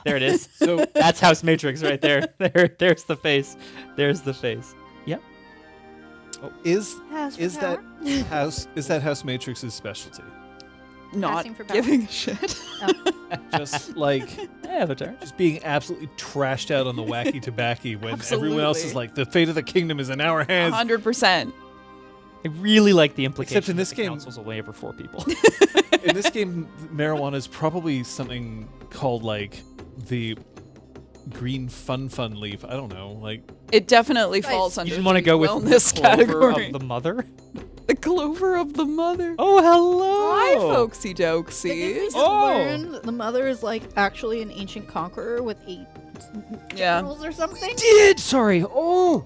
There it is. So that's House Matrix right there. There's the face. There's the face. Yep. Is Is that House Matrix's specialty? Not Passing for power. giving a shit. Just like Avatar. just being absolutely trashed out on the wacky tobacco when everyone else is Absolutely. like, the fate of the kingdom is in our hands. 100%. I really like the implication. Except in this that the game- council's only over 4 people. In this game, marijuana is probably something called like the green fun leaf. I don't know. Like It definitely Guys, falls You under just want to the go with wellness the clover category. of the mother. The clover of the mother. Oh, hello. Hi, folksy Did we doksies. just Oh. learn that the mother is like actually an ancient conqueror with 8 Yeah. generals or something? Did sorry. Oh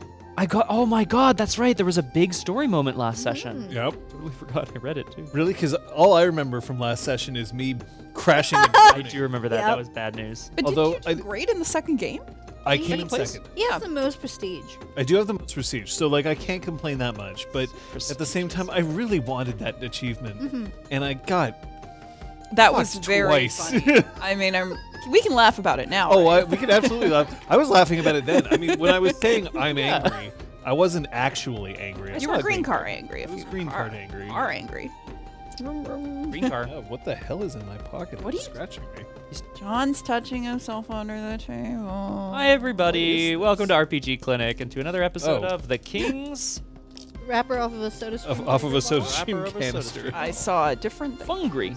my God, that's right. There was a big story moment last session. Yep. Totally forgot. I read it too. Really, because all I remember from last session is me crashing and I burning. do remember that. Yep. That was bad news. But Although did you do great in the second game? I came in place? second. He has Yeah. the most prestige. I do have the most prestige, so like I can't complain that much. But Prestige. at the same time, I really wanted that achievement, Mm-hmm. and I got That was fucked very twice. funny. I mean, we can laugh about it now. Oh, right? we could absolutely laugh. I was laughing about it then. I mean, when I was saying I'm angry, I wasn't actually angry. I you saw were a green card angry. I If was you green are, card angry. Are angry. Green car. Oh, what the hell is in my pocket? What that's are you- scratching me? John's touching himself under the table. Hi everybody. Welcome to RPG Clinic and to another episode Oh. of The King's Wrapper off of a soda stream. Off of a soda Wrapper stream of a soda canister. stream. I saw a different thing. Fungry.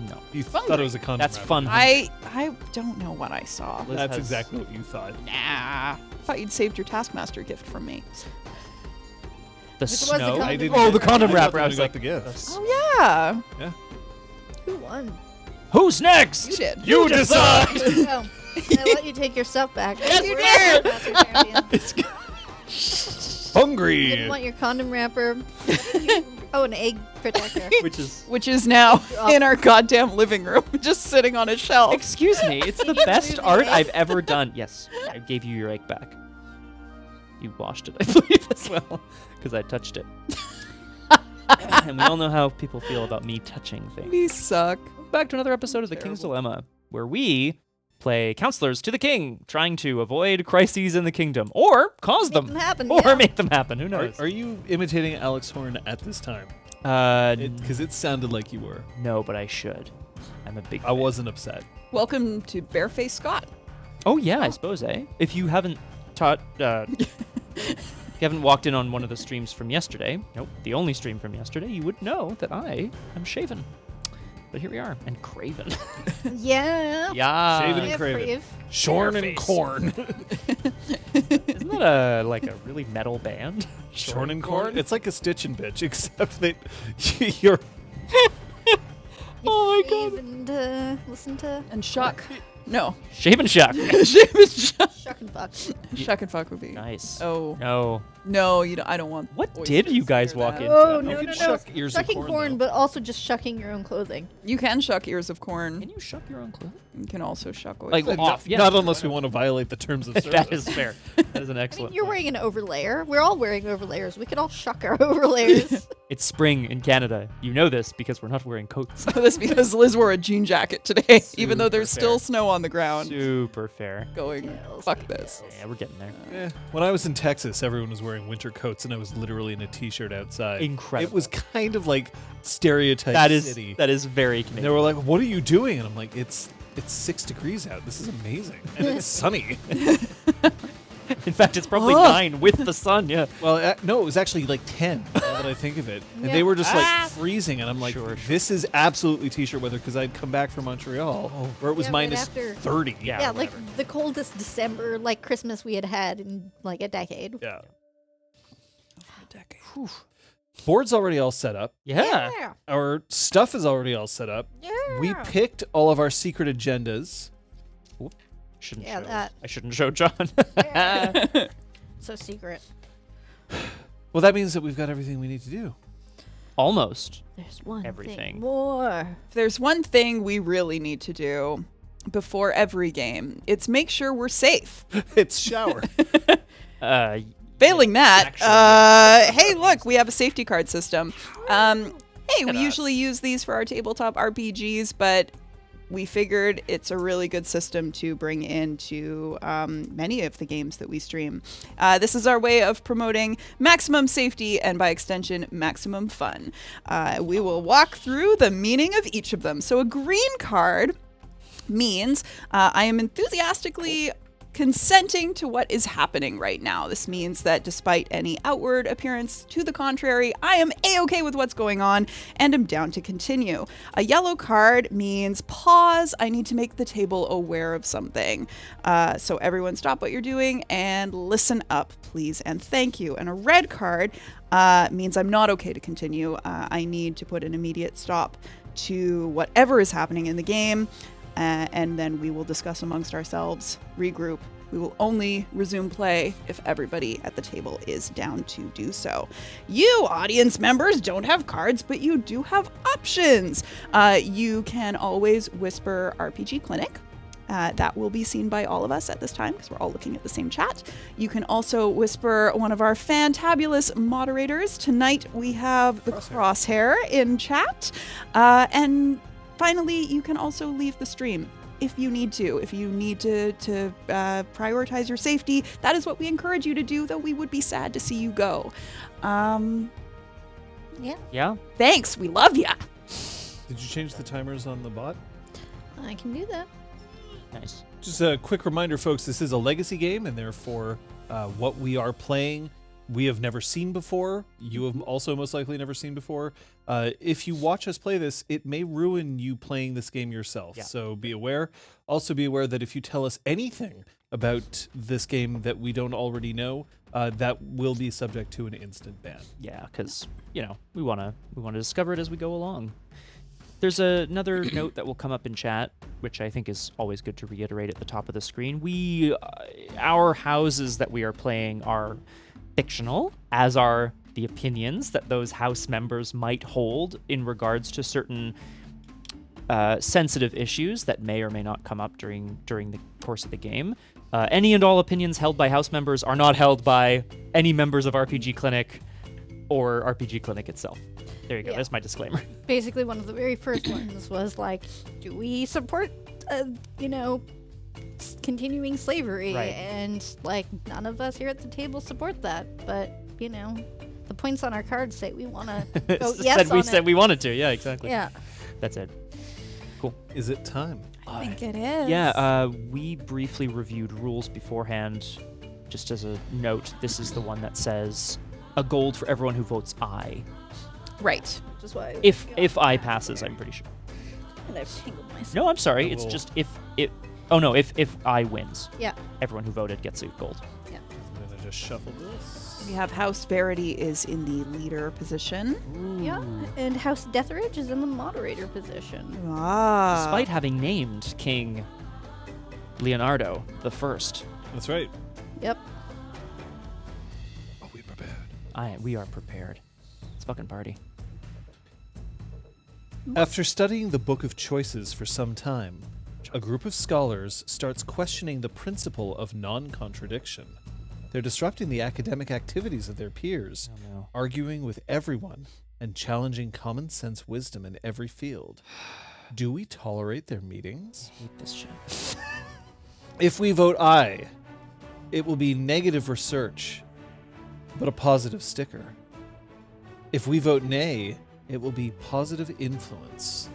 No. You thought it was a condom. That's wrapper. fun. I don't know what I saw. Liz That's has- exactly what you thought. Nah. Thought you'd saved your Taskmaster gift from me. The was the snow. condom I didn't. Oh, the condom I thought wrapper. that I was got like, the gift. Oh yeah, Who won? who's next? you did. You decide. Oh, I let you take your stuff back. Yes, you You're did! Master Champion. You Hungry. didn't want your condom wrapper. Oh, an egg protector. Which is Which is now in our goddamn living room, just sitting on a shelf. excuse me, it's the You best threw the art egg? I've ever done. Yes, I gave you your egg back. You washed it, I believe, as well, because I touched it. And we all know how people feel about me touching things. We suck. Back to another episode of The King's Dilemma, where we play counselors to the king, trying to avoid crises in the kingdom, or cause Make them, them happen, or yeah. make them happen. Who knows? Are you imitating Alex Horn at this time? Because it sounded like you were. No, but I should. I'm a big I fan. wasn't upset. Welcome to Bareface Scott. Oh yeah, I suppose, eh? If you haven't taught, if you haven't walked in on one of the streams from yesterday, nope, the only stream from yesterday, you would know that I am shaven. But here we are, and craven. Yeah. Yeah. Shaven Yeah, and craven. brave. Shorn and Bareface. corn. Isn't that like a really metal band? Shorn and corn. It's like a Stitch and Bitch, except that you're. Oh my Shave god. And listen to And Shuck. No. Shaven Shuck. Shuck Shuck and Fuck. and Fuck would be. Nice. Oh. No. No, you don't, I don't want. What voices did you to guys hear walk that. into? Oh, You no, can no, no. shuck ears of Shucking corn, corn, though. but also just shucking your own clothing. You can shuck ears of corn. Can you shuck your own clothes? You can also shuck oils. Like, Not- off, yeah. Not unless we want to violate the terms of service. That is fair. That is an I excellent mean, you're point. wearing an overlayer. We're all wearing overlayers. We could all shuck our overlayers. It's spring in Canada. You know this because we're not wearing coats. That's because Liz wore a jean jacket today, even though there's Super still fair. snow on the ground. Super fair. Going, fuck this. Yeah, we're getting there. Eh, when I was in Texas, everyone was wearing winter coats, and I was literally in a t-shirt outside. Incredible. It was kind of like stereotype That is city. very And they Canadian. were like, "What are you doing?" And I'm like, "It's 6 degrees out. This is amazing, and it's sunny." In fact, it's probably 9 with the sun. Yeah. Well, no, it was actually like 10. Now that I think of it, and they were just like freezing, and I'm like, Sure. "This is absolutely t-shirt weather," because I'd come back from Montreal where it was Yeah, right minus after. 30. Yeah. Yeah, like whatever. the coldest December, like Christmas we had in like a decade. Yeah. Board's already all set up. Yeah. Our stuff is already all set up. Yeah. We picked all of our secret agendas. Shouldn't Yeah, show. that. I shouldn't show John. So secret. Well, that means that we've got everything we need to do. Almost. There's one Everything. thing more. If there's one thing we really need to do before every game, it's make sure we're safe. It's shower. Failing that, Actually, hey, look, we have a safety card system. Hey, we at usually use these for our tabletop RPGs, but we figured it's a really good system to bring into many of the games that we stream. This is our way of promoting maximum safety and, by extension, maximum fun. We will walk through the meaning of each of them. So a green card means I am enthusiastically consenting to what is happening right now. This means that despite any outward appearance to the contrary, I am A-okay with what's going on and am down to continue. A yellow card means pause. I need to make the table aware of something. So everyone stop what you're doing and listen up, please and thank you. And a red card means I'm not okay to continue. I need to put an immediate stop to whatever is happening in the game. And then we will discuss amongst ourselves, regroup. We will only resume play if everybody at the table is down to do so. You, audience members, don't have cards, but you do have options. You can always whisper RPGClinic. That will be seen by all of us at this time because we're all looking at the same chat. You can also whisper one of our fantabulous moderators. Tonight we have the Crosshair in chat. And finally, you can also leave the stream if you need to. If you need to prioritize your safety, that is what we encourage you to do, though we would be sad to see you go. Yeah. Thanks. We love ya. Did you change the timers on the bot? I can do that. Nice. Just a quick reminder, folks, this is a legacy game, and therefore what we are playing we have never seen before. You have also most likely never seen before. If you watch us play this, it may ruin you playing this game yourself. Yeah. So be aware. Also be aware that if you tell us anything about this game that we don't already know, that will be subject to an instant ban. Yeah, because, we want to discover it as we go along. There's another note that will come up in chat, which I think is always good to reiterate at the top of the screen. Our houses that we are playing are fictional, as are the opinions that those house members might hold in regards to certain sensitive issues that may or may not come up during the course of the game. Any and all opinions held by house members are not held by any members of RPG Clinic or RPG Clinic itself. There you go. Yeah. That's my disclaimer. Basically, one of the very first ones was like, do we support, continuing slavery? Right. And like, none of us here at the table support that. But, the points on our cards say we want to vote yes on it. Said we wanted to. Yeah, exactly. Yeah. That's it. Cool. Is it time? I think it is. Yeah, we briefly reviewed rules beforehand. Just as a note, this is the one that says a gold for everyone who votes aye. Right. Which is why. If I passes, I'm pretty sure. And I've tangled myself. No, I'm sorry. It's just if I wins. Yeah. Everyone who voted gets a gold. Yeah. I'm going to just shuffle this. We have House Verity is in the leader position. Yeah. And House Deathridge is in the moderator position. Despite having named King Leonardo the First. That's right. Yep. Are we prepared? We are prepared. Let's fucking party. After studying the Book of Choices for some time, a group of scholars starts questioning the principle of non-contradiction. They're disrupting the academic activities of their peers, Oh, no. arguing with everyone, and challenging common sense wisdom in every field. Do we tolerate their meetings? I hate this shit. If we vote aye, it will be negative research, but a positive sticker. If we vote nay, it will be positive influence.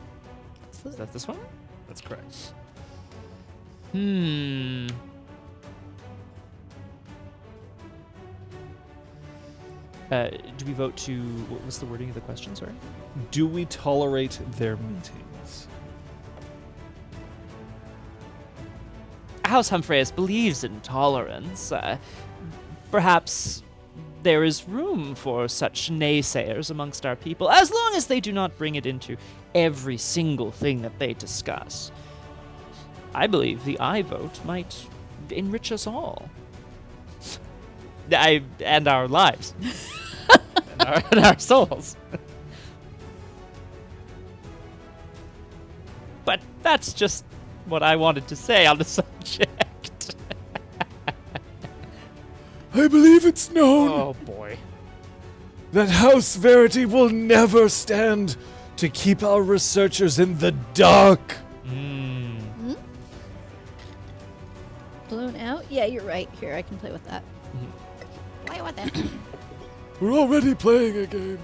Is that this one? That's correct. Do we vote to... What was the wording of the question, sorry? Do we tolerate their meetings? House Humphreys believes in tolerance. Perhaps there is room for such naysayers amongst our people, as long as they do not bring it into every single thing that they discuss. I believe the aye vote might enrich us all. And our lives. and our souls. But that's just what I wanted to say on the subject. I believe it's known Oh boy. that House Verity will never stand to keep our researchers in the dark. Mm. blown out? Yeah, you're right. Here, I can play with that. Play with it. We're already playing a game.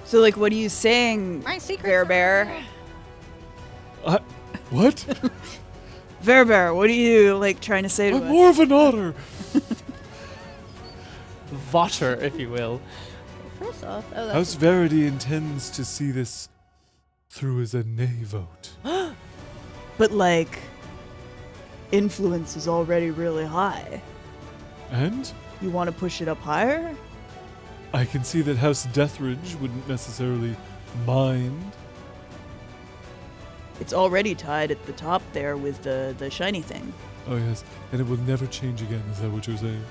So, like, what are you saying, My secret. Bear? What? Bear, what are you, like, trying to say to I'm us? more of an otter. Votter, if you will. First off, oh, that's House Verity intends to see this through as a nay vote. But, like, influence is already really high. And You want to push it up higher? I can see that House Deathridge wouldn't necessarily mind. It's already tied at the top there with the shiny thing. Oh yes, and it will never change again. Is that what you're saying?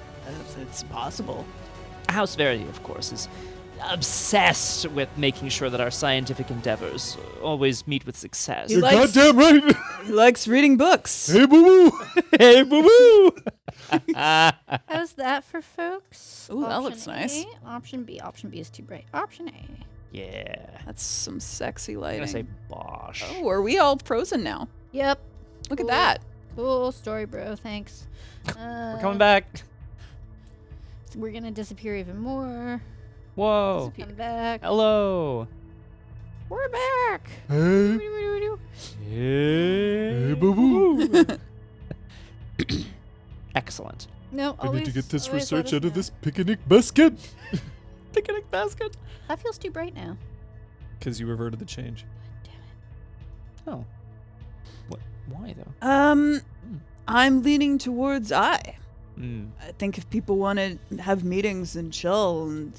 It's possible. House Verity, of course, is obsessed with making sure that our scientific endeavors always meet with success. He You're likes- goddamn right. He likes reading books. Hey, boo boo. Hey, boo boo. How's that for folks? Ooh, that Option looks nice. A, option B. Option B is too bright. Option A. Yeah. That's some sexy I'm lighting. gonna say Bosch. Oh, are we all frozen now? Yep. Look Cool. at that. Cool story, bro. Thanks. We're coming back. We're gonna disappear even more. Whoa. Come back. Hello. We're back. Hey, hey, boo boo. Excellent. No, I need to get this always let research us out of know. this picnic basket. Picnic basket. That feels too bright now. Because you reverted the change. Oh. What? Why though? I'm leaning towards I. Hmm. I think if people want to have meetings and chill and,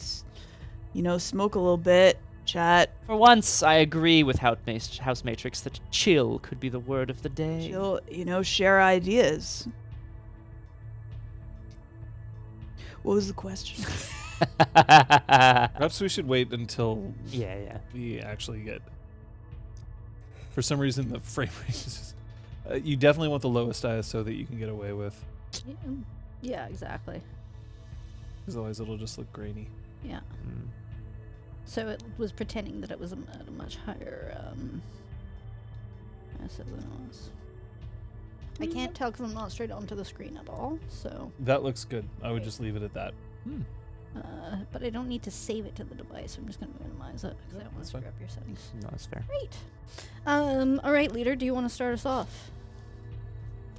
smoke a little bit, chat, For once, I agree with House Matrix that chill could be the word of the day. chill, share ideas. What was the question? Perhaps we should wait until Yeah. we actually get. For some reason, the frame rate is just. You definitely want the lowest ISO that you can get away with, Yeah, exactly. because otherwise it'll just look grainy. Yeah. Mm. So it was pretending that it was at a much higher ISO than it was. I can't tell because I'm not straight onto the screen at all. So, That looks good. I would just leave it at that. Hmm. but I don't need to save it to the device. I'm just gonna minimize it because I don't want that's to screw fine. up your settings. No, that's fair. Great. All right, leader. Do you want to start us off?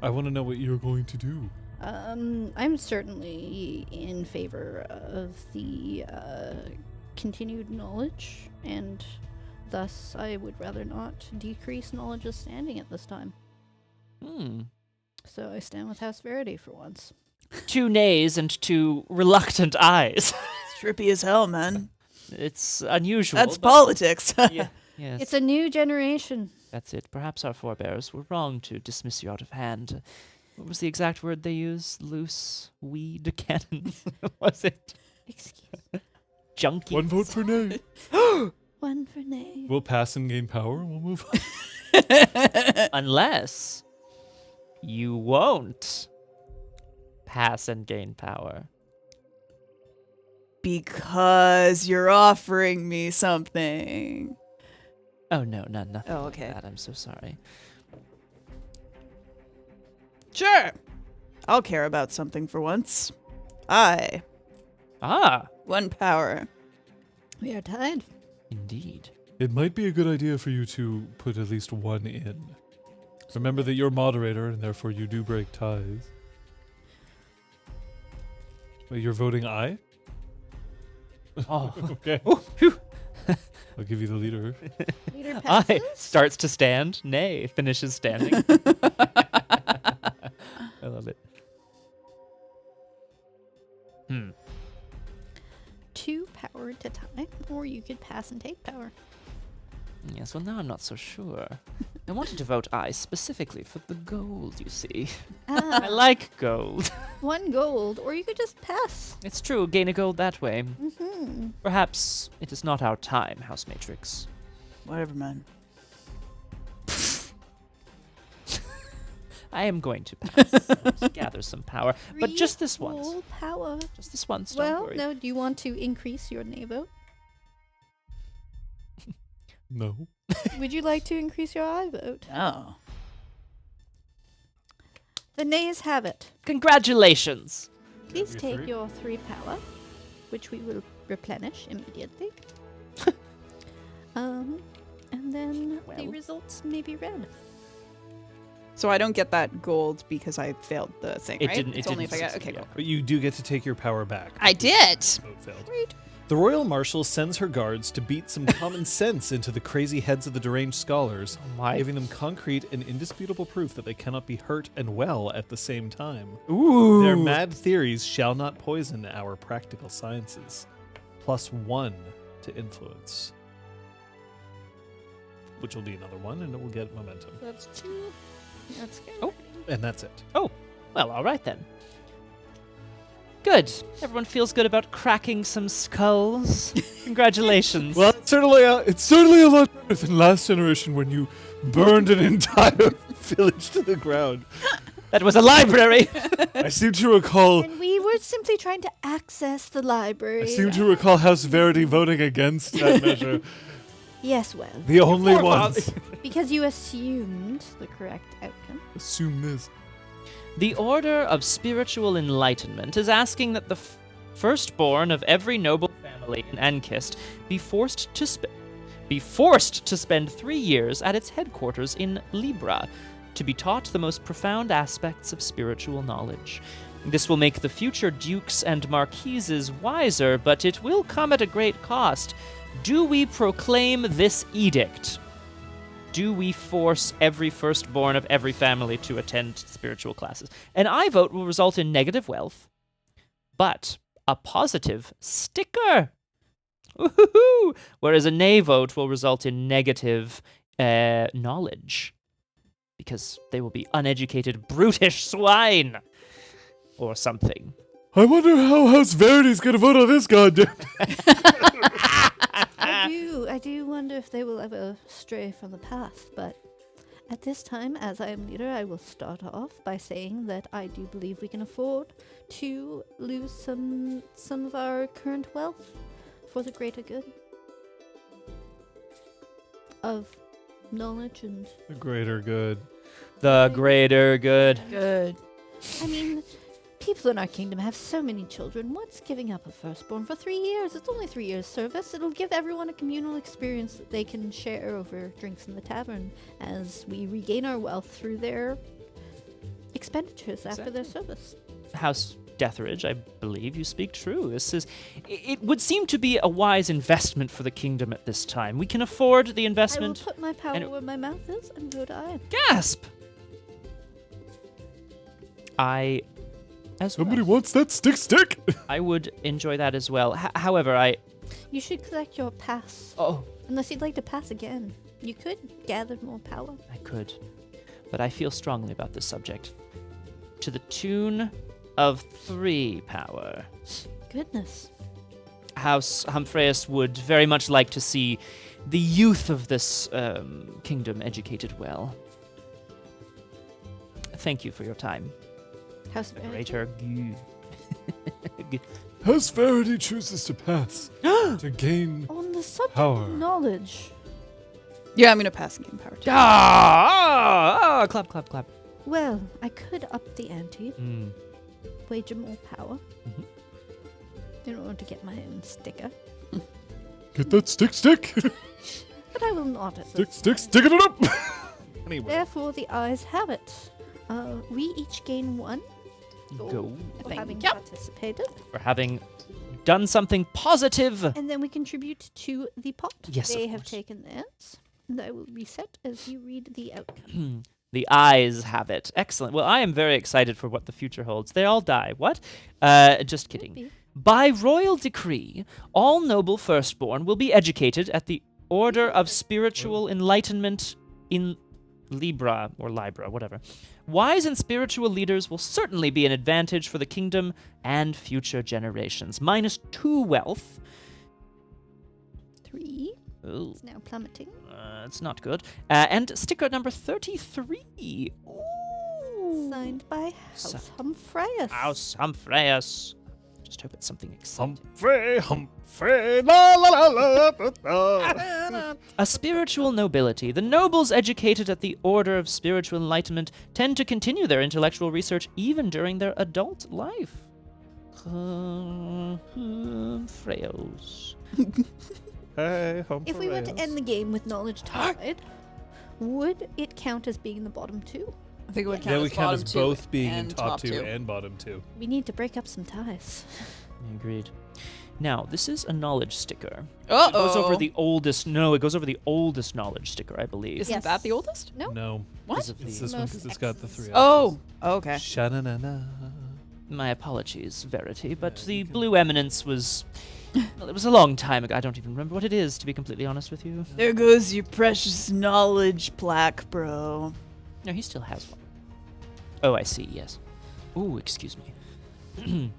I want to know what you're going to do. I'm certainly in favor of the continued knowledge, and thus I would rather not decrease knowledge's standing at this time. Hmm. So I stand with House Verity for once. 2 nays and 2 reluctant eyes. It's trippy as hell, man. It's unusual. That's but- politics. Yeah. Yes. It's a new generation. That's it. Perhaps our forebears were wrong to dismiss you out of hand. What was the exact word they used? Loose weed cannons? Was it Excuse. junkie? One vote for nay. One for nay. We'll pass and gain power, and we'll move on. Unless you won't pass and gain power. Because you're offering me something. Oh no, nothing. Oh, like okay. that. I'm so sorry. Sure. I'll care about something for once. I. Ah, 1 power. We are tied. indeed. It might be a good idea for you to put at least 1 in. Remember that you're moderator, and therefore you do break ties. But you're voting aye? Oh, Okay. oh, phew. I'll give you the leader. Leader I passes. starts to stand. Nay, finishes standing. I love it. 2 power to tie, or you could pass and take power. Yes, well, now I'm not so sure. I wanted to vote aye specifically for the gold, you see. I like gold. 1 gold, or you could just pass. It's true, gain a gold that way. Mm-hmm. Perhaps it is not our time, House Matrix. Whatever, man. I am going to pass. to gather some power. But just this once. Full power. Just this once, Well, don't worry. no. Do you want to increase your nay vote? No. Would you like to increase your I vote? Oh. The nays have it. Congratulations! Please Your take 3. your 3 power, which we will replenish immediately. And then the Well. results may be read. So I don't get that gold because I failed the thing, It right? didn't- It's it only didn't if I get. succeed, Okay, yeah. cool. But you do get to take your power back. I did. Vote failed. Great. The Royal Marshal sends her guards to beat some common sense into the crazy heads of the deranged scholars, My. giving them concrete and indisputable proof that they cannot be hurt and well at the same time. Ooh. Their mad theories shall not poison our practical sciences. +1 to influence. Which will be another 1, and it will get momentum. That's 2. That's good. Oh. And that's it. Well, all right then. Good. Everyone feels good about cracking some skulls. Congratulations. Well, it's certainly a lot better than last generation when you burned an entire village to the ground. That was a library. I seem to recall And we were simply trying to access the library. House Verity voting against that measure. Yes, well, The only Poor ones. because you assumed the correct outcome. Assume this. The Order of Spiritual Enlightenment is asking that the firstborn of every noble family in Ankist be forced to spend 3 years at its headquarters in Libra to be taught the most profound aspects of spiritual knowledge. This will make the future dukes and marquises wiser, but it will come at a great cost. Do we proclaim this edict? Do we force every firstborn of every family to attend spiritual classes? An I vote will result in negative wealth, but a positive sticker. Woohoo! Whereas a nay vote will result in negative knowledge, because they will be uneducated, brutish swine, or something. I wonder how House Verity's gonna vote on this goddamn. I do wonder if they will ever stray from the path, but at this time, as I am leader, I will start off by saying that I do believe we can afford to lose some of our current wealth for the greater good of knowledge and... The greater good. The greater good. Good. I mean, people in our kingdom have so many children. What's giving up a firstborn for 3 years? It's only 3 years service. It'll give everyone a communal experience that they can share over drinks in the tavern as we regain our wealth through their expenditures after their service. House Deathridge, I believe you speak true. It would seem to be a wise investment for the kingdom at this time. We can afford the I will investment. put my power and- where my mouth is and vote aye. Gasp! Somebody wants that stick. I would enjoy that as well. However, You should collect your pass. Oh, Unless you'd like to pass again. You could gather more power. I could. But I feel strongly about this subject. To the tune of 3 power. Goodness. House Humphreus would very much like to see the youth of this kingdom educated well. Thank you for your time. House Verity. Greater House Verity chooses to pass to gain. On the subject Power. of knowledge. Yeah, I'm gonna pass and gain power too. Clap, clap, clap. Well, I could up the ante, Mm. wager more power. Mhm. In order to get my own sticker. Get that stick. But I will not at this Sticking it up. Anyway. Therefore, the ayes have it. We each gain 1 Go. for Thank having you. participated. For having done something positive. And then we contribute to the pot. Yes, They of have course. taken theirs. And I will reset as you read the outcome. The eyes have it. Excellent. Well, I am very excited for what the future holds. They all die. What? Just kidding. Maybe. By royal decree, all noble firstborn will be educated at the Order of Spiritual Enlightenment in Libra, or Libra, whatever. Wise and spiritual leaders will certainly be an advantage for the kingdom and future generations. -2 wealth. 3. Ooh, It's now plummeting. it's not good. And sticker number 33. Ooh. Signed by Si- House Humphreus. House Humphreus. just hope it's something exciting. Humphrey, la la la la la la. A spiritual nobility. The nobles educated at the Order of Spiritual Enlightenment tend to continue their intellectual research even during their adult life. Freyos. Hey, If we were to end the game with knowledge tied, would it count as being the bottom two? I think it would count Yeah, as we count bottom as two both being in and top two two. and bottom two. We need to break up some ties. Agreed. Now, this is a knowledge sticker. Uh-oh. It goes over the oldest. No, it goes over the oldest knowledge sticker, I believe. Isn't Yes. that the oldest? No. No, What? Because of it's the- this one Most because it's got the three. Oh, okay. Sha-na-na-na. My apologies, Verity, but the Blue Eminence was. Well, it was a long time ago. I don't even remember what it is, to be completely honest with you. There goes your precious knowledge plaque, bro. No, he still has one. Oh, I see, yes. Ooh, excuse me.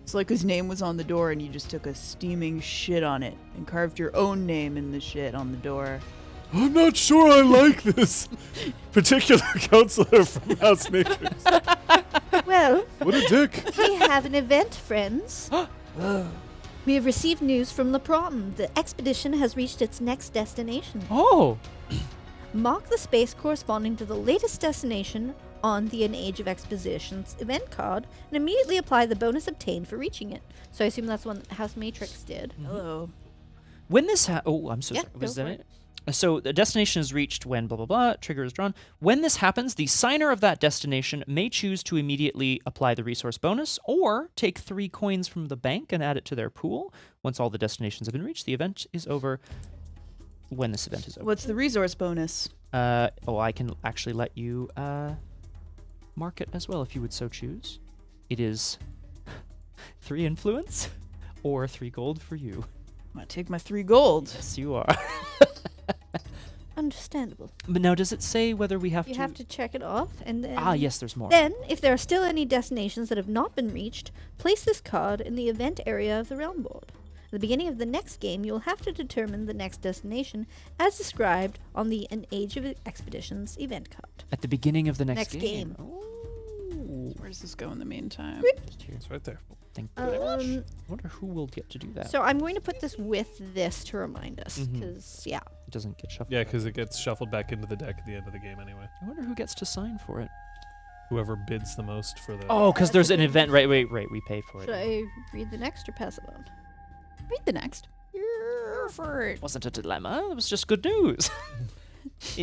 It's like his name was on the door and you just took a steaming shit on it and carved your own name in the shit on the door. I'm not sure I like this particular counselor from House Matrix. Well, What a dick. we have an event, friends. We have received news from Labyrinth. The expedition has reached its next destination. Oh! Mark the space corresponding to the latest destination on the An Age of Expositions event card and immediately apply the bonus obtained for reaching it. So I assume that's one that House Matrix did. Hello. When this oh, I'm so Yeah, sorry. Was go that for it? So the destination is reached when blah blah blah, trigger is drawn. When this happens, the signer of that destination may choose to immediately apply the resource bonus or take 3 coins from the bank and add it to their pool. Once all the destinations have been reached, the event is over. When this event is over. What's the resource bonus? I can actually let you mark it as well if you would so choose. It is 3 influence or 3 gold for you. I'm gonna take my 3 gold. Yes, you are. Understandable. But now, does it say whether we have You to? have to check it off, and then... Ah, yes, there's more. Then, if there are still any destinations that have not been reached, place this card in the event area of the realm board. At the beginning of the next game, you will have to determine the next destination as described on the An Age of Expeditions event card. At the beginning of the next Next game. Oh. Where does this go in the meantime? Just here. It's right there. Thank you very much. Um, I wonder who will get to do that. so I'm going to put this with this to remind us, Mhm. because, yeah. It doesn't get shuffled. Yeah, because it gets shuffled back into the deck at the end of the game anyway. I wonder who gets to sign for it. Whoever bids the most for the. Oh, because that's there's a an good- event. Right, we pay for it. Should I read the next or pass it on? Read the next. For it. It wasn't a dilemma. It was just good news.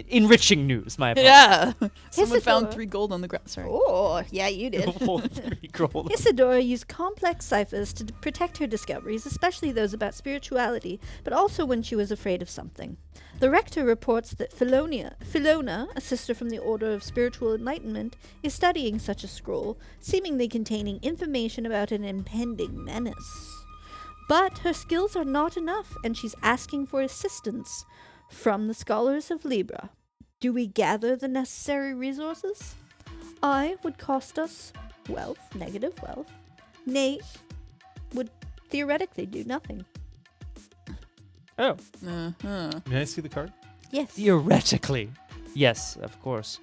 Enriching news, my apologies. Yeah. Someone found Isidore. 3 gold on the ground. Sorry. Oh, yeah, you did. Oh, 3 gold. Isadora used complex ciphers to protect her discoveries, especially those about spirituality, but also when she was afraid of something. The rector reports that Philona, a sister from the Order of Spiritual Enlightenment, is studying such a scroll, seemingly containing information about an impending menace. But her skills are not enough, and she's asking for assistance from the scholars of Libra. Do we gather the necessary resources? I would cost us wealth, negative wealth. Nay, would theoretically do nothing. Oh, Uh-huh. May I see the card? Yes. theoretically. Yes, of course.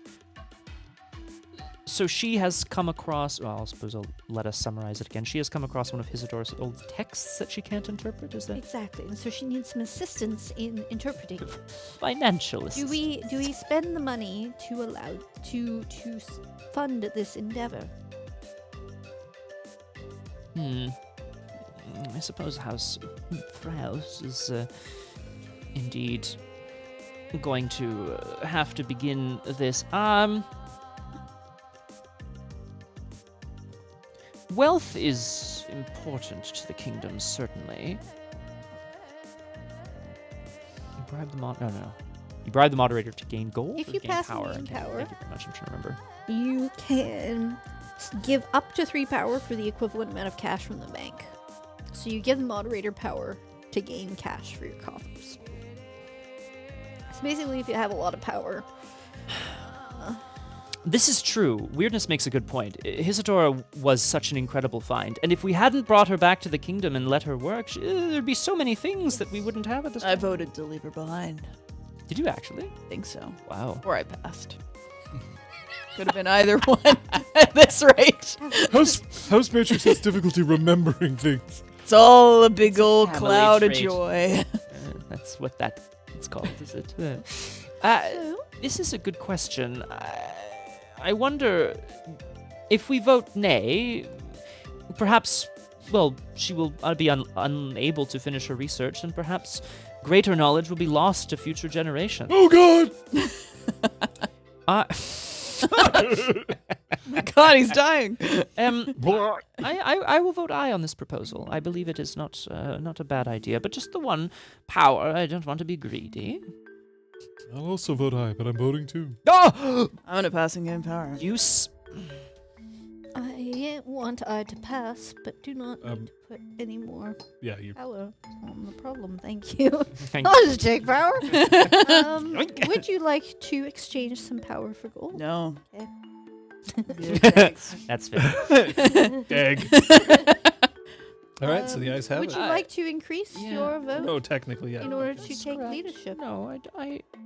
So she has come across, well, I suppose I'll let us summarize it again. She has come across one of Isidore's old texts that she can't interpret, is that? Exactly, and so she needs some assistance in interpreting. Financial Do assistance. we spend the money to allow to fund this endeavor? I suppose House Fraus is indeed going to have to begin this. Wealth is important to the kingdom, certainly. You bribe the no. You bribe the moderator to gain gold. If or you gain pass and power. gain Okay, power. Thank you very much. I'm trying to remember. You can give up to 3 power for the equivalent amount of cash from the bank. So you give the moderator power to gain cash for your coffers. So basically, if you have a lot of power, This is true. Weirdness makes a good point. Isadora was such an incredible find, and if we hadn't brought her back to the kingdom and let her work, there'd be so many things that we wouldn't have at this I time. voted to leave her behind. Did you actually? I think so. Wow. Or I passed. Could have been either one at this rate. House Matrix has difficulty remembering things. It's all a big a old family cloud of trait. joy. That's what it's called, is it? So? This is a good question. I wonder if we vote nay, perhaps, well, she will be unable to finish her research, and perhaps greater knowledge will be lost to future generations. Oh God! God, he's dying. I will vote aye on this proposal. I believe it is not a bad idea, but just the one power. I don't want to be greedy. I'll also vote aye, but I'm voting too. Oh! I'm gonna pass and gain power. I want I to pass, but do not need to put any more Yeah, you. power on the problem. Thank you. Thank I'll just take power. Would you like to exchange some power for gold? No. Okay. Yeah, thanks. That's fair. Egg. All right, so the ayes have Would it. you like to increase Yeah. your vote No, technically, yeah. in order to take Scratch. leadership? No,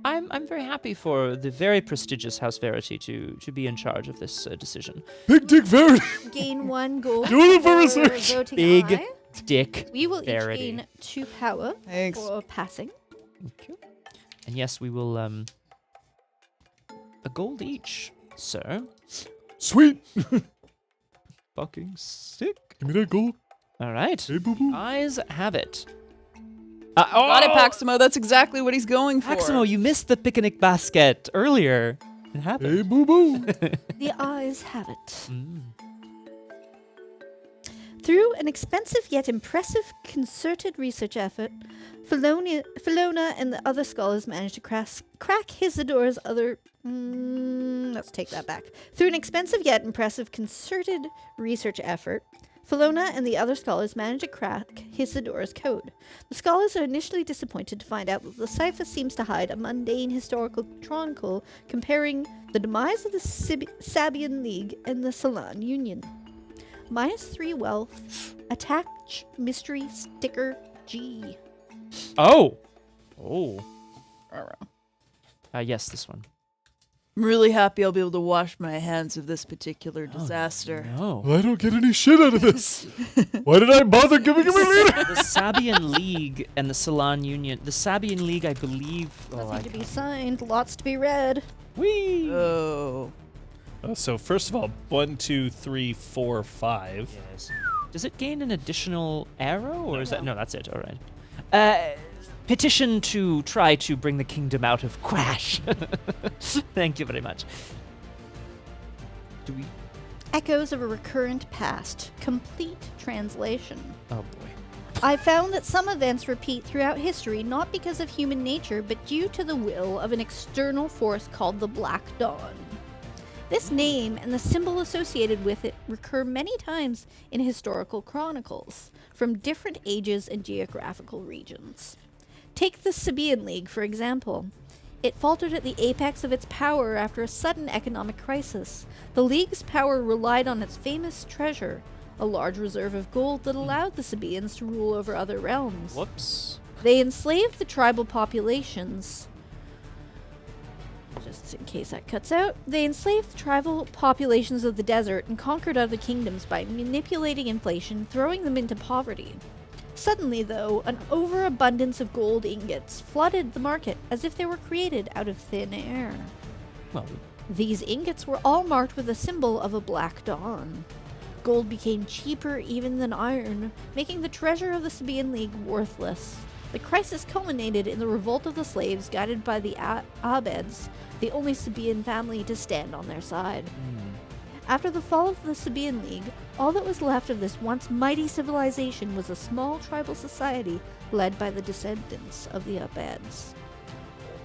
I'm very happy for the very prestigious House Verity to be in charge of this decision. Big Dick Verity. Gain 1 gold Do it for for research. voting Big aye. Dick We will Verity. each gain 2 power Thanks. for passing. Thank you. And yes, we will a gold each, sir. Sweet. Fucking sick. Give me that gold. All right. Hey, boo boo. Eyes have it. Got it, Paximo. That's exactly what he's going for. Maximo, you missed the picnic basket earlier. It happened. Hey, boo boo. The eyes have it. Mm. Through an expensive yet impressive concerted research effort, Philona and the other scholars managed to crack Isidore's other... let's take that back. Through an expensive yet impressive concerted research effort, Philona and the other scholars managed to crack Isidore's code. The scholars are initially disappointed to find out that the cipher seems to hide a mundane historical chronicle comparing the demise of the Sabian League and the Salon Union. -3 wealth. Attach mystery sticker G. Oh. Oh. Ruh-roh. Yes, this one. I'm really happy I'll be able to wash my hands of this particular disaster. No. Well, I don't get any shit out of this. Why did I bother giving him a leader? The Sabian League and the Salon Union. The Sabian League, I believe. Nothing to be signed, lots to be read. Whee! Oh. So first of all, 1, 2, 3, 4, 5. Yes. Does it gain an additional arrow, or is that no? That's it. All right. Petition to try to bring the kingdom out of crash. Thank you very much. Do we? Echoes of a recurrent past. Complete translation. Oh boy. I found that some events repeat throughout history not because of human nature, but due to the will of an external force called the Black Dawn. This name and the symbol associated with it recur many times in historical chronicles from different ages and geographical regions. Take the Sabian League, for example. It faltered at the apex of its power after a sudden economic crisis. The League's power relied on its famous treasure, a large reserve of gold that allowed the Sabians to rule over other realms. Whoops. They enslaved the tribal populations. Just in case that cuts out. They enslaved the tribal populations of the desert and conquered other kingdoms by manipulating inflation, throwing them into poverty. Suddenly, though, an overabundance of gold ingots flooded the market as if they were created out of thin air. Well, These ingots were all marked with a symbol of a black dawn. Gold became cheaper even than iron, making the treasure of the Sabian League worthless. The crisis culminated in the revolt of the slaves guided by the Abeds, the only Sabian family to stand on their side. After the fall of the Sabian League, all that was left of this once mighty civilization was a small tribal society led by the descendants of the Abeds.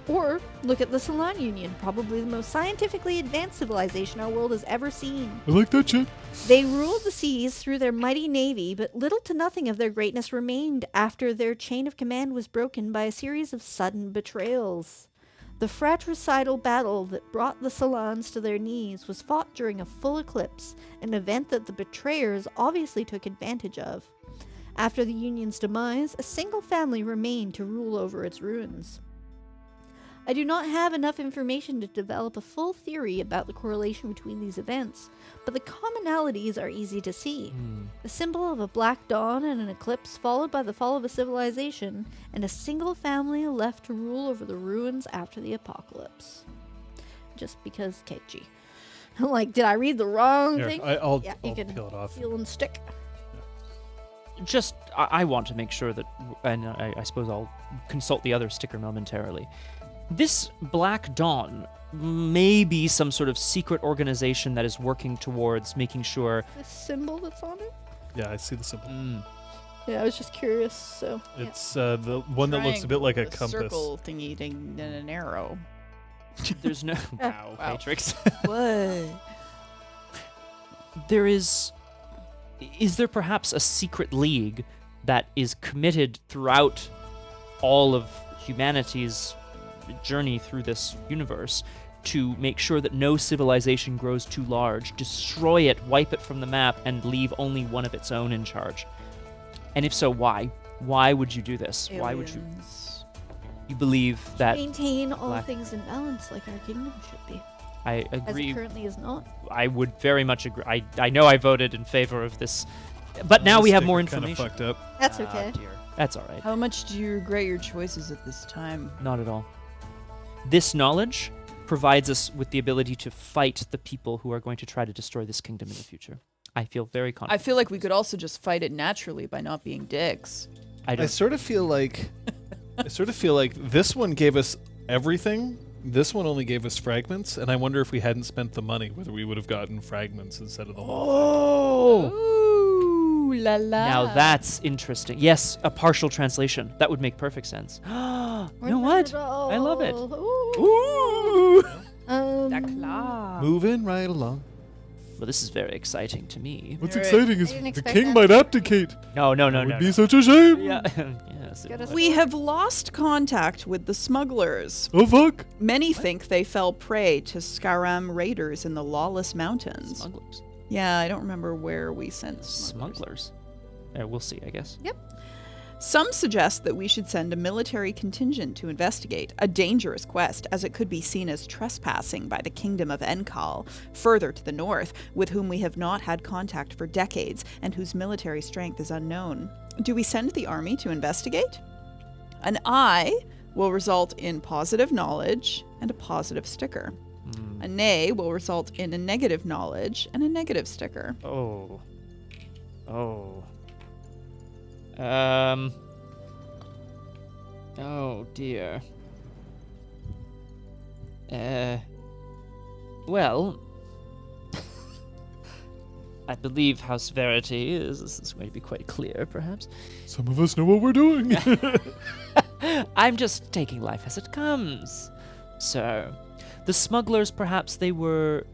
Or look at the Salon Union, probably the most scientifically advanced civilization our world has ever seen. I like that shit. They ruled the seas through their mighty navy, but little to nothing of their greatness remained after their chain of command was broken by a series of sudden betrayals. The fratricidal battle that brought the Salons to their knees was fought during a full eclipse, an event that the betrayers obviously took advantage of. After the Union's demise, a single family remained to rule over its ruins. I do not have enough information to develop a full theory about the correlation between these events, but the commonalities are easy to see. The symbol of a black dawn and an eclipse followed by the fall of a civilization, and a single family left to rule over the ruins after the apocalypse. Just because Keiji. Like, did I read the wrong Here, thing? I'll you can peel it off. peel and stick. Just, I want to make sure that, and I suppose I'll consult the other sticker momentarily. This Black Dawn may be some sort of secret organization that is working towards making sure. The symbol that's on it? Yeah, I see the symbol. Yeah, I was just curious, so. It's the one that looks a bit like a compass. Circle thingy and an arrow. There's no. Wow, Matrix. What? There is. Is there perhaps a secret league that is committed throughout all of humanity's journey through this universe to make sure that no civilization grows too large, destroy it, wipe it from the map, and leave only one of its own in charge? And if so, why? Why would you do this? Why would you? You believe that Maintain all things in balance like our kingdom should be. I As agree. it currently is not. I would very much agree. I know I voted in favor of this, but now we have more Kinda information. fucked up. That's Ah, okay. dear. That's all right. How much do you regret your choices at this time? Not at all. This knowledge provides us with the ability to fight the people who are going to try to destroy this kingdom in the future. I feel very I confident. feel like we could also just fight it naturally by not being dicks. I don't. sort of feel like this one gave us everything. This one only gave us fragments, and I wonder if we hadn't spent the money, whether we would have gotten fragments instead of the whole. Oh! Ooh la la. Now that's interesting. Yes, a partial translation. That would make perfect sense. You know what? I love it. Ooh. Ooh! Da klar. Moving right along. Well, this is very exciting to me. What's Alright. exciting I is didn't the expect king that. might abdicate. No, That no. would be such a shame. Yeah. Yes. it Get us would. We have lost contact with the smugglers. Oh fuck. Many think they fell prey to Skaram raiders in the Lawless Mountains. Smugglers. Yeah, I don't remember where we sent smugglers. Smugglers. We'll see, I guess. Some suggest that we should send a military contingent to investigate, a dangerous quest, as it could be seen as trespassing by the kingdom of Enkal, further to the north, with whom we have not had contact for decades, and whose military strength is unknown. Do we send the army to investigate? An eye will result in positive knowledge and a positive sticker. A nay will result in a negative knowledge and a negative sticker. Oh. Oh dear. Well, I believe House Verity is. This is going to be quite clear, perhaps. Some of us know what we're doing. I'm just taking life as it comes. So, the smugglers, perhaps they were.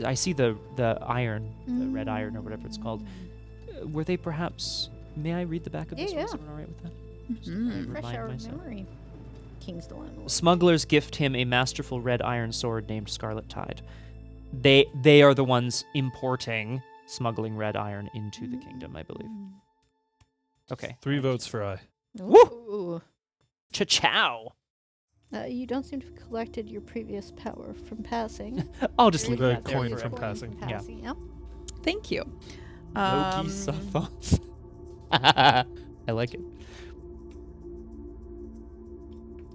I see the iron, the red iron, or whatever it's called. Were they perhaps? May I read the back of this one? Yeah. Is everyone all right with that? Just Mhm. Fresh remind out of myself. memory. King's Dilemma. Smugglers gift him a masterful red iron sword named Scarlet Tide. They are the ones smuggling red iron into the kingdom, I believe. Okay. 3 votes for I. Ooh. Cha-chow! You don't seem to have collected your previous power from passing. I'll just leave The that there coin for from everyone. passing. Yeah. Yep. Thank you. Loki Sathos. I like it.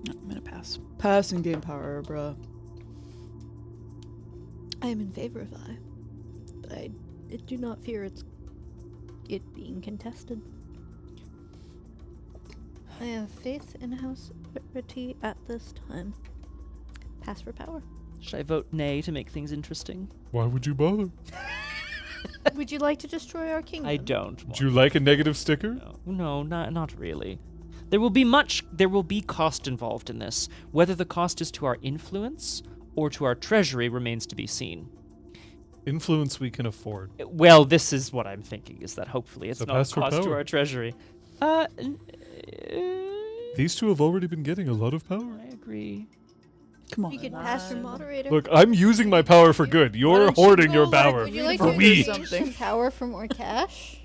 I'm gonna pass. Passing game power, bruh. I am in favor of I, but I do not fear it being contested. I have faith in House Verity at this time. Pass for power. Should I vote nay to make things interesting? Why would you bother? Would you like to destroy our kingdom? I don't. Would Want you like a negative sticker? No, not really. There will be cost involved in this. Whether the cost is to our influence or to our treasury remains to be seen. Influence we can afford. Well, this is what I'm thinking, is that hopefully it's So not pass a for cost to power. our treasury. These two have already been getting a lot of power. I agree. Come on. You could pass for moderator. Look, I'm using my power for good. You're don't you hoarding your roll like power Would you like for to we. exchange some power for more cash?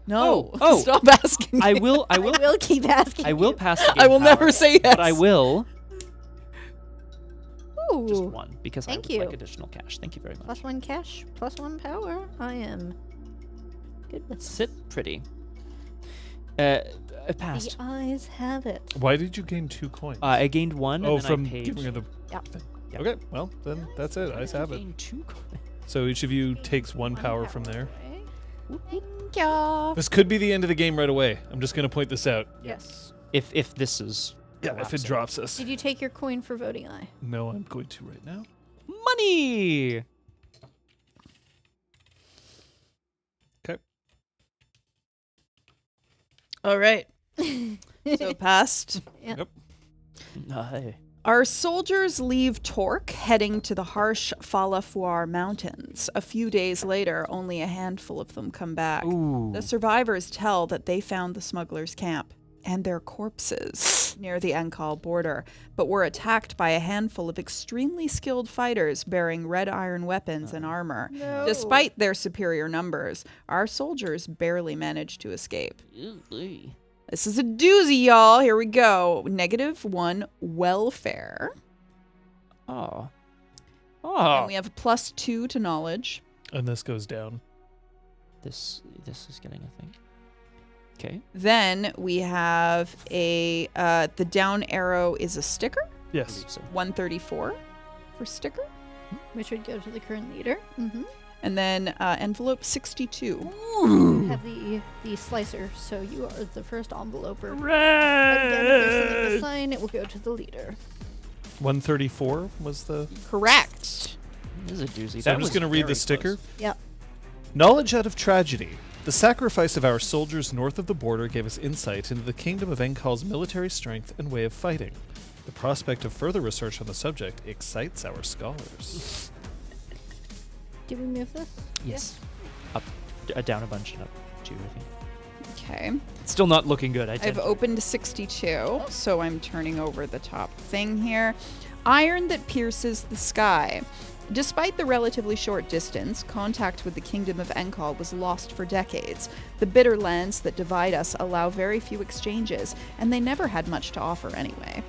No. Oh. Stop asking. I will I will keep asking. I will you. pass the game I will power, never say yes. But I will just Ooh. one, because Thank I would you. like additional cash. Thank you very much. +1 cash, +1 power. I am good with Sit pretty. I the passed. eyes have it. Why did you gain 2 coins? I gained one, and oh, then from I paid. giving her the Yeah. thing. Yeah. Okay, well, then that's it. I have it. gained 2 coins. So each of you takes 1 power from there. Thank you. This could be the end of the game right away. I'm just going to point this out. Yes. If this is Yeah, if it collapsing. drops us. Did you take your coin for voting eye? No, I'm going to right now. Money. Okay. All right. So passed. Yeah. Yep. No. Our soldiers leave Torque, heading to the harsh Falafuar Mountains. A few days later, only a handful of them come back. Ooh. The survivors tell that they found the smugglers' camp and their corpses near the Ankal border, but were attacked by a handful of extremely skilled fighters bearing red iron weapons and armor. No. Despite their superior numbers, our soldiers barely managed to escape. This is a doozy, y'all. Here we go. -1 welfare. Oh. And Oh. we have a +2 to knowledge. And this goes down. This is getting a thing. Okay. Then we have a the down arrow is a sticker. Yes. So 134 for sticker. Which would go to the current leader. Mm-hmm. And then envelope 62. Have the slicer, so you are the first enveloper. Again, if Red. there's something to sign, it will go to the leader. 134 was the... Correct. This is a doozy. So I'm just going to read the sticker. Yep. Knowledge out of tragedy. The sacrifice of our soldiers north of the border gave us insight into the kingdom of Enkal's military strength and way of fighting. The prospect of further research on the subject excites our scholars. Did we move this? Yes. Up, down a bunch and up 2, I think. Okay. Still not looking good. I've opened 62, so I'm turning over the top thing here. Iron that pierces the sky. Despite the relatively short distance, contact with the Kingdom of Enkal was lost for decades. The bitter lands that divide us allow very few exchanges, and they never had much to offer anyway.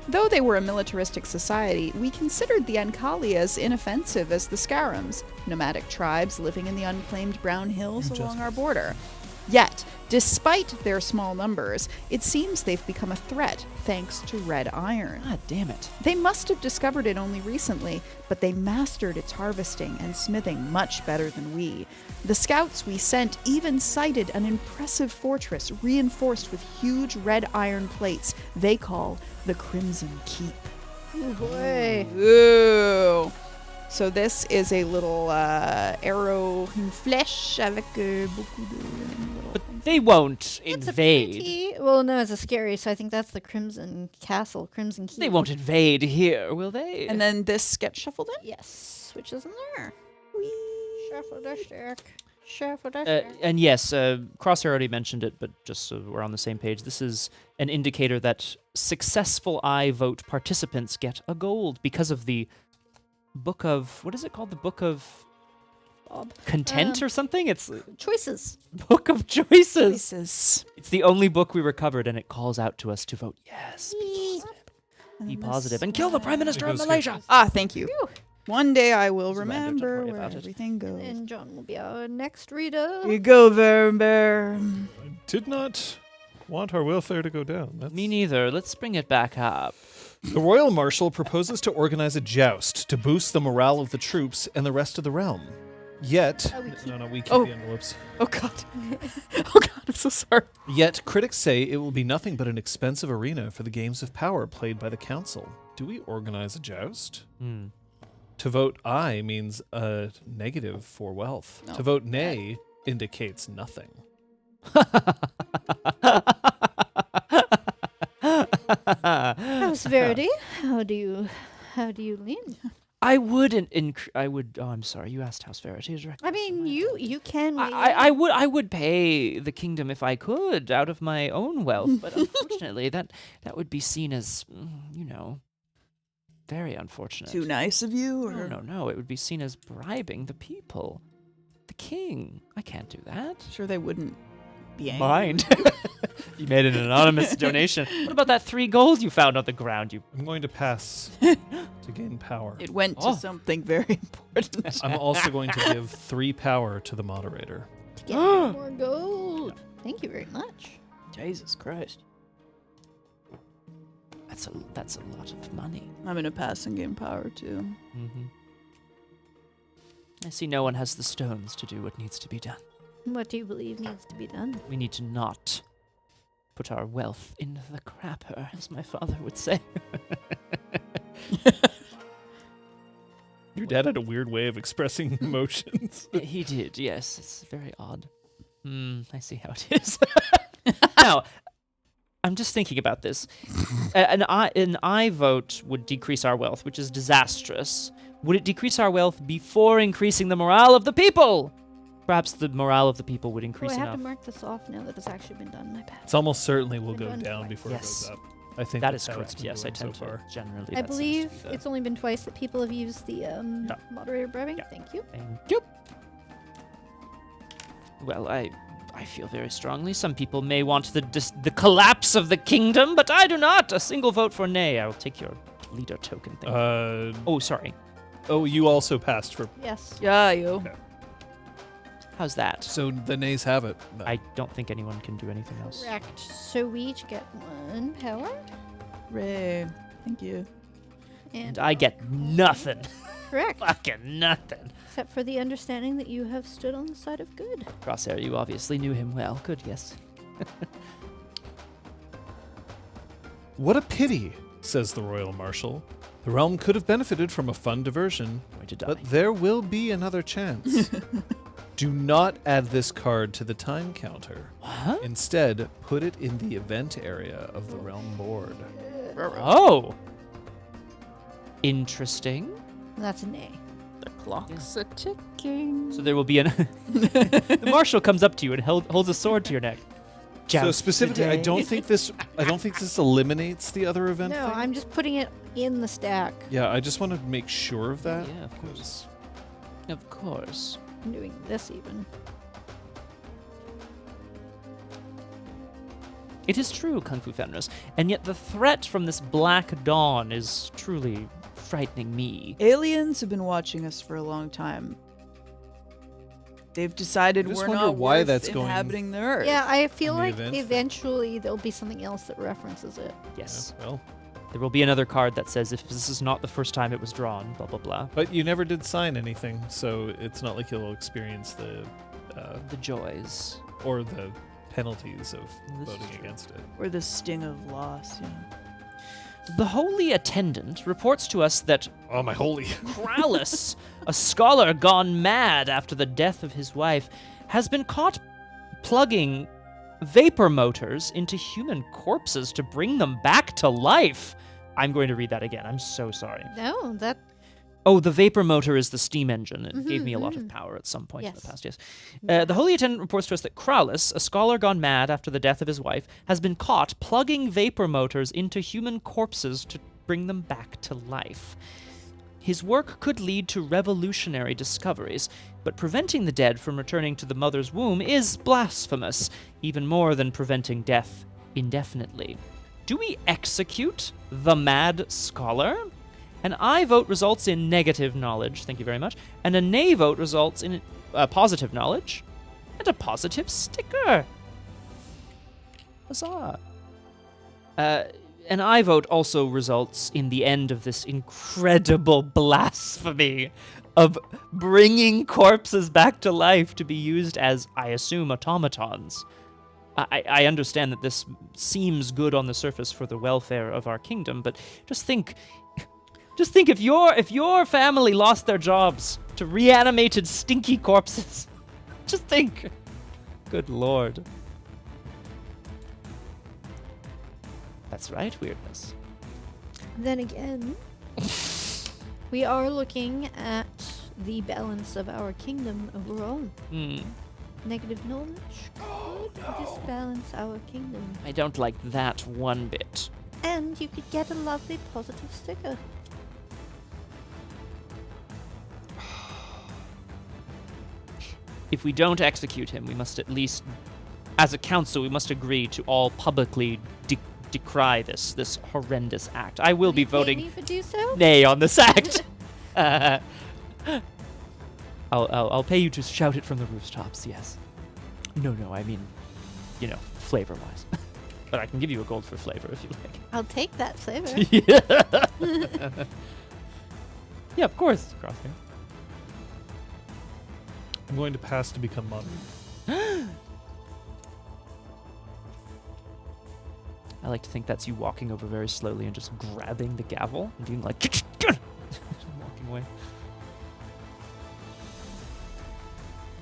Though they were a militaristic society, we considered the Ankali as inoffensive as the Scarams, nomadic tribes living in the unclaimed brown hills along our border. Yet, despite their small numbers, it seems they've become a threat thanks to red iron. God damn it. They must have discovered it only recently, but they mastered its harvesting and smithing much better than we. The scouts we sent even sighted an impressive fortress reinforced with huge red iron plates they call the Crimson Keep. Oh boy. Ooh. So this is a little arrow in flesh avec beaucoup de... But they won't It's a invade. pretty... Well, no, it's a scary, so I think that's the Crimson Castle, Crimson Keep. They won't invade here, will they? And then this gets shuffled in? Yes, which is in there. Shuffle dash deck. Shuffle dash Uh, and yes, Crosshair already mentioned it, but just so we're on the same page, this is an indicator that successful I vote participants get a gold because of the Book of... What is it called? The Book of Bob. Content or something? It's Choices. Book of Choices. Choices. It's the only book we recovered, and it calls out to us to vote yes. And Be then positive. this And kill the Prime Minister of goes here. Malaysia. Ah, thank you. Phew. One day I will Doesn't matter, don't remember worry where about it. everything goes. And John will be our next reader. Here you go, Vermeer. I did not want our welfare to go down. That's... Me neither. Let's bring it back up. The Royal Marshal proposes to organize a joust to boost the morale of the troops and the rest of the realm. Yet, Oh, we keep- we keep Oh. the envelopes. Oh, God. Oh, God, I'm so sorry. Yet, critics say it will be nothing but an expensive arena for the games of power played by the council. Do we organize a joust? Hmm. To vote aye means a negative for wealth. No. To vote nay indicates nothing. House Verity, how do you lean? I would oh, I'm sorry. You asked House Verity directly. I mean, you can. weigh in. I would pay the kingdom if I could out of my own wealth, but unfortunately that would be seen as, very unfortunate. Too nice of you, or No. It would be seen as bribing the people. The king. I can't do that. sure they wouldn't be angry. Mind. You made an anonymous donation. What about that 3 gold you found on the ground? You I'm going to pass to gain power. It went to something very important. I'm also going to give 3 power to the moderator. To get more gold. Thank you very much. Jesus Christ. That's a lot of money. I'm going to pass and gain power, too. Mm-hmm. I see no one has the stones to do what needs to be done. What do you believe needs to be done? We need to not put our wealth in the crapper, as my father would say. Your dad had a weird way of expressing emotions. He did, yes. It's very odd. I see how it is. Now, I'm just thinking about this. An aye vote would decrease our wealth, which is disastrous. Would it decrease our wealth before increasing the morale of the people? Perhaps the morale of the people would increase I have enough. to mark this off now that it's actually been done. My bad. It's almost certainly will Been go done down twice. before Yes. it goes up. I think That that's is how correct. it's been Yes, I going tend so far. to generally. I that seems to believe be the- it's only been twice that people have used the moderator bribing. Yeah. Thank you. Thank you. Well, I feel very strongly. Some people may want the collapse of the kingdom, but I do not. A single vote for nay. I will take your leader token thing. Oh, sorry. Oh, you also passed for. Yes. Yeah, you. How's that? So the nays have it. I don't think anyone can do anything else. Correct. So we each get 1 power. Ray. Thank you. And I get nothing. Correct. Fucking nothing. Except for the understanding that you have stood on the side of good. Crosshair, you obviously knew him well. Good guess. What a pity, says the Royal Marshal. The realm could have benefited from a fun diversion, Going to die. but there will be another chance. Do not add this card to the time counter. What? Instead, put it in the event area of the realm board. Oh. Interesting. That's an A. The clock's a ticking. So there will be an. The marshal comes up to you and holds a sword to your neck. So Joust specifically, I today. don't think this eliminates the other event No, thing. I'm just putting it in the stack. Yeah, I just want to make sure of that. Yeah, of course. Of course. I'm doing this even. It is true, Kung Fu Fenris, and yet the threat from this black dawn is truly frightening me. Aliens have been watching us for a long time. They've decided I just we're wonder not why worth that's going- inhabiting the Earth. Yeah, I feel On the like event thing. eventually there'll be something else that references it. Yes. Yeah, well, There will be another card that says if this is not the first time it was drawn, blah, blah, blah. but you never did sign anything, so it's not like you'll experience the The joys. or the penalties of This is voting true. against it. Or the sting of loss, The Holy Attendant reports to us that Oh, my holy! Krallis, a scholar gone mad after the death of his wife, has been caught plugging vapor motors into human corpses to bring them back to life. I'm going to read that again. I'm so sorry. No, that Oh, the vapor motor is the steam engine. It gave Mhm, me a lot mhm. of power at some point in the Yes. past, yes. The Holy Attendant reports to us that Krallis, a scholar gone mad after the death of his wife, has been caught plugging vapor motors into human corpses to bring them back to life. His work could lead to revolutionary discoveries, but preventing the dead from returning to the mother's womb is blasphemous, even more than preventing death indefinitely. Do we execute the mad scholar? An aye vote results in negative knowledge, thank you very much, and a nay vote results in positive knowledge and a positive sticker. Huzzah. An aye vote also results in the end of this incredible blasphemy of bringing corpses back to life to be used as, I assume, automatons. I understand that this seems good on the surface for the welfare of our kingdom, but just think if your family lost their jobs to reanimated stinky corpses. Just think. Good lord. That's right, weirdness. Then again, we are looking at the balance of our kingdom overall. Negative knowledge could disbalance our kingdom. I don't like that one bit. And you could get a lovely positive sticker. If we don't execute him, we must at least, as a council, we must agree to all publicly decry this horrendous act. I will be voting Can't even do so? nay on this act. I'll pay you to shout it from the rooftops. Yes. No, I mean, flavor-wise. But I can give you a gold for flavor if you like. I'll take that flavor. Yeah, of course. Crosshair. I'm going to pass to become moderator. I like to think that's you walking over very slowly and just grabbing the gavel and being like, walking away.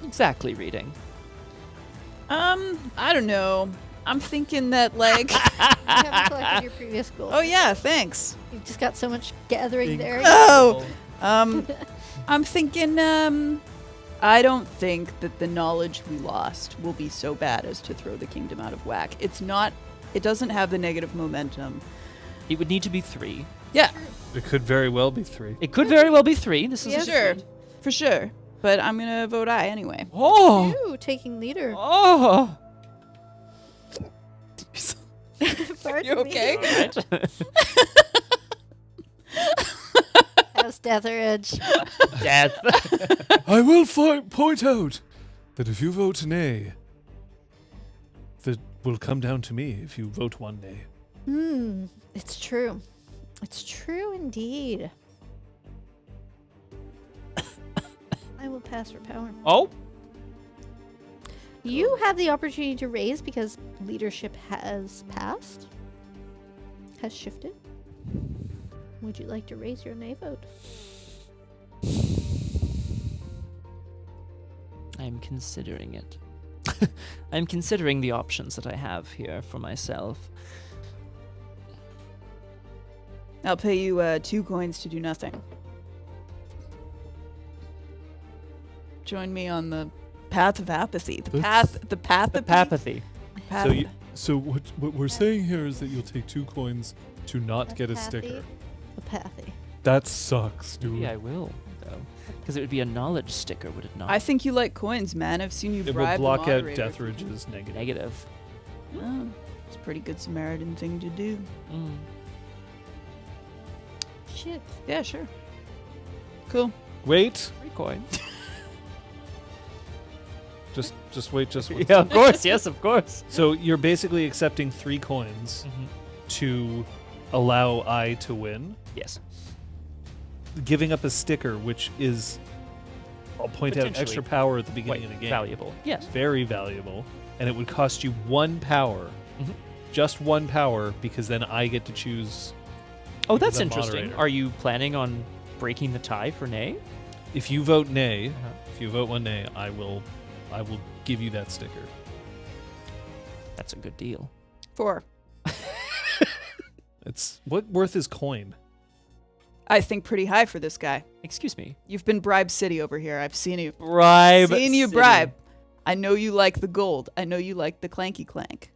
Exactly, reading. I don't know. I'm thinking that like. You haven't collected your previous gold. Oh yeah, thanks. You've just got so much gathering there. Oh. I'm thinking. I don't think that the knowledge we lost will be so bad as to throw the kingdom out of whack. It's not. It doesn't have the negative momentum. It would need to be 3. Yeah, It could very well be 3. It could very well be 3. This is Yeah, a sure, for sure. But I'm gonna vote aye anyway. Oh. Ooh, taking leader. Oh. Pardon You okay? me. Alright. How's Death Edge? Death. I will point out that if you vote nay, that will come down to me if you vote one nay. It's true. It's true indeed. I will pass for power. Oh. You have the opportunity to raise because leadership has passed, has shifted. Would you like to raise your nay vote? I'm considering it. I'm considering the options that I have here for myself. I'll pay you 2 coins to do nothing. Join me on the path of apathy. The path The of papathy. path. So what we're saying here is that you'll take 2 coins to not get a sticker. Apathy. That sucks, dude. Maybe I will, though. Because it would be a knowledge sticker, would it not? I think you like coins, man. I've seen you It will bribe block the out moderator. Deathridge's negative. Negative. Oh, it's a pretty good Samaritan thing to do. Mm. Shit. Yeah, sure. Cool. Wait, 3 coin. just wait, just wait. Yeah, of course. Yes, of course. So you're basically accepting 3 coins to allow I to win, Yes. giving up a sticker, which is, I'll point out, Potentially extra power at the Quite beginning of the game. valuable. Yes. Very valuable, and it would cost you 1 power, Mhm. just 1 power, because then I get to choose. Oh, because that's I'm interesting. moderator. Are you planning on breaking the tie for nay? If you vote nay, Uh-huh. if you vote 1 nay, I will give you that sticker. That's a good deal. 4. It's what worth is coin? I think pretty high for this guy. Excuse me. You've been bribe city over here. I've seen you. Bribe. Seen you City. bribe. I know you like the gold. I know you like the clanky clank.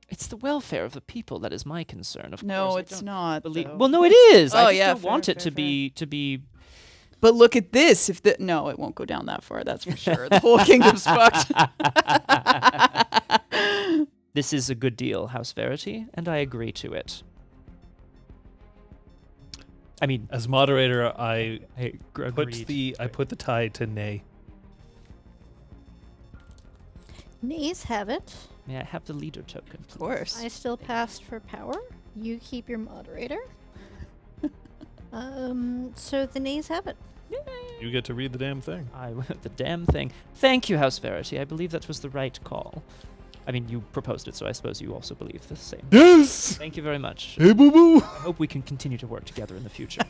It's the welfare of the people that is my concern. Of No, course, I it's don't not. believe- though. Well, no, it is. Oh, I just yeah, don't fair, want it fair, to be. But look at this. If the no, it won't go down that far. That's for sure. The whole kingdom's fucked. This is a good deal, House Verity, and I agree to it. I mean, As moderator, I agreed. put the tie to nay. Nays have it. May I have the leader token, please? Of course. I still passed for power. You keep your moderator. So the nays have it. You get to read the damn thing. The damn thing. Thank you, House Verity. I believe that was the right call. I mean, you proposed it, so I suppose you also believe the same. Yes. Thank you very much. Hey, boo boo. I hope we can continue to work together in the future.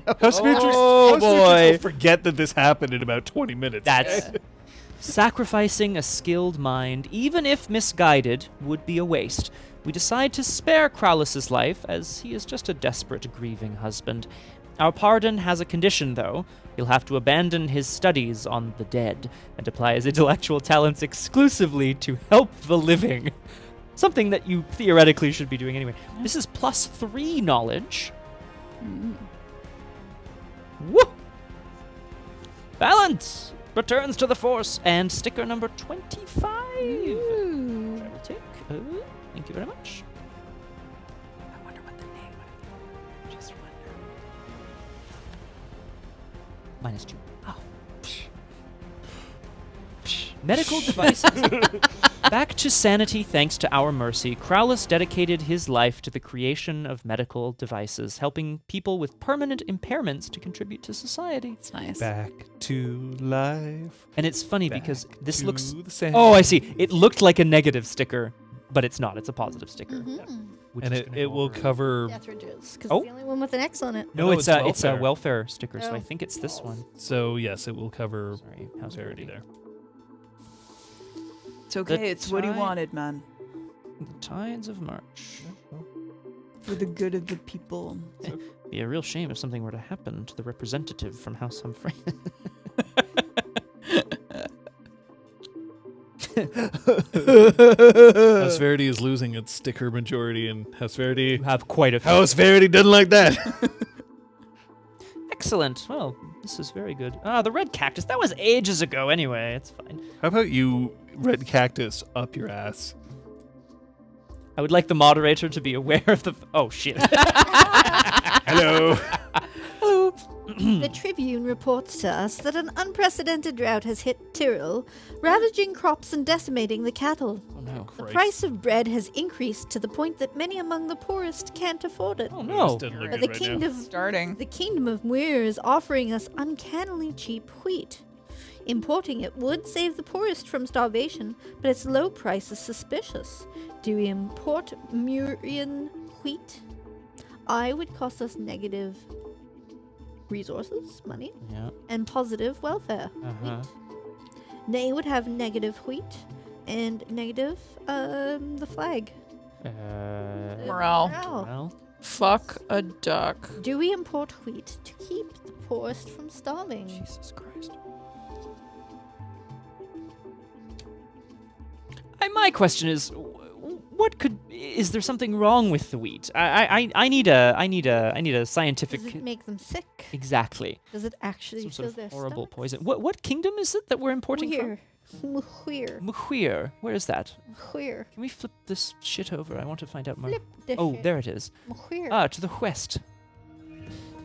House Matrix. Oh, House Matrix boy. will forget that this happened in about 20 minutes. That's sacrificing a skilled mind, even if misguided, would be a waste. We decide to spare Kraulus's life, as he is just a desperate, grieving husband. Our pardon has a condition, though. He'll have to abandon his studies on the dead and apply his intellectual talents exclusively to help the living. Something that you theoretically should be doing anyway. This is +3 knowledge. Woo! Balance returns to the force, and sticker number 25. Which I will take. Thank Thank you very much. I wonder what the name would be. Just wonder. -2. Oh. Medical devices. Back to sanity thanks to our mercy, Crowless dedicated his life to the creation of medical devices, helping people with permanent impairments to contribute to society. It's nice. Back to life. And it's funny Back because this to looks... the sand. Oh, I see. It looked like a negative sticker, but it's not. It's a positive sticker. Mm-hmm. Which And is gonna it go will over- cover. Deathridge's, because Oh. it's the only one with an X on it. No, No, it's it's a welfare. welfare sticker, so I Oh. think it's this one. So yes, it will cover Sorry, how's Verity there. It's okay. The It's what he time- wanted, man. The Tides of March. For the good of the people. Be a real shame if something were to happen to the representative from House Humphrey. House Verity is losing its sticker majority, and House Verity. You have quite a few. House Verity doesn't like that. Excellent. Well, this is very good. Ah, the red cactus. That was ages ago anyway. It's fine. How about you, red cactus, up your ass? I would like the moderator to be aware of the... Oh, shit. Hello. Hello. The Tribune reports to us that an unprecedented drought has hit Tyrol, ravaging crops and decimating the cattle. Oh, no. The price of bread has increased to the point that many among the poorest can't afford it. Oh, no. Doesn't look The good right now. Kingdom of Muir is offering us uncannily cheap wheat. Importing it would save the poorest from starvation, but its low price is suspicious. Do we import Murian wheat? I would cost us negative resources, money, Yeah. and positive welfare. Uh-huh. Nay would have negative wheat and negative the flag. Morale. Well, Fuck a duck. Do we import wheat to keep the poorest from starving? Jesus Christ. My question is, is there something wrong with the wheat? I need a scientific. Does it make them sick? Exactly. Does it actually Some fill sort their of horrible stomachs? poison. What kingdom is it that we're importing Muir. Muir. from? Muir. Where is that? Muir. Can we flip this shit over? I want to find out more. Flip the Oh, shit. there it is. Muir. Ah, to the west.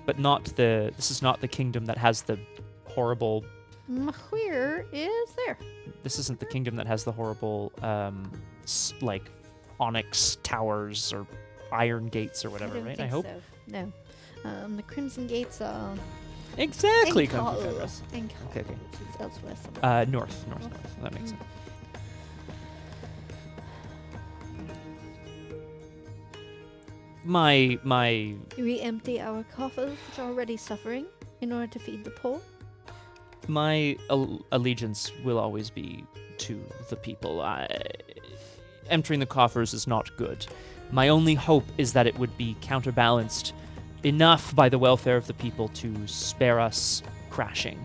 But not the. This is not the kingdom that has the horrible. Muir is there. This isn't the kingdom that has the horrible, like, onyx towers or iron gates or whatever, I don't right? think I hope. so. No. The Crimson Gates are Exactly. in Come Carl. Confederates. In Carl, Okay, okay. which is elsewhere somewhere. North. That makes sense. My Do we empty our coffers, which are already suffering, in order to feed the poor? my allegiance will always be to the people. Entering the coffers is not good. My only hope is that it would be counterbalanced enough by the welfare of the people to spare us crashing.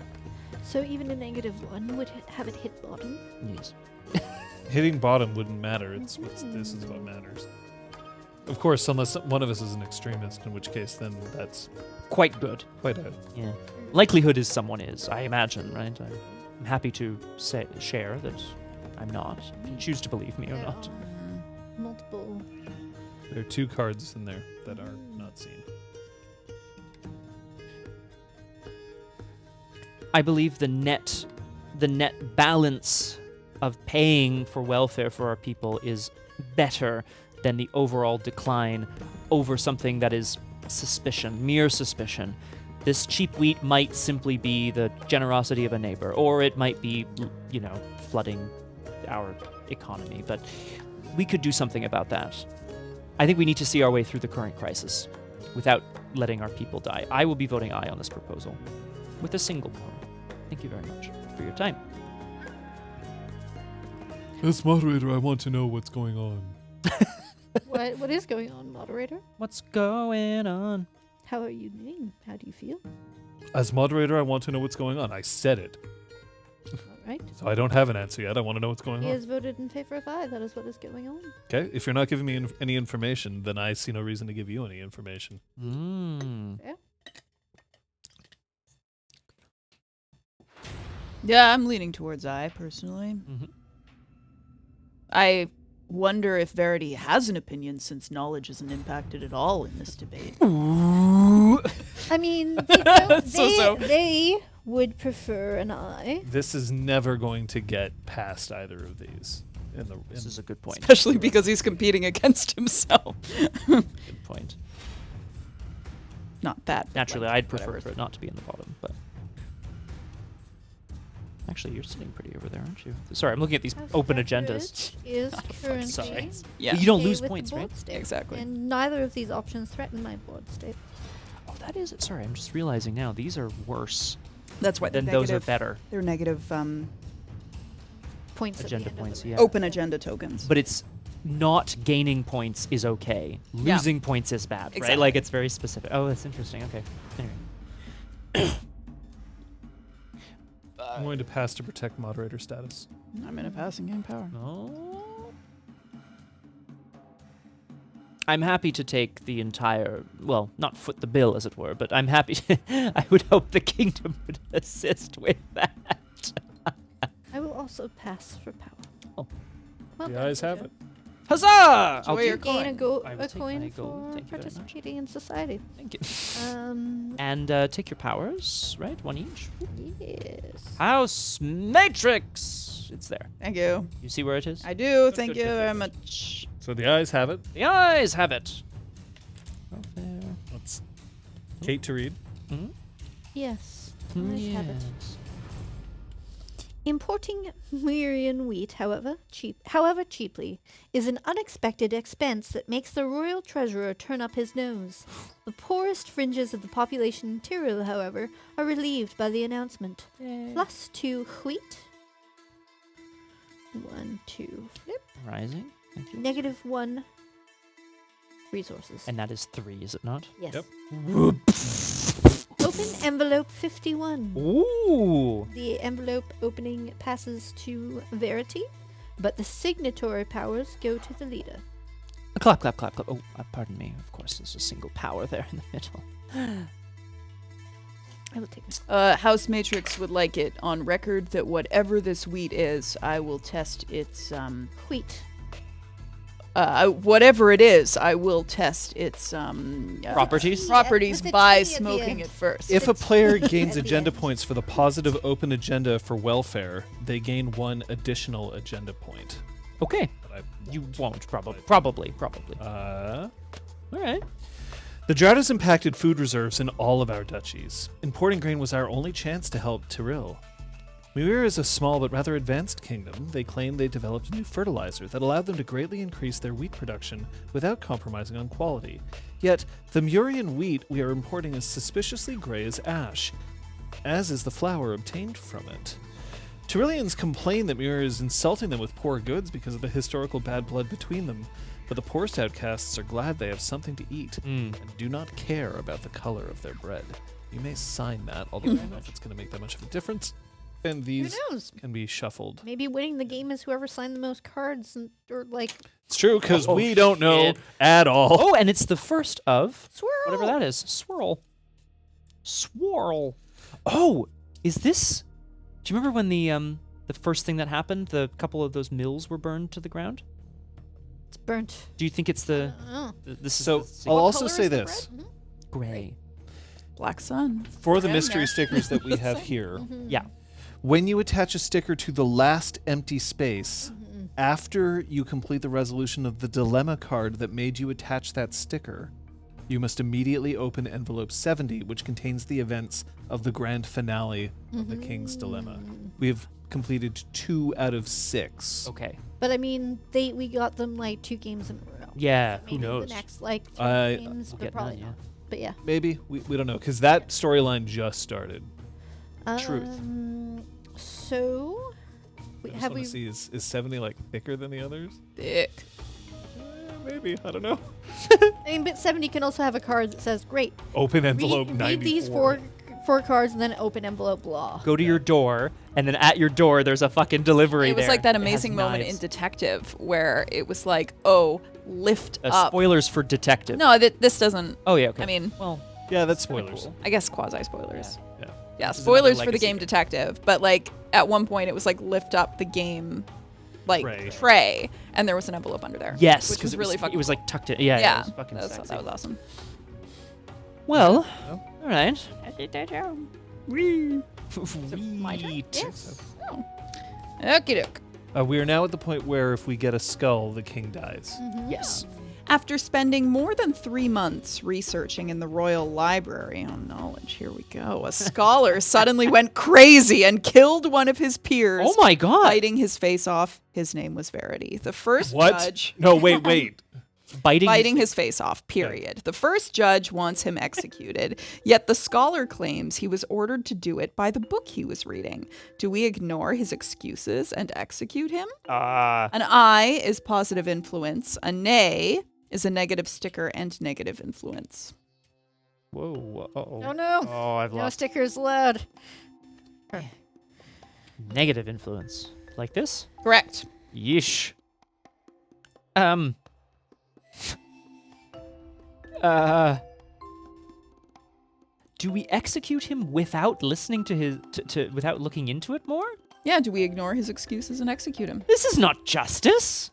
So even a -1 would have it hit bottom? Yes. Hitting bottom wouldn't matter. This is what matters. Of course, unless one of us is an extremist, in which case then that's Quite good. quite out. Yeah. Likelihood is someone is, I imagine, right? I'm happy to share that I'm not. You can choose to believe me or There not. are multiple. There are 2 cards in there that are not seen. I believe the net balance of paying for welfare for our people is better than the overall decline over something that is suspicion, mere suspicion. This cheap wheat might simply be the generosity of a neighbor, or it might be, flooding our economy, but we could do something about that. I think we need to see our way through the current crisis without letting our people die. I will be voting aye on this proposal with a single vote. Thank you very much for your time. As moderator, I want to know what's going on. What is going on, moderator? What's going on? How are you doing? How do you feel? As moderator, I want to know what's going on. I said it. All right. So I don't have an answer yet. I want to know what's going He on. has voted in favor of aye. That is what is going on. Okay, if you're not giving me any information, then I see no reason to give you any information. Yeah, I'm leaning towards I personally. Mm-hmm. I wonder if Verity has an opinion since knowledge isn't impacted at all in this debate. I mean, they, don't, So. they would prefer an eye. This is never going to get past either of these. This is a good point. Especially because he's competing against himself. Good point. Not that. but Naturally, like, I'd prefer whatever. for it not to be in the bottom, but actually, you're sitting pretty over there, aren't you? Sorry, I'm looking at these House open of agendas. Beverage is currently Sorry. Yeah. You don't okay lose with the points, board right? state, Exactly. And neither of these options threaten my board state. Oh, that is it. Sorry, I'm just realizing now these are worse That's why than they're those are negative. better. They're negative Points Agenda at the end points, of the yeah. open agenda tokens. But it's not gaining points is okay. Yeah. Losing points is bad, right? Exactly. Like it's very specific. Oh, that's interesting. Okay. Anyway. I'm going to pass to protect moderator status. I'm in a passing game power. Oh. I'm happy to take the entire, well, not foot the bill, as it were, but I'm happy. I would hope the kingdom would assist with that. I will also pass for power. Oh. Well The done, eyes have Jojo. it. Huzzah! I'll Enjoy your take, Gain coin. a, go- I will a take coin my gold. for Thank you very much. participating in society. Thank you. Um, And take your powers, right? One each. yes. House Matrix. It's there. Thank you. You see where it is? I do. Good, Thank good, you good, very good. much. So the eyes have it. The eyes have it. Oh, there. Let's Kate to read. Hmm? Yes. Eyes have it. Yes. Importing Myrian wheat, however cheaply, is an unexpected expense that makes the royal treasurer turn up his nose. The poorest fringes of the population in Tyrol, however, are relieved by the announcement. +2 wheat. 1, 2, flip. Rising. Thank you. -1 resources. And that is 3, is it not? Yes. Yep. Open envelope 51. Ooh. The envelope opening passes to Verity, but the signatory powers go to the leader. Clap, clap, clap, clap. Oh, pardon me. Of course, there's a single power there in the middle. I will take this. House Matrix would like it on record that whatever this wheat is, I will test its Wheat. whatever it is, I will test its Properties? properties With the by tea at the smoking end. it first. If a It's player at gains the agenda end. points for the positive open agenda for welfare, they gain 1 additional agenda point. Okay. But I You won't, probably. But- Probably. Uh, All right. The drought has impacted food reserves in all of our duchies. Importing grain was our only chance to help Tyril. Muir is a small but rather advanced kingdom. They claim they developed a new fertilizer that allowed them to greatly increase their wheat production without compromising on quality. Yet, the Murian wheat we are importing is suspiciously gray as ash, as is the flour obtained from it. Tyrillians complain that Muir is insulting them with poor goods because of the historical bad blood between them, but the poorest outcasts are glad they have something to eat and do not care about the color of their bread. You may sign that, although I don't know if it's going to make that much of a difference. And these Who knows? can be shuffled. Maybe winning the game is whoever signed the most cards, or like It's true, because Oh, we don't know shit. at all. Oh, and it's the first of swirl. whatever that is. Swirl. Swirl. Oh, is this? Do you remember when the first thing that happened? The couple of those mills were burned to the ground. It's burnt. Do you think it's the? Oh. This is So the I'll What also color say is the this. bread? gray. Black Sun. For the Down mystery there. stickers that we have here, Yeah. when you attach a sticker to the last empty space, after you complete the resolution of the dilemma card that made you attach that sticker, you must immediately open envelope 70, which contains the events of the grand finale of the King's Dilemma. We have completed 2 out of 6. Okay. But I mean, we got them like 2 games in a row. Yeah. Maybe Who knows? the next like 3 I- games, We'll but get probably none, not. But yeah. Maybe? We don't know, because that storyline just started. Truth. So, I just have want we? to see, is 70 like thicker than the others? Thick. Maybe, I don't know. I mean, but 70 can also have a card that says, "Great, Open envelope read 94. these four cards, and then open envelope blah." Go to your door, and then at your door, there's a fucking delivery. It was there. like that It has amazing moment in knives. Detective where it was like, oh, lift up. Spoilers for Detective. No, this doesn't. Oh yeah. Okay. I mean, well, Yeah, that's kinda spoilers. cool. I guess quasi spoilers. Yeah. Yeah, This is another spoilers for the legacy game game. Detective. But like at one point, it was like lift up the game tray, and there was an envelope under there. Yes, which was really fucking. it was like tucked in. Yeah, Yeah, it was fucking that sexy. was awesome. Well, Oh. all right. My turn? Sweet. Yes. Oh. Okie doke. We are now at the point where if we get a skull, the king dies. Yes. After spending more than 3 months researching in the Royal Library on knowledge, here we go, a scholar suddenly went crazy and killed one of his peers, Oh my god. biting his face off. His name was Verity. The first What? judge No, wait. Biting his face off, period. The first judge wants him executed, yet the scholar claims he was ordered to do it by the book he was reading. Do we ignore his excuses and execute him? An I is positive influence. A nay is a negative sticker and negative influence. Whoa. Uh-oh. Oh no. Oh, I've No lost stickers allowed. negative influence. Like this? Correct. Yeesh. Do we execute him without listening to his without looking into it more? Yeah, do we ignore his excuses and execute him? This is not justice.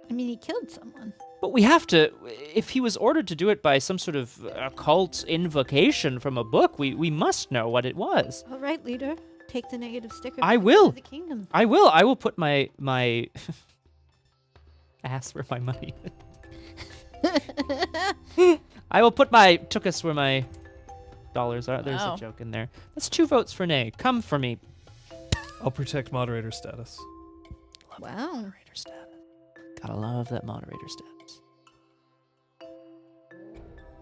I mean, he killed someone. But we have to, if he was ordered to do it by some sort of occult invocation from a book, we must know what it was. All right, leader. Take the negative sticker. I will. To the kingdom. I will put my ass where my money. I will put my tookus where my dollars are. There's Wow. a joke in there. That's 2 votes for nay. Come for me. I'll protect moderator status. Wow. Moderator status. Gotta love that moderator status.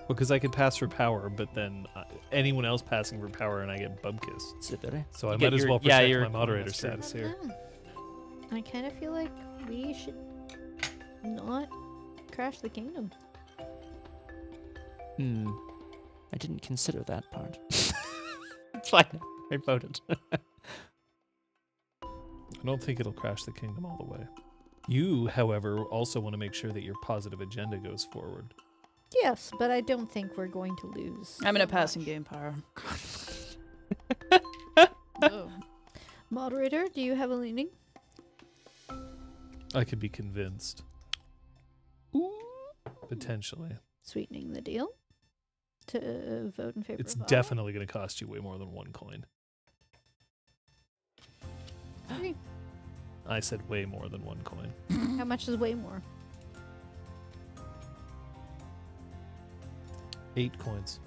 Because I could pass for power, but then anyone else passing for power and I get bubkiss. So I might as well protect my moderator status here. Oh. I kind of feel like we should not crash the kingdom. I didn't consider that part. It's fine. I voted. I don't think it'll crash the kingdom all the way. You, however, also want to make sure that your positive agenda goes forward. Yes, but I don't think we're going to lose. I'm going to pass and gain power. Oh. Moderator, do you have a leaning? I could be convinced. Potentially. Sweetening the deal to vote in favor It's of definitely going to cost you way more than 1 coin. Three. I said way more than 1 coin. How much is way more? 8 coins.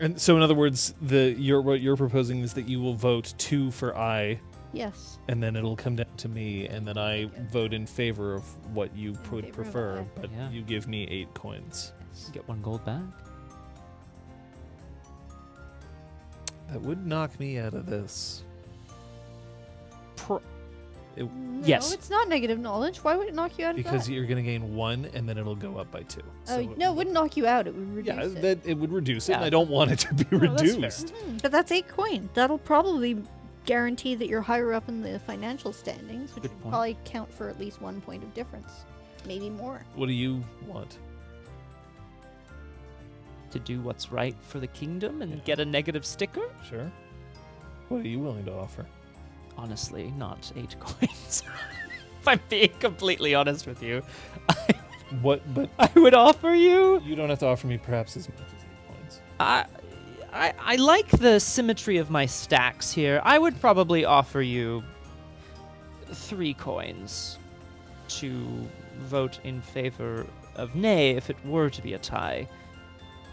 And so, in other words, what you're proposing is that you will vote 2 for I, Yes. and then it'll come down to me, and then I vote in favor of what you would favor of prefer, I. but Yeah. you give me 8 coins. Get 1 gold back. That would knock me out of this. No, Yes. it's not negative knowledge. Why would it knock you out of Because that? you're going to gain 1, and then it'll go up by 2. Oh, no, it wouldn't knock you out. It would reduce Yeah, it. that it would reduce it, and Yeah. I don't want it to be No, that's fair. reduced. But that's 8 coin. That'll probably guarantee that you're higher up in the financial standings, which Good would point. probably count for at least 1 point of difference. Maybe more. What do you want? To do what's right for the kingdom and Yeah. get a negative sticker? Sure. What are you willing to offer? Honestly, not 8 coins. If I'm being completely honest with you, What? But I would offer you. you don't have to offer me perhaps as much as 8 coins. I like the symmetry of my stacks here. I would probably offer you 3 coins to vote in favor of nay if it were to be a tie.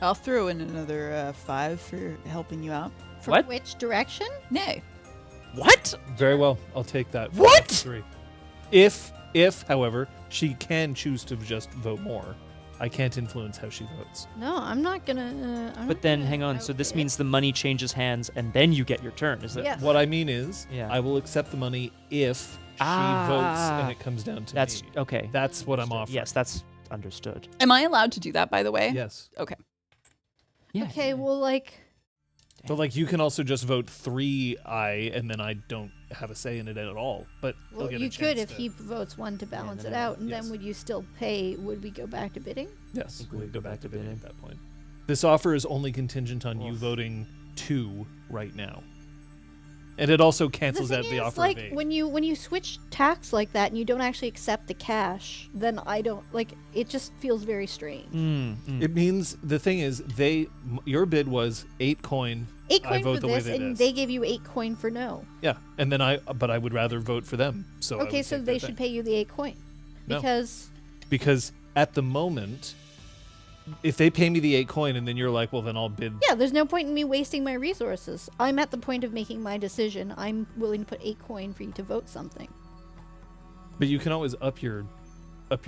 I'll throw in another 5 for helping you out. From What? which direction? Nay. What? Very well. I'll take that. What? 3. If, however, she can choose to just vote more, I can't influence how she votes. No, I'm not gonna. But then, hang on. So this means the money changes hands, and then you get your turn. Is that? Yes. What I mean is, Yeah. I will accept the money if she Ah. votes and it comes down to That's me. okay. That's what I'm offering. Yes, that's understood. Am I allowed to do that, by the way? Yes. Okay. Yeah. Okay, well, like. But like you can also just vote 3 I and then I don't have a say in it at all. But they'll Well, get you a could chance if to- he votes 1 to balance then it out, and yes. then would you still pay? Would we go back to bidding? Yes, think we'll we'd go back to bidding bidding. at that point. This offer is only contingent on you voting 2 right now. And it also cancels out the offer like, of 8. when you switch tax like that and you don't actually accept the cash, then I don't like. It just feels very strange. It means the thing is your bid was 8 coin. 8 I coin vote for the way this, that it and is. they gave you 8 coin for no. Yeah, and then but I would rather vote for them. So I Okay, would so take they their should thing. pay you the 8 coin No. because at the moment, if they pay me the 8 coin and then you're like, well, then I'll bid. yeah, there's no point in me wasting my resources. I'm at the point of making my decision. I'm willing to put 8 coin for you to vote something. But you can always up your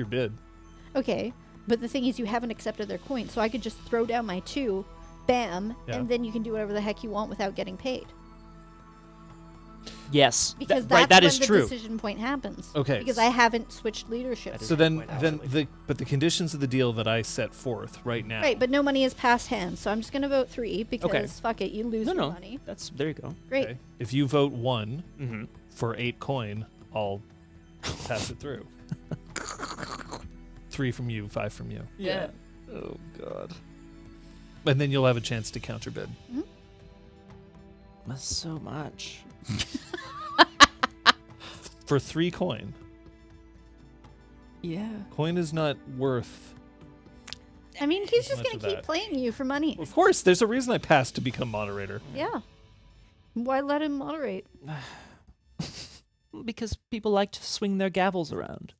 bid. Okay, but the thing is, you haven't accepted their coin, so I could just throw down my 2, bam, Yeah. and then you can do whatever the heck you want without getting paid. Yes. Because right, that's that when is the true. decision point happens. Okay. Because I haven't switched leadership. That So is then quite actually. the conditions of the deal that I set forth right now. Right, but no money is passed hands, so I'm just gonna vote 3 because Okay. fuck it, you lose your No. money. There you go. Great. Okay, if you vote 1 Mm-hmm. for 8 coin, I'll pass it through. 3 from you, 5 from you. Yeah. Oh God. And then you'll have a chance to counterbid. That's so much. For 3 coin. Yeah. Coin is not worth. I mean, he's just Much gonna of keep that. playing you for money. Of course, there's a reason I passed to become moderator. Yeah. Why let him moderate? Because people like to swing their gavels around.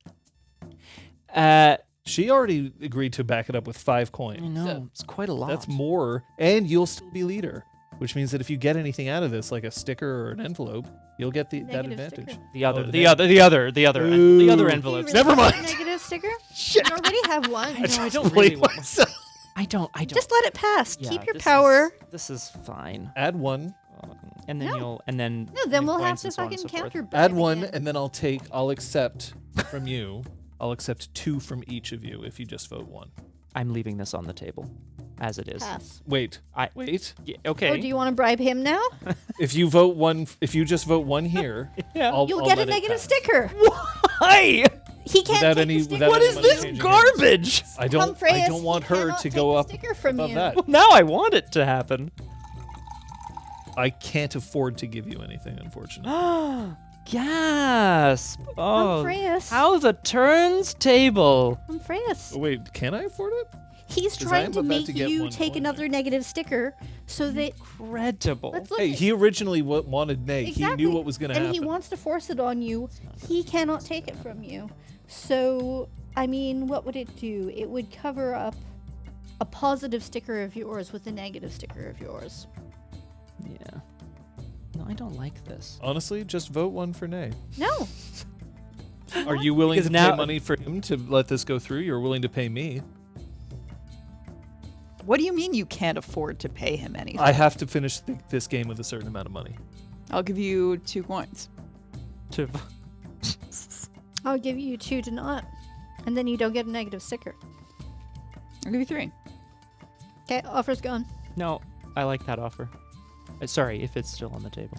She already agreed to back it up with 5 I coin. know. It's quite a lot. That's more, and you'll still be leader, which means that if you get anything out of this, like a sticker or an envelope, you'll get that Negative advantage. sticker. The other, Oh, the other, the other, the other, the other Ooh. envelopes. Do you really Never want a mind. negative sticker? Shit. You already have one. I know, I don't Blame really want. myself. I don't. Just let it pass. Yeah, Keep your this power. This is fine. Add 1. And then No. and then. No, then new we'll have points to and so on and fucking so forth. counter. Add bid 1, again. and then I'll accept from you. I'll accept 2 from each of you if you just vote 1. I'm leaving this on the table, as it is. Pass. Wait. Wait. Yeah, okay. Oh, do you want to bribe him now? If you vote 1, if you just vote 1 here, Yeah. I'll You'll I'll get a let it negative pass. sticker. Why? He can't Without take any- the sticker. without What any is money this changing garbage? I don't Humphreys, want he her cannot to take go the up sticker from above you. that. Well, now I want it to happen. I can't afford to give you anything, unfortunately. Gasp! Oh, Humphreys. how the turns table. Humphreys. Oh, wait, can I afford it? He's 'Cause I trying am to about make to get you one take coin another back. negative sticker so that Incredible. let's look Hey, at he originally wanted nay. exactly. He knew what was going to and happen. he wants to force it on you. He cannot take it from you. So, I mean, what would it do? It would cover up a positive sticker of yours with a negative sticker of yours. Yeah. No, I don't like this. Honestly, just vote 1 for nay. No. Are you willing Because to now- pay money for him to let this go through? You're willing to pay me. What do you mean you can't afford to pay him anything? I have to finish this game with a certain amount of money. I'll give you 2 coins. To I'll give you 2 to not. And then you don't get a negative sticker. I'll give you 3. Okay, offer's gone. No, I like that offer. Sorry, if it's still on the table.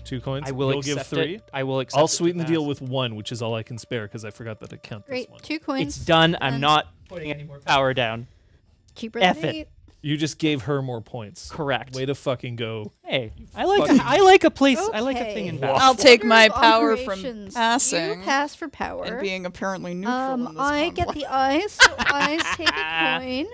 2 coins. I will You'll give accept 3. it. I will accept I'll it to sweeten the deal pass. with 1, which is all I can spare because I forgot that I count Great. this one. 2 coins. It's done. I'm Done. not putting any more power down. Cheaper F than it. 8. You just gave her more points. Correct. Way to fucking go. Hey, fucking- I like a place. I like a Okay. thing in Wow. battle. I'll take Order my of power from operations. passing You pass for power. and being apparently neutral in this I get conflict. the eyes, so eyes take a coin.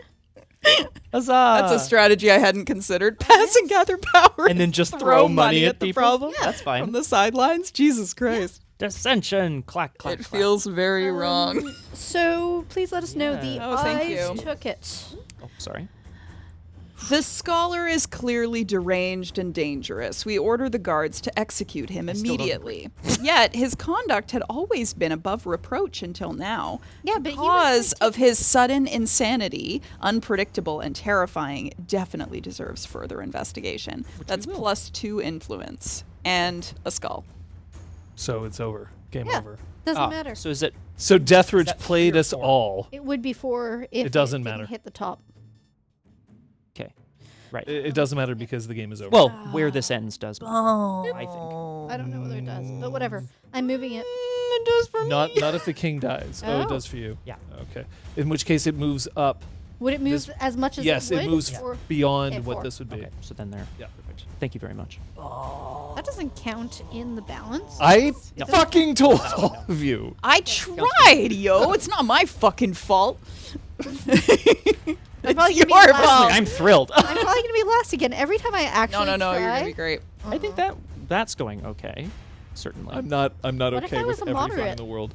Huzzah! That's a strategy I hadn't considered. Pass and gather power. And then just throw money at the people? problem. That's fine. From the sidelines. Jesus Christ. Dissension. Clack, clack, It clack. feels very wrong. So please let us know Yeah. the Oh, thank eyes you. took it. Oh, sorry. The scholar is clearly deranged and dangerous. We order the guards to execute him still don't immediately. Yet his conduct had always been above reproach until now. Yeah, but Cause of his sudden insanity, unpredictable and terrifying, definitely deserves further investigation. That's +2 influence and a skull. So it's over. Game Yeah. over. Doesn't matter. So is it? So Deathridge that played 3 or us 4? all. It would be 4 if It doesn't didn't matter. hit the top. Okay. Right. It doesn't matter because the game is over. Well, where this ends does. Oh. I think. I don't know whether it does, but whatever. I'm moving it. It does for me. not if the king dies. Oh, it Oh. does for you. Yeah. Okay. In which case it moves up Would it move This- as much as yes, it would? it moves or- beyond Okay, what 4. this would be. Okay, so then there. Yeah. Perfect. Thank you very much. That doesn't count in the balance. I No. fucking told all of you. I tried, yo. It's not my fucking fault. I'm probably It's gonna be your last. fault. I'm thrilled. I'm probably gonna be last again. Every time I actually No, try, you're gonna be great. I think that's going okay. Certainly. I'm not What if okay I was with a every fun in moderate? the world.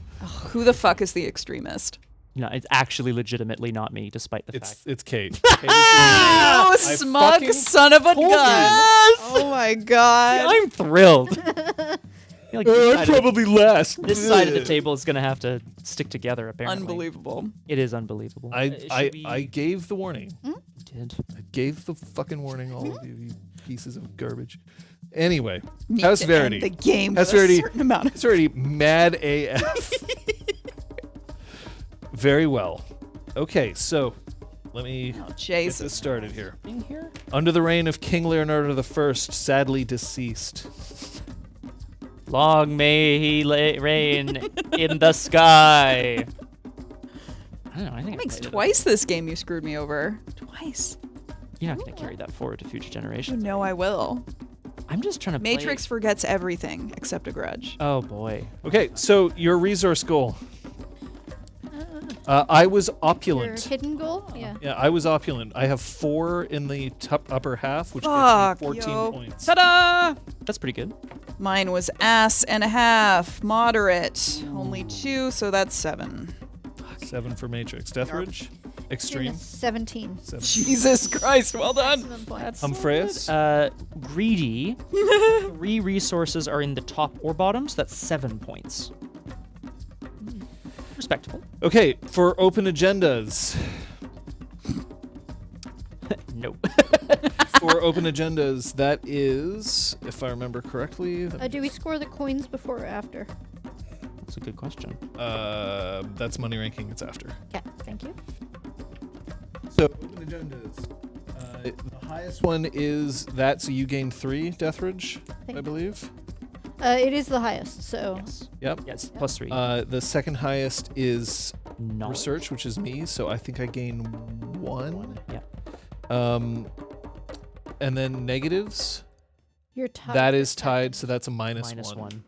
Who the fuck is the extremist? No, it's actually legitimately not me, despite the fact. It's Kate. Oh, I smug fucking son of a told gun! you. Oh my god! I'm thrilled. I feel like this I'm side of probably last. this side of the table is gonna have to stick together. Apparently, Unbelievable. It is unbelievable. I gave the warning. You did. I gave the fucking warning, all of you, you pieces of garbage. Anyway, Need how's to Verity? end the game How's with a Verity? certain amount of It's already mad AF. Very well. Okay, so let me Oh, get Jesus. this started here. In here. Under the reign of King Leonardo I, sadly deceased. Long may he reign in the sky. I don't know. I think That makes played it. twice this game you screwed me over. Twice. You're not gonna carry that forward to future You generations. know I will. I'm just trying to. Matrix forgets everything except a grudge. Oh boy. Okay, so your resource goal. I was Your opulent. hidden goal? Yeah. Yeah, I was opulent. I have 4 in the upper half, which Fuck, gets me 14 yo. points. Ta-da! That's pretty good. Mine was ass and a half, moderate. Only 2, so that's 7. 7 for Matrix. Deathridge? Extreme? 17. 7. Jesus Christ, well done. Maximum points. Humphreus? Greedy. 3 resources are in the top or bottoms. That's 7 points. Respectable. Okay, for open agendas. Nope. For open agendas, that is, if I remember correctly, Do we score the coins before or after? That's a good question. that's money ranking. It's after. Okay, thank you. So open agendas. The highest one is that, so you gain 3 Deathridge, Thank I you. believe. It is the highest, so Yes. Yep. Yes. Plus 3. The second highest is Knowledge. research, which is me, so I think I gain 1. Yeah. And then negatives. you're tied. That for is second. tied, so that's a minus Minus 1. 1.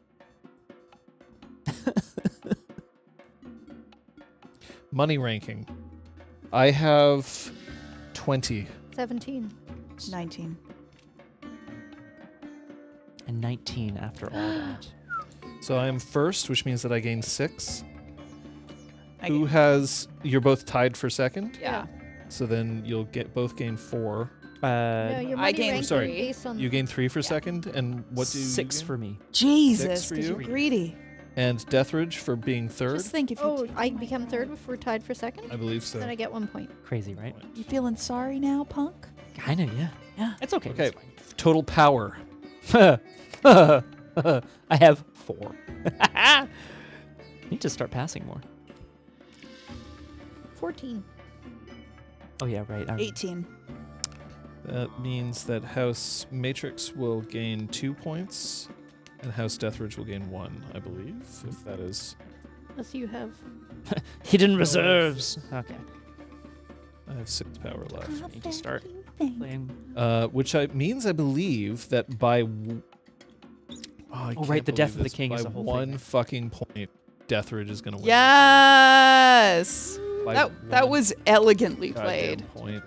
Money ranking. I have 20. 17. 19. And 19 after all that. So I am first, which means that I gain 6. I Who get- has? You're both tied for second. Yeah. So then you'll both gain 4. No, your I money gained ranking sorry, based on You gain 3 for second, and what do 6 you gain? for me. Jesus, for 'cause you? you're greedy. And Deathridge for being third. Just think if you Oh, I become third if we're tied for second? I believe so. Then I get 1 point. Crazy, right? you feeling sorry now, punk? Kinda, yeah. Yeah. It's okay. Okay. It's Total power. fine. I have 4. I need to start passing more. 14. Oh yeah, right. 18. That means that House Matrix will gain 2 points, and House Deathridge will gain 1, I believe. If that is, Unless you have. Hidden reserves. Okay. I have 6 power left. I need to start playing. Which means I believe that by. I Oh, right, can't the death believe of the this. king is by a whole one thing. fucking point. Deathridge is gonna win. Yes. By That one was elegantly goddamn played. point.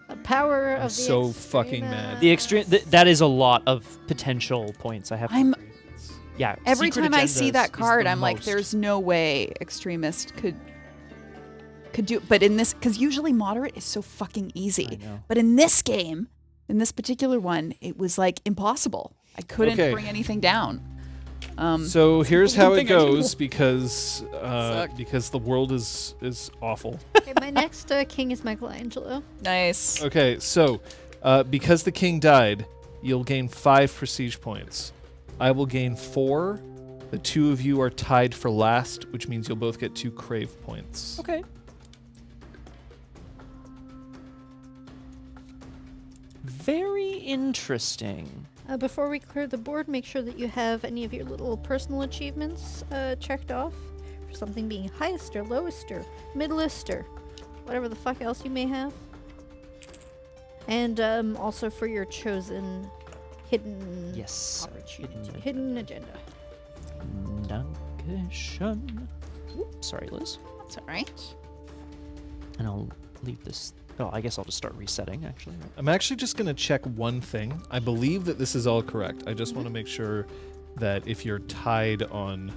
The power I'm of the so fucking mad. extreme- The extreme. That is a lot of potential points. I have. I'm- To agree. Yeah. Every Secret time I see Agendas that is card, the I'm like, most. there's no way extremist could do. But in this, because usually moderate is so fucking easy. I know. But in this game, in this particular one, it was like impossible. I couldn't Okay. bring anything down. So here's how it thing I do. goes because Suck. the world is awful. Okay, my next king is Michelangelo. Nice. Okay, so because the king died, you'll gain 5 prestige points. I will gain 4. The 2 of you are tied for last, which means you'll both get 2 crave points. Okay. Very interesting. Before we clear the board, make sure that you have any of your little personal achievements checked off for something being highest or lowest or middlest or whatever the fuck else you may have. And also for your chosen hidden Yes. opportunity, hidden agenda. Dankeschön. Sorry, Liz. That's all right. And I'll leave this. Oh, I guess I'll just start resetting, actually. Right? I'm actually just going to check one thing. I believe that this is all correct. I just want to make sure that if you're tied on,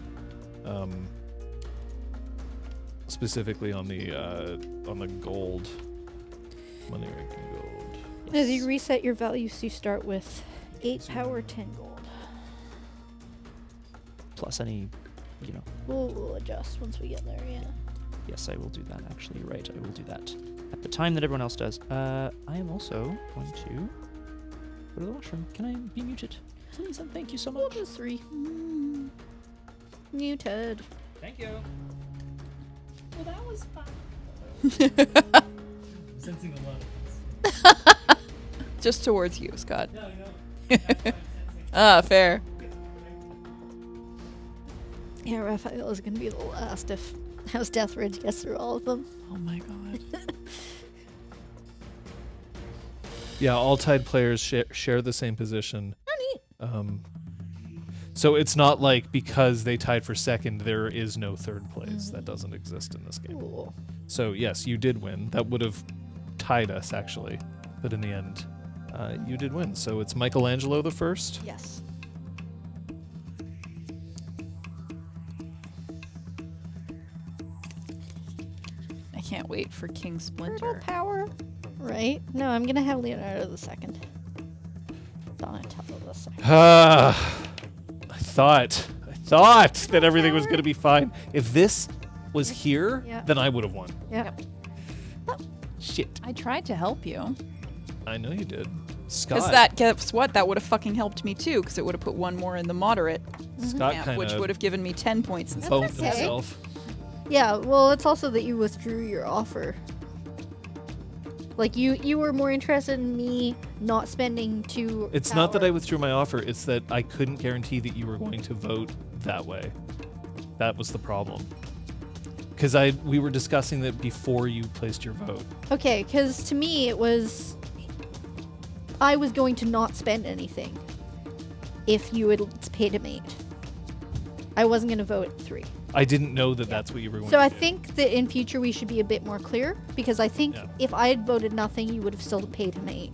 specifically on the gold, money ranking gold. As you reset your values, you start with 8 power, 10 gold. Plus any, you know. We'll adjust once we get there, yeah. Yes, I will do that, actually. You're right, I will do that. At the time that everyone else does. I am also going to go to the washroom. Can I be muted? Please, and thank you so We'll much. do 3. Muted. Thank you. Well, that was fun. Sensing a lot. Just towards you, Scott. No, no. Ah, fair. Yeah, Raphael is going to be the last if House Deathridge gets through all of them. Oh my god. Yeah, all tied players share the same position. Oh, neat. So it's not like because they tied for second, there is no third place. That doesn't exist in this game. Cool. So yes, you did win. That would have tied us actually, but in the end, you did win. So it's Michelangelo the first. Yes. I can't wait for King Turtle Splinter. power. Right? No, I'm going to have Leonardo the second. Donatello the second. I thought that everything was going to be fine. If this was here, Yeah. then I would have won. Yep. Shit. I tried to help you. I know you did. Scott. Because that, guess what? That would have fucking helped me too, because it would have put one more in the moderate Scott camp, kind which would of have given me 10 points instead. bumped okay. himself. Yeah, well, it's also that you withdrew your offer. Like, you were more interested in me not spending 2 It's not that I withdrew my offer. It's that I couldn't guarantee that you were going to vote that way. That was the problem. Because we were discussing that before you placed your vote. Okay, because to me it was... I was going to not spend anything if you had paid him 8. I wasn't going to vote 3. I didn't know that that's what you were going So to I do. think that in future we should be a bit more clear, because I think Yeah. if I had voted nothing, you would have still paid him 8.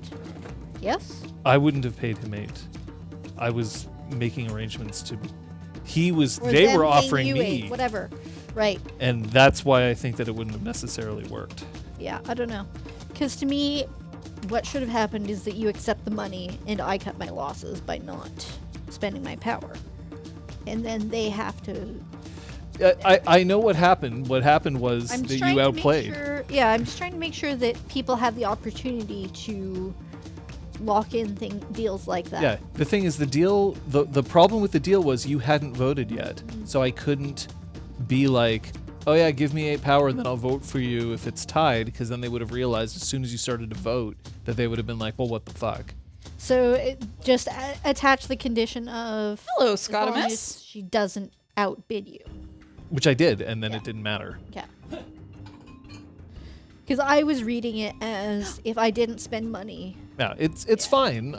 Yes? I wouldn't have paid him 8. I was making arrangements to... They Or were them paying offering you me. 8, whatever. Right. And that's why I think that it wouldn't have necessarily worked. Yeah, I don't know. Because to me, what should have happened is that you accept the money and I cut my losses by not spending my power. And then they have to... I know what happened. What happened was I'm that just you trying to outplayed. make sure... Yeah, I'm just trying to make sure that people have the opportunity to lock in deals like that. Yeah, the thing is, the deal, the problem with the deal was you hadn't voted yet. So I couldn't be like, oh yeah, give me 8 power and then I'll vote for you if it's tied, because then they would have realized as soon as you started to vote that they would have been like, well, what the fuck? So just attach the condition of... Hello, as long Scotimus. as she doesn't outbid you. Which I did, and then Yeah. it didn't matter. Yeah. Because I was reading it as if I didn't spend money. Yeah, it's fine.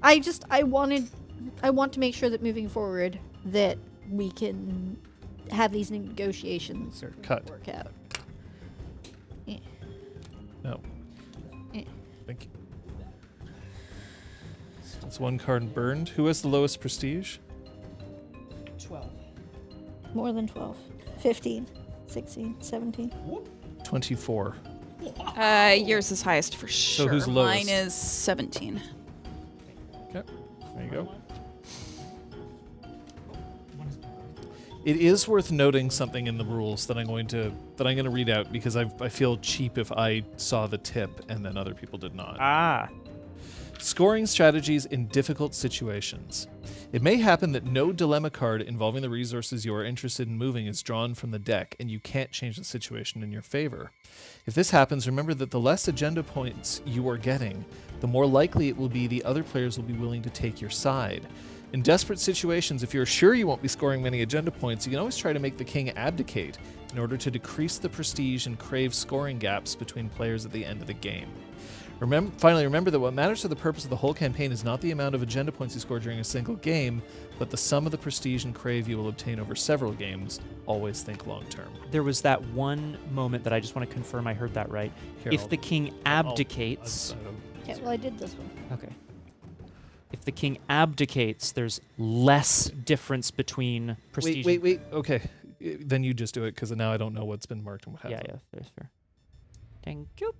I want to make sure that moving forward that we can have these negotiations Here, cut. work out. No. Eh. Thank you. That's 1 card burned. Who has the lowest prestige? 12. More than 12. 15. 16. 17. 24. Yours is highest for sure. who's Mine lowest? is 17. Okay, there you go. One is It is worth noting something in the rules that I'm going to read out, because I feel cheap if I saw the tip and then other people did not. Ah. Scoring strategies in difficult situations. It may happen that no dilemma card involving the resources you are interested in moving is drawn from the deck, and you can't change the situation in your favor. If this happens, remember that the less agenda points you are getting, the more likely it will be the other players will be willing to take your side. In desperate situations, if you're sure you won't be scoring many agenda points, you can always try to make the king abdicate in order to decrease the prestige and crave scoring gaps between players at the end of the game. Finally, remember that what matters for the purpose of the whole campaign is not the amount of agenda points you score during a single game, but the sum of the prestige and crave you will obtain over several games. Always think long term. There was that one moment that I just want to confirm I heard that right. Here, If the king abdicates... Okay, well, I did this one. Okay. If the king abdicates, there's less difference between prestige. Wait. Okay. Then you just do it, because now I don't know what's been marked and what hasn't. Yeah, that's fair. Thank you.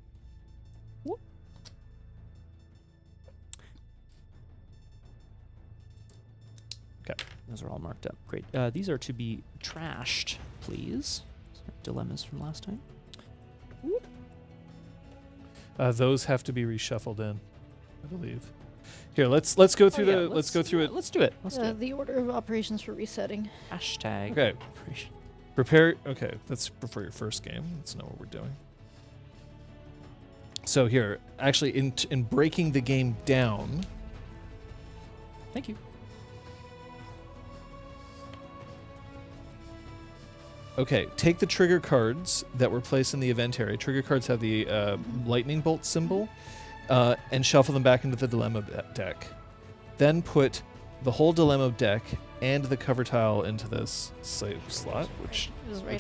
Whoop. Okay. Those are all marked up. Great. These are to be trashed, please. Dilemmas from last time. Those have to be reshuffled in, I believe. Here, let's go through let's go through it. Let's do it. Let's do it. The order of operations for resetting. Hashtag. Okay. Prepare. Okay, that's for your first game. Let's know what we're doing. So here, actually, in breaking the game down. Thank you. Okay, take the trigger cards that were placed in the event area. Trigger cards have the lightning bolt symbol, and shuffle them back into the dilemma deck. Then put the whole dilemma deck and the cover tile into this save slot, which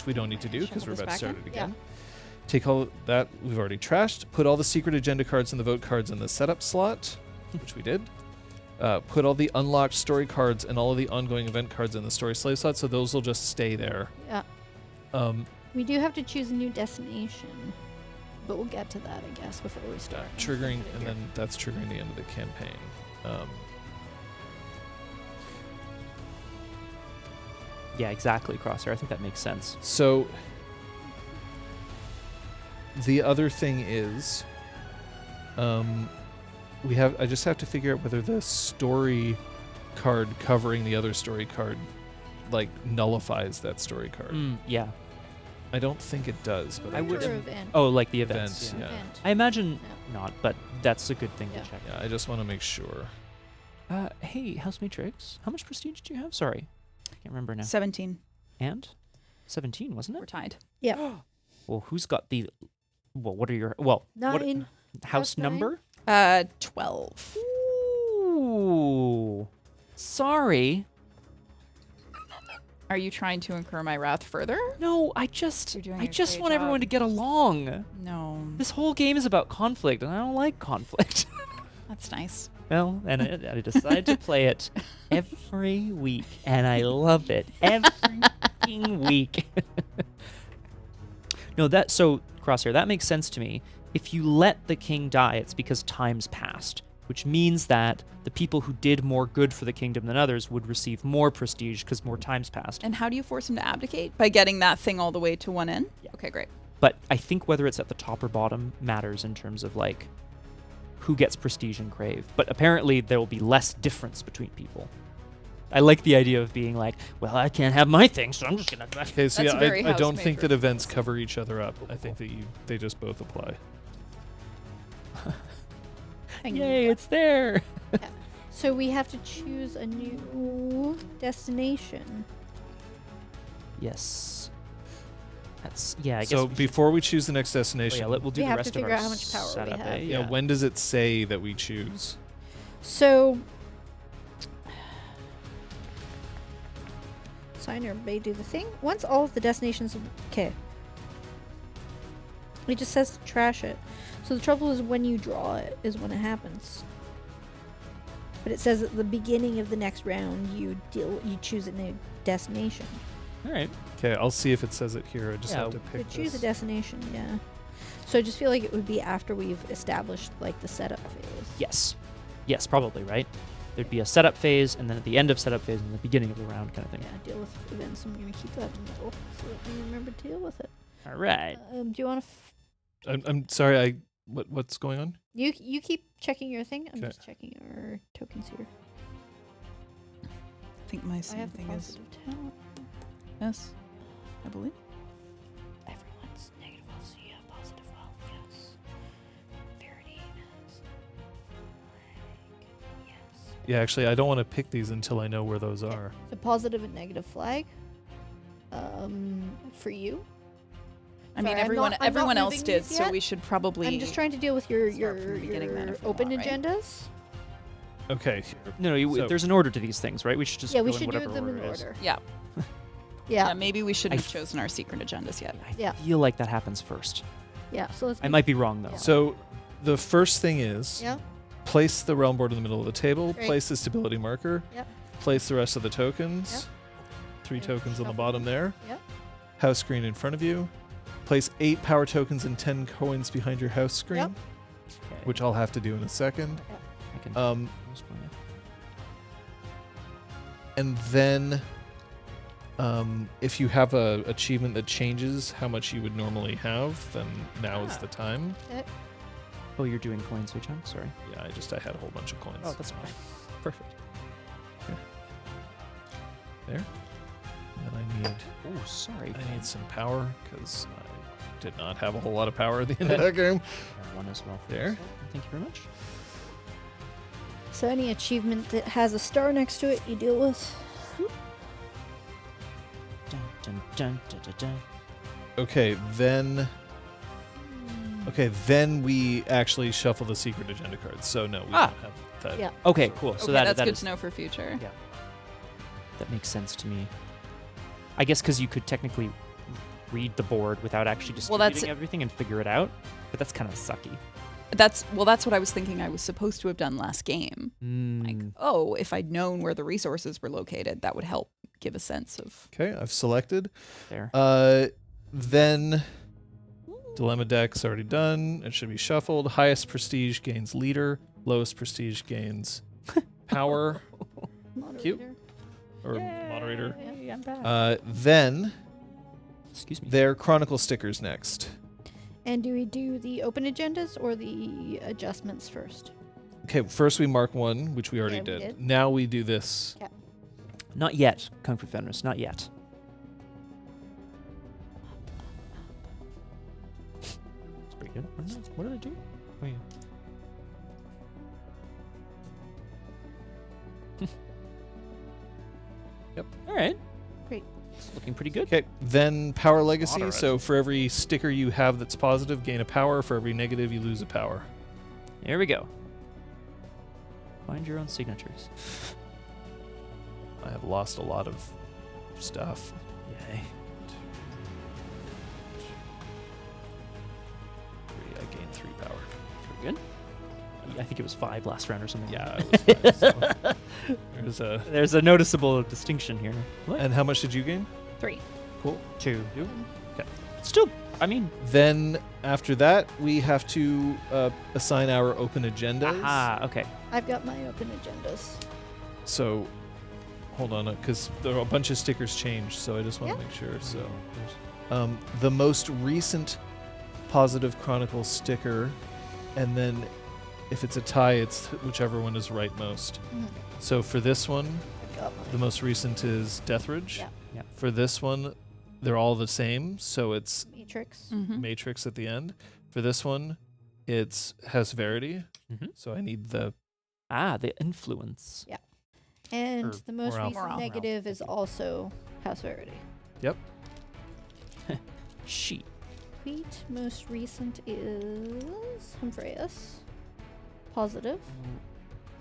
we don't need to do because we're about to start it again. Take all that we've already trashed. Put all the secret agenda cards and the vote cards in the setup slot, which we did. Put all the unlocked story cards and all of the ongoing event cards in the story slave slot, so those will just stay there. Yeah. We do have to choose a new destination, but we'll get to that, I guess, before we start. Triggering, and then that's triggering the end of the campaign. Yeah, exactly, Crosshair. I think that makes sense. So the other thing is, I just have to figure out whether the story card covering the other story card like nullifies that story card. Yeah. I don't think it does, but I would. Event. Oh, like the events. Yeah. Event. I imagine not, but that's a good thing to check. Yeah, I just want to make sure. Hey, House Matrix, how much prestige do you have? Sorry, I can't remember now. 17. And 17, wasn't We're it? tied. Yeah. Well, who's got the? Well, what are your? Well, what- 9. house nine. number? 12. Ooh, sorry. Are you trying to incur my wrath further? No, I just You're doing want a great everyone to job. get along. No. This whole game is about conflict, and I don't like conflict. That's nice. Well, and I decided to play it every week, and I love it every fucking week. No, so Crosshair, that makes sense to me. If you let the king die, it's because time's passed, which means that the people who did more good for the kingdom than others would receive more prestige because more time's passed. And how do you force him to abdicate? By getting that thing all the way to one end? Yeah. Okay, great. But I think whether it's at the top or bottom matters in terms of like who gets prestige and crave. But apparently there will be less difference between people. I like the idea of being like, well, I can't have my thing, so I'm just gonna. Okay, so That's yeah, very I don't House think that Matrix. events cover each other up. I think that they just both apply. Yay, it's there. So we have to choose a new destination. Yes. That's I guess. So we should- before we choose the next oh, destination, yeah, we'll do We the have to rest of figure our out how much power we setup, have. eh? yeah, when does it say that we choose? So, Signer may do the thing. Once all of the destinations... Okay. It just says to trash it. So the trouble is when you draw it is when it happens. But it says at the beginning of the next round you choose a new destination. All right. Okay, I'll see if it says it here. I just Yeah, have to We pick choose a this. destination, yeah. So I just feel like it would be after we've established like the setup phase. Yes. Yes, probably, right? There'd be a setup phase, and then at the end of setup phase and the beginning of the round kind of thing. Yeah, deal with events. I'm going to keep that in the middle so that we remember to deal with it. All right. Do you want to... I'm sorry. What's going on? You keep checking your thing. I'm Okay. just checking our tokens here. I think my I same have the thing is positive talent. yes, I believe. Everyone's negative wealth, so you have positive wealth. Yes. Verity is like yes. Yeah, actually, I don't want to pick these until I know where those are. So positive and negative flag. For you. I mean, Sorry, I'm not everyone else moving did, these so yet. we should probably. I'm just trying to deal with your start from the beginning then, if you open want, right? agendas. Okay. No, So- there's an order to these things, right? We should just Yeah, go we in should do whatever them in order it is. order. Yeah. Yeah. Maybe we shouldn't I have chosen our secret agendas yet. I Yeah. feel like that happens first. Yeah. So let's. I might be wrong though. Yeah. So the first thing is Yeah. place the realm board in the middle of the table, Great. place the stability marker, Yep. place the rest of the tokens, Yep. 3 Okay, tokens on the shuffle bottom there, Yep. house screen in front of you, place 8 power tokens and 10 coins behind your house screen, Yep. Okay. which I'll have to do in a second. I can postpone it. And then if you have a achievement that changes how much you would normally have, then now is Ah. the time. Oh, you're doing coin switch on? Sorry. Yeah, I had a whole bunch of coins. Oh, that's fine. Perfect. There. And then I Oh, sorry. need some power because I did not have a whole lot of power at the end of that game. One as well. For There. yourself. Thank you very much. So any achievement that has a star next to it, you deal with. Dun, dun, dun, dun, dun, dun. Okay, then we actually shuffle the secret agenda cards. So no, we Ah. don't have that. Yeah. Okay, cool. So Okay, that that's that good is- to know for future. Yeah. That makes sense to me. I guess because you could technically read the board without actually Well, distributing that's- everything and figure it out, but that's kind of sucky. That's what I was thinking I was supposed to have done last game. Like, Mm. oh, if I'd known where the resources were located, that would help give a sense of. Okay, I've selected. There. Then dilemma deck's already done. It should be shuffled. Highest prestige gains leader. Lowest prestige gains power Moderator. or moderator. Yay, I'm back. Then Excuse me. their chronicle stickers next. And do we do the open agendas or the adjustments first? Okay, first we mark one, which we already Yeah, we did. did. Now we do this. Not yet, Kung Fu Fenris. Not yet. That's pretty good. What did I do? Oh, yeah. Yep. All right. Great. It's looking pretty good. Okay, then power legacy. Moderate. So for every sticker you have that's positive, gain a power. For every negative, you lose a power. There we go. Find your own signatures. I have lost a lot of stuff. Yay. 3, I gained 3 power. Pretty good. I think it was 5 last round or something. Yeah, it was 5, so There's a noticeable distinction here. What? And how much did you gain? 3. Cool. 2. Okay. Still, I mean, Then after that, we have to assign our open agendas. ah, okay. I've got my open agendas. So, hold on, because there are a bunch of stickers changed, so I just want to Yeah. make sure. So, the most recent positive chronicle sticker, and then if it's a tie, it's whichever one is rightmost. So for this one, I've got mine. the most recent is Deathridge. Yeah. Yeah. For this one, they're all the same, so it's Matrix. Mhm. Matrix at the end. For this one, it's has Verity, Mhm. so I need the The influence. And Or the most morale. recent Morale. negative is also House Verity. Sheet. Wheat, most recent is Humphreus. Positive.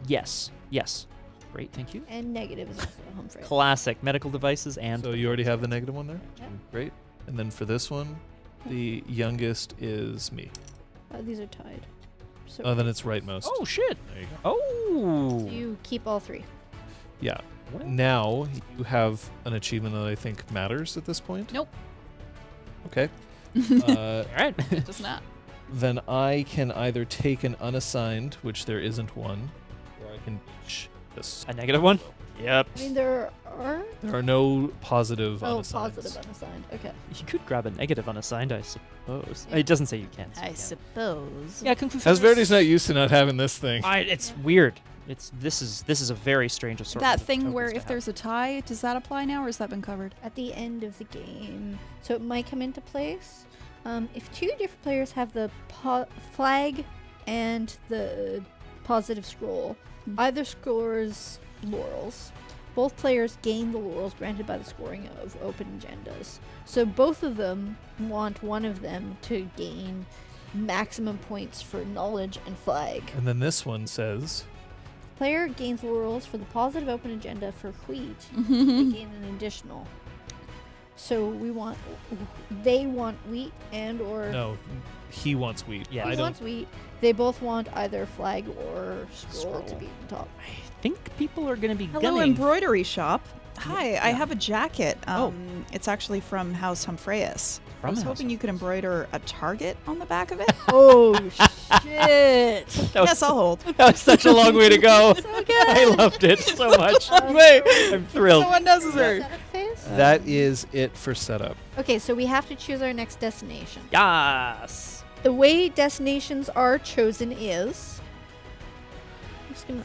Yes. Yes. Great, thank you. And negative is also Humphreus. Classic medical devices and. So you already have the negative one there? Yep. Great. And then for this one, the youngest is me. These are tied. So Oh, then it's rightmost. Oh shit! There you go. Oh. you keep all 3. Yeah. Well, Now you have an achievement that I think matters at this point. Nope. Okay. all right. Does not. Then I can either take an unassigned, which there isn't one, or I can ditch this. A negative one. Yep. I mean, there are. There are no positive Oh, unassigns. positive unassigned. Okay. You could grab a negative unassigned, I suppose. It doesn't say you can. so you can. suppose. Yeah, Kung Fu As Fenris- Verity's not used to not having this thing. It's weird. This is a very strange assortment. That of thing tokens where to if have. there's a tie, does that apply now, or has that been covered? At the end of the game, so it might come into place. If 2 different players have the flag and the positive scroll. Either scores laurels. Both players gain the laurels granted by the scoring of open agendas. So both of them want one of them to gain maximum points for knowledge and flag. And then this one says, Player gains laurels for the positive open agenda for wheat. They gain an additional. So they want wheat and or no, he wants wheat. Yeah. I he don't. wants wheat. They both want either flag or scroll to Scroll. be on top. I think people are going to be Hello, gunning. embroidery shop. Hi, I Yeah. have a jacket. Oh. It's actually from House Humphreus. I From was House hoping you could embroider a target on the back of it. Oh shit! That was, Yes, I'll hold. that was such a long way to go. So good. I loved it so much. Wait, I'm thrilled. So unnecessary. Setup phase? that is it for setup. Okay, so we have to choose our next destination. Yes. The way destinations are chosen is. I'm just gonna.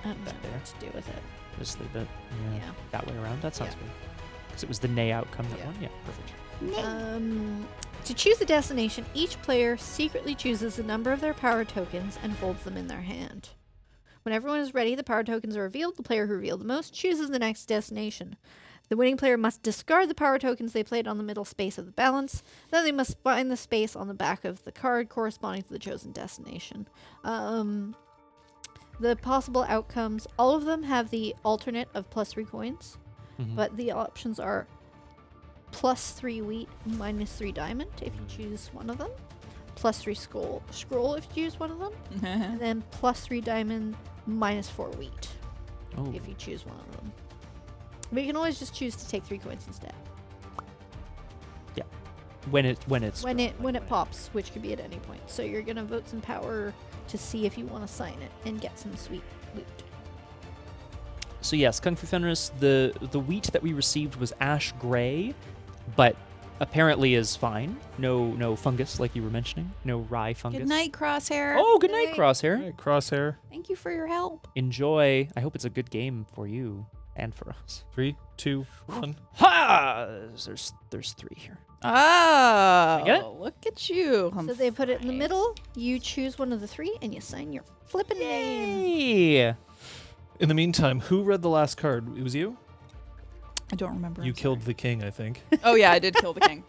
I don't know what to do with it. Just leave it. Yeah. That way around. That sounds Yeah. good. Because it was the nay outcome that Yeah. won. Yeah, perfect. To choose a destination, each player secretly chooses a number of their power tokens and holds them in their hand. When everyone is ready, the power tokens are revealed. The player who revealed the most chooses the next destination. The winning player must discard the power tokens they played on the middle space of the balance. Then they must find the space on the back of the card corresponding to the chosen destination. The possible outcomes, all of them have the alternate of +3 coins, Mhm. but the options are +3 wheat, -3 diamond if you choose one of them, +3 scroll if you choose one of them, and then +3 diamond, -4 wheat Oh. if you choose one of them. But you can always just choose to take 3 coins instead. When it's When it pops, which could be at any point. So you're gonna vote some power to see if you want to sign it and get some sweet loot. So yes, Kung Fu Fenris, the wheat that we received was ash gray, but apparently is fine. No fungus like you were mentioning. No rye fungus. Good night, Crosshair. Oh, good night, Night. Crosshair. Hey, Crosshair. Thank you for your help. Enjoy. I hope it's a good game for you and for us. 3, 2, 1. Ha! There's 3 here. Oh, get it? look at you. So they put it in the middle. You choose one of the 3 and you sign your flippin' name. Yay! In the meantime, who read the last card? It was you? I don't remember. You I'm killed the king, I think. sorry. Oh yeah, I did kill the king.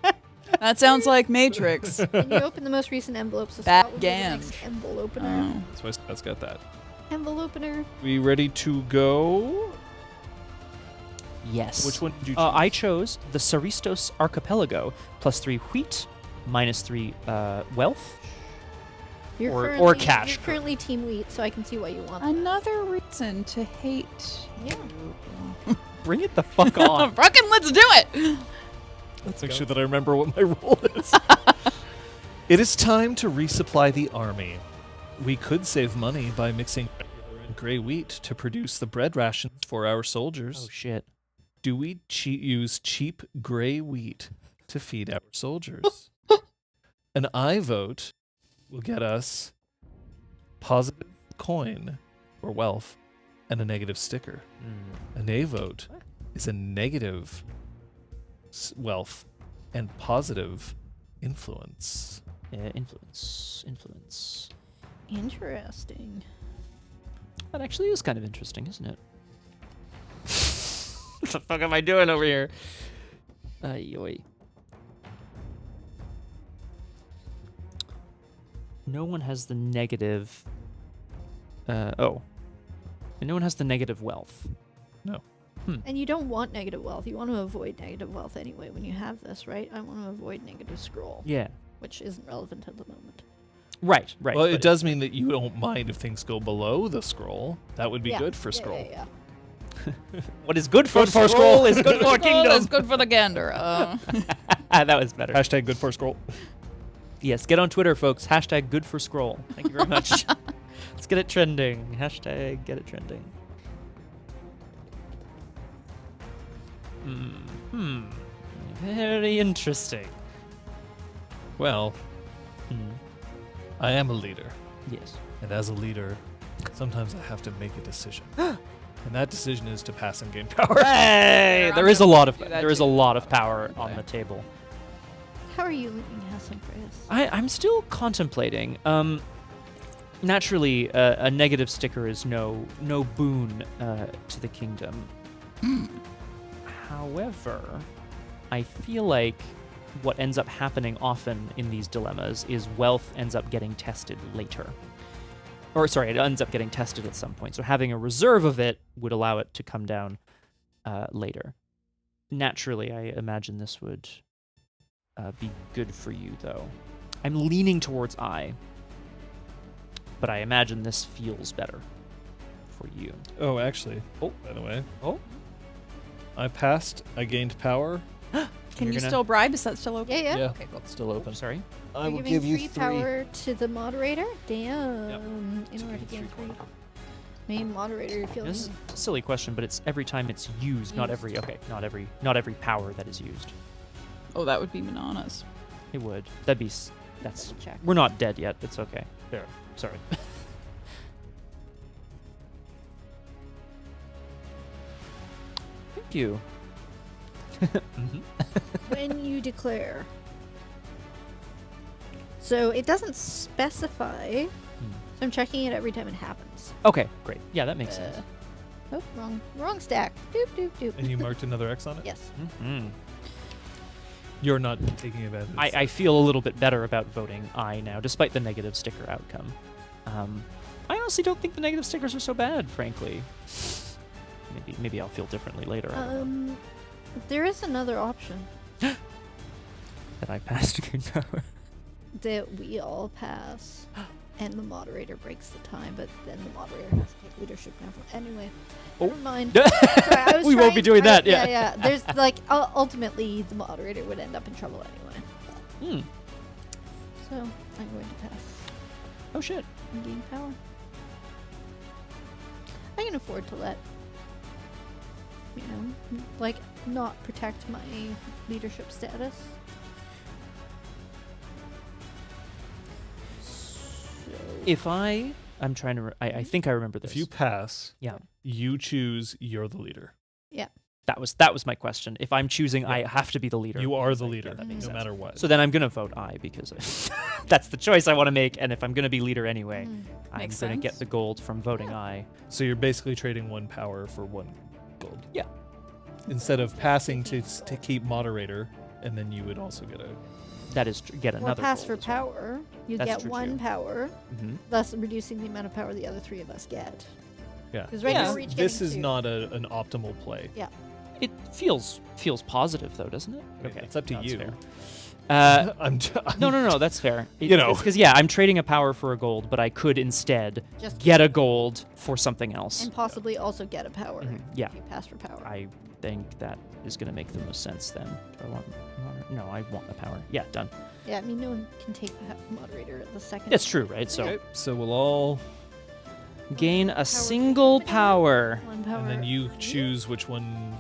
That sounds like Matrix. And you open the most recent envelope. So Bat Scott will be the gang. next envelope opener. Oh. That's why Scott's got that. Envelope opener. We ready to go? Yes. Which one did you choose? I chose the Saristos Archipelago, +3 wheat, -3 wealth. You're Or currently, cash. You're currently Team Wheat, so I can see why you want that. Another reason to hate. Yeah. Bring it the fuck on. Fucking let's do it. Let's make sure that I remember what my role is. It is time to resupply the army. We could save money by mixing regular and gray wheat to produce the bread rations for our soldiers. Oh shit. Do we use cheap gray wheat to feed our soldiers? An I vote will get us positive coin or wealth and a negative sticker. A nay vote is a negative wealth and positive influence. Influence. Interesting. That actually is kind of interesting, isn't it? What the fuck am I doing over here? Yoy. No one has the negative. And no one has the negative wealth. And you don't want negative wealth. You want to avoid negative wealth anyway when you have this, right? I want to avoid negative scroll, Yeah. which isn't relevant at the moment. Right. Well, but it does mean that you don't mind if things go below the scroll. That would be Yeah. good for Yeah, scroll. yeah. What is good for Good for scroll scroll. is good for That's kingdom. good for the gander. That was better. Hashtag good for scroll. Yes, get on Twitter, folks. Hashtag good for scroll. Thank you very much. Let's get it trending. Hashtag get it trending. Very interesting. Well, I am a leader. Yes. And as a leader, sometimes I have to make a decision. And that decision is to pass in game power. Hey, I'm there is a lot of do that there is a too. lot of power on the table. How are you leaving House Humphreus? I'm still contemplating. Naturally, a negative sticker is no boon to the kingdom. However, I feel like what ends up happening often in these dilemmas is wealth ends up getting tested later. Or sorry, it ends up getting tested at some point. So having a reserve of it would allow it to come down later. Naturally, I imagine this would be good for you, though. I'm leaning towards I, but I imagine this feels better for you. Oh, actually. Oh. By the way. Oh. I passed. I gained power. Can You're you gonna- still bribe? Is that still open? Yeah. Okay, cool. It's still open. Sorry. I You're will giving give you 3 3. power to the moderator? Damn. In To order to gain gain 3 3. Main moderator feels This is a silly question, but it's every time it's used, not every. Okay, not every power that is used. Oh, that would be Manana's. It would. That'd be. That's. double check. We're not dead yet. It's okay. There. Sorry. Thank you. When you declare. So it doesn't specify. So I'm checking it every time it happens. Okay, great. Yeah, that makes sense. Oh, wrong stack. Doop doop doop. And you marked another X on it? Yes. Mhm. You're not taking advantage. I feel a little bit better about voting I now, despite the negative sticker outcome. I honestly don't think the negative stickers are so bad, frankly. Maybe I'll feel differently later. I don't know. There is another option That I passed a good power. that we all pass, and the moderator breaks the time, but then the moderator has to take leadership now. Anyway, Oh. never mind. Sorry, I was We won't be doing that, yeah. Yeah. There's like ultimately the moderator would end up in trouble anyway. So I'm going to pass Oh shit. and gain power. I can afford to let, like, not protect my leadership status. So If I'm trying to. I think I remember this. If you pass, Yeah. you choose you're the leader. That was my question. If I'm choosing, I have to be the leader. You are Because, the like, leader, yeah, that no makes sense. matter what. So then I'm gonna vote I because that's the choice I want to make. And if I'm gonna be leader anyway, I'm Makes gonna get sense. the gold from voting I. So you're basically trading 1 power for 1 gold. Yeah. Instead of passing to keep moderator, and then you would also get a. That is get Or another. pass gold for as well. power, you That's get true, 1 too. power, Mhm. thus reducing the amount of power the other 3 of us get. Yeah. Because right Yeah. now we're each This getting is 2. not an optimal play. It feels positive though, doesn't it? Okay, it's up to that's you. fair. I'm No, that's fair. You know. because I'm trading a power for a gold, but I could instead Just get a gold for something else. and possibly also get a power Yeah, if you pass for power. I think that is going to make the most sense then. Do I want no, I want the power. Yeah, done. Yeah, I mean, no one can take the moderator at the second. That's true, right? So Okay, so we'll all, gain a single power. 1 power. and then you choose which one,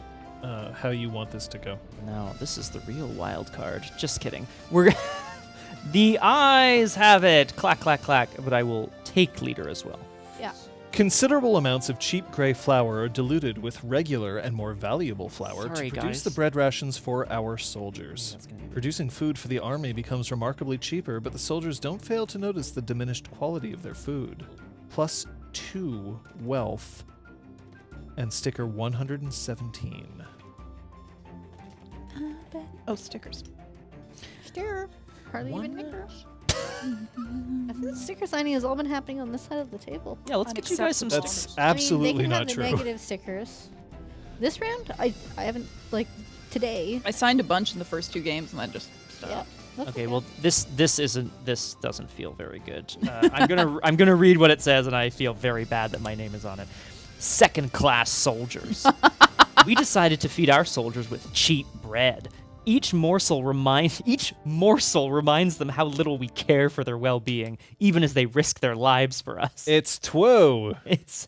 how you want this to go. No, this is the real wild card. Just kidding. We're the eyes have it. Clack, clack, clack. But I will take leader as well. Yeah. Considerable amounts of cheap gray flour are diluted with regular and more valuable flour Sorry, to produce guys. the bread rations for our soldiers. That's gonna be Producing food for the army becomes remarkably cheaper, but the soldiers don't fail to notice the diminished quality of their food. Plus 2 wealth and sticker 117. Oh, stickers. Sticker. Hardly even One- nickers. I think the sticker signing has all been happening on this side of the table. Yeah, let's get you guys some Unacceptable. stickers. That's absolutely I mean, they can not have the true. negative stickers. This round, I haven't, like, today. I signed a bunch in the first 2 games and then just stopped. Yeah. that's Okay, well this doesn't feel very good. I'm gonna read what it says, and I feel very bad that my name is on it. Second class soldiers. We decided to feed our soldiers with cheap bread. Each morsel reminds them how little we care for their well-being, even as they risk their lives for us. It's Two. It's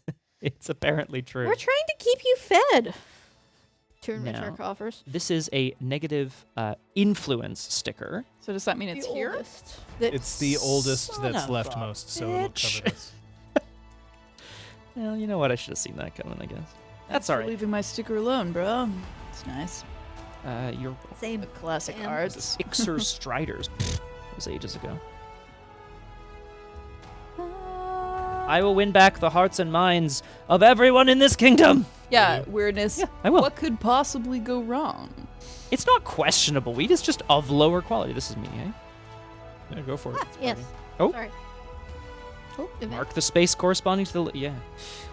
apparently true. We're trying to keep you fed. Turn No. Richard offers. This is a negative influence sticker. So does that mean it's The here? oldest. That- It's the oldest Son that's of left a most, so it'll bitch. cover this. Well, you know what? I should have seen that coming, I guess. That's Thanks for all right. leaving my sticker alone, bro. It's nice. Your Same. The classic And- arts. Ixer's Striders. Pfft, that was ages ago. I will win back the hearts and minds of everyone in this kingdom. Yeah, weirdness. Yeah, I will. What could possibly go wrong? It's not questionable weed, it's just of lower quality. This is me, eh? Yeah, go for it. Yes. Oh. Sorry. Oh, event. Mark the space corresponding to the... Yeah.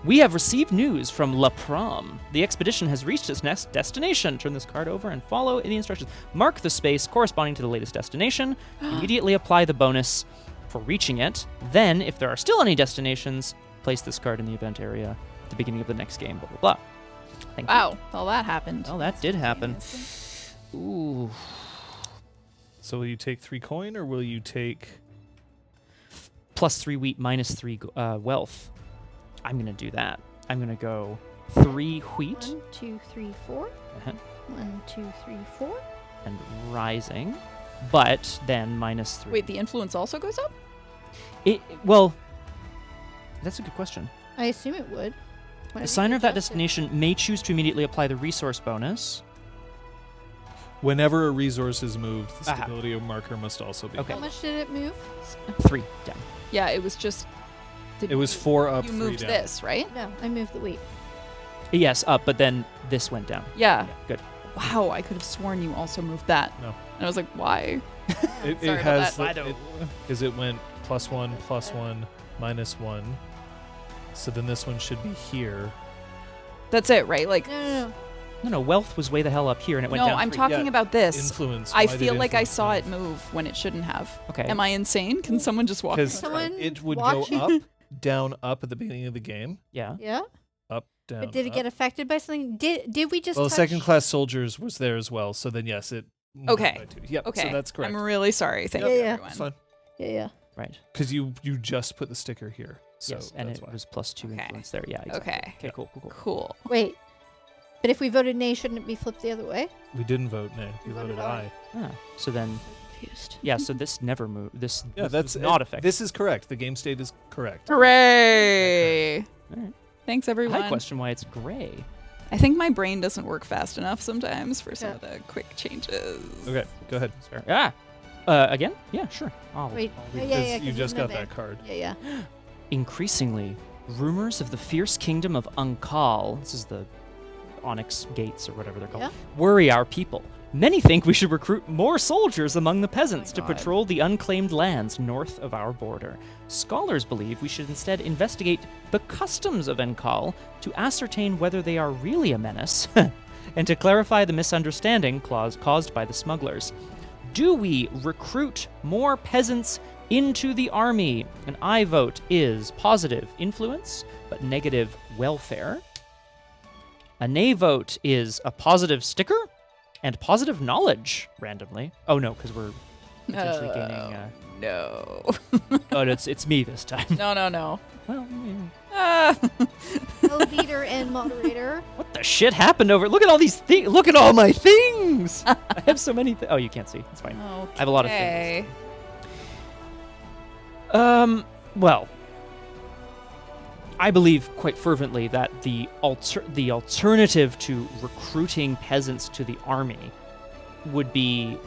We have received news from La Prom. The expedition has reached its next destination. Turn this card over and follow the instructions. Mark the space corresponding to the latest destination. Immediately apply the bonus for reaching it. Then, if there are still any destinations, place this card in the event area at the beginning of the next game, blah, blah, blah. Thank you. Wow, all that happened. Well, that did happen. Ooh. So will you take 3 coin or will you take... +3 wheat, -3 wealth. I'm going to do that. I'm going to go 3 wheat 1, 2, 3, 4. uh-huh, 1, 2, 3, 4. and rising, but then -3. Wait, the influence also goes up? Well, that's a good question. I assume it would. The Whenever signer you of that adjust it. destination may choose to immediately apply the resource bonus. Whenever a resource is moved, the Aha. stability marker must also be. Okay. How much did it move? 3 down. Yeah, it was just. It was 4 up, You 3 moved down. this, right? No, I moved the wheat. Yes, up, but then this went down. Yeah. Good. Wow, I could have sworn you also moved that. No. And I was like, why? It Sorry about has that. because it went +1, +1, -1. So then this one should be here. That's it, right? Like, No. No, wealth was way the hell up here, and it went no, down. I'm 3. talking Yeah, about this. Influence. I why did feel like I influence saw move? it move when it shouldn't have. Okay. Am I insane? Can someone just walk me Because through? Someone it would watch go it. up, down, up at the beginning of the game. Yeah. Yeah. Up, down. But did it up. get affected by something? Did we just Well, touch? second class soldiers was there as well. So then yes, it. moved Okay. by 2. Yep. Okay. So that's correct. I'm really sorry. Thank Yeah, you, yeah. everyone. It's fine. Yeah. Right. Because you just put the sticker here. So yes, and that's it why. was +2 Okay. influence there. Yeah. Exactly. Okay. Okay. Cool. Cool. Cool. Cool. Wait. But if we voted nay, shouldn't it be flipped the other way? We didn't vote nay. We We voted voted aye. Ah, so then, Confused. yeah. So this never moved. This Yeah, was that's not affected. This is correct. The game state is correct. Hooray! All right. Thanks, everyone. I question why it's gray. I think my brain doesn't work fast enough sometimes for some Yeah. of the quick changes. Okay, go ahead. Sorry. Again? Yeah, sure. Wait. I'll Oh, read yeah, it. Because yeah. you 'cause just there's got no that card. Yeah. Increasingly, rumors of the fierce kingdom of Unkal, this is the Onyx Gates or whatever they're called, Yeah. worry our people. Many think we should recruit more soldiers among the peasants to God. patrol the unclaimed lands north of our border. Scholars believe we should instead investigate the customs of Unkal to ascertain whether they are really a menace and to clarify the misunderstanding caused by the smugglers. Do we recruit more peasants into the army? An I vote is positive influence, but negative welfare. A nay vote is a positive sticker and positive knowledge randomly. Oh no, because we're potentially gaining. No. Oh, it's me this time. No. Well, yeah. Ah. No leader and moderator. What the shit happened over? Look at all these things. Look at all my things. I have so many. Oh, you can't see. It's fine. I have a lot of things. Well, I believe quite fervently that the alternative to recruiting peasants to the army would be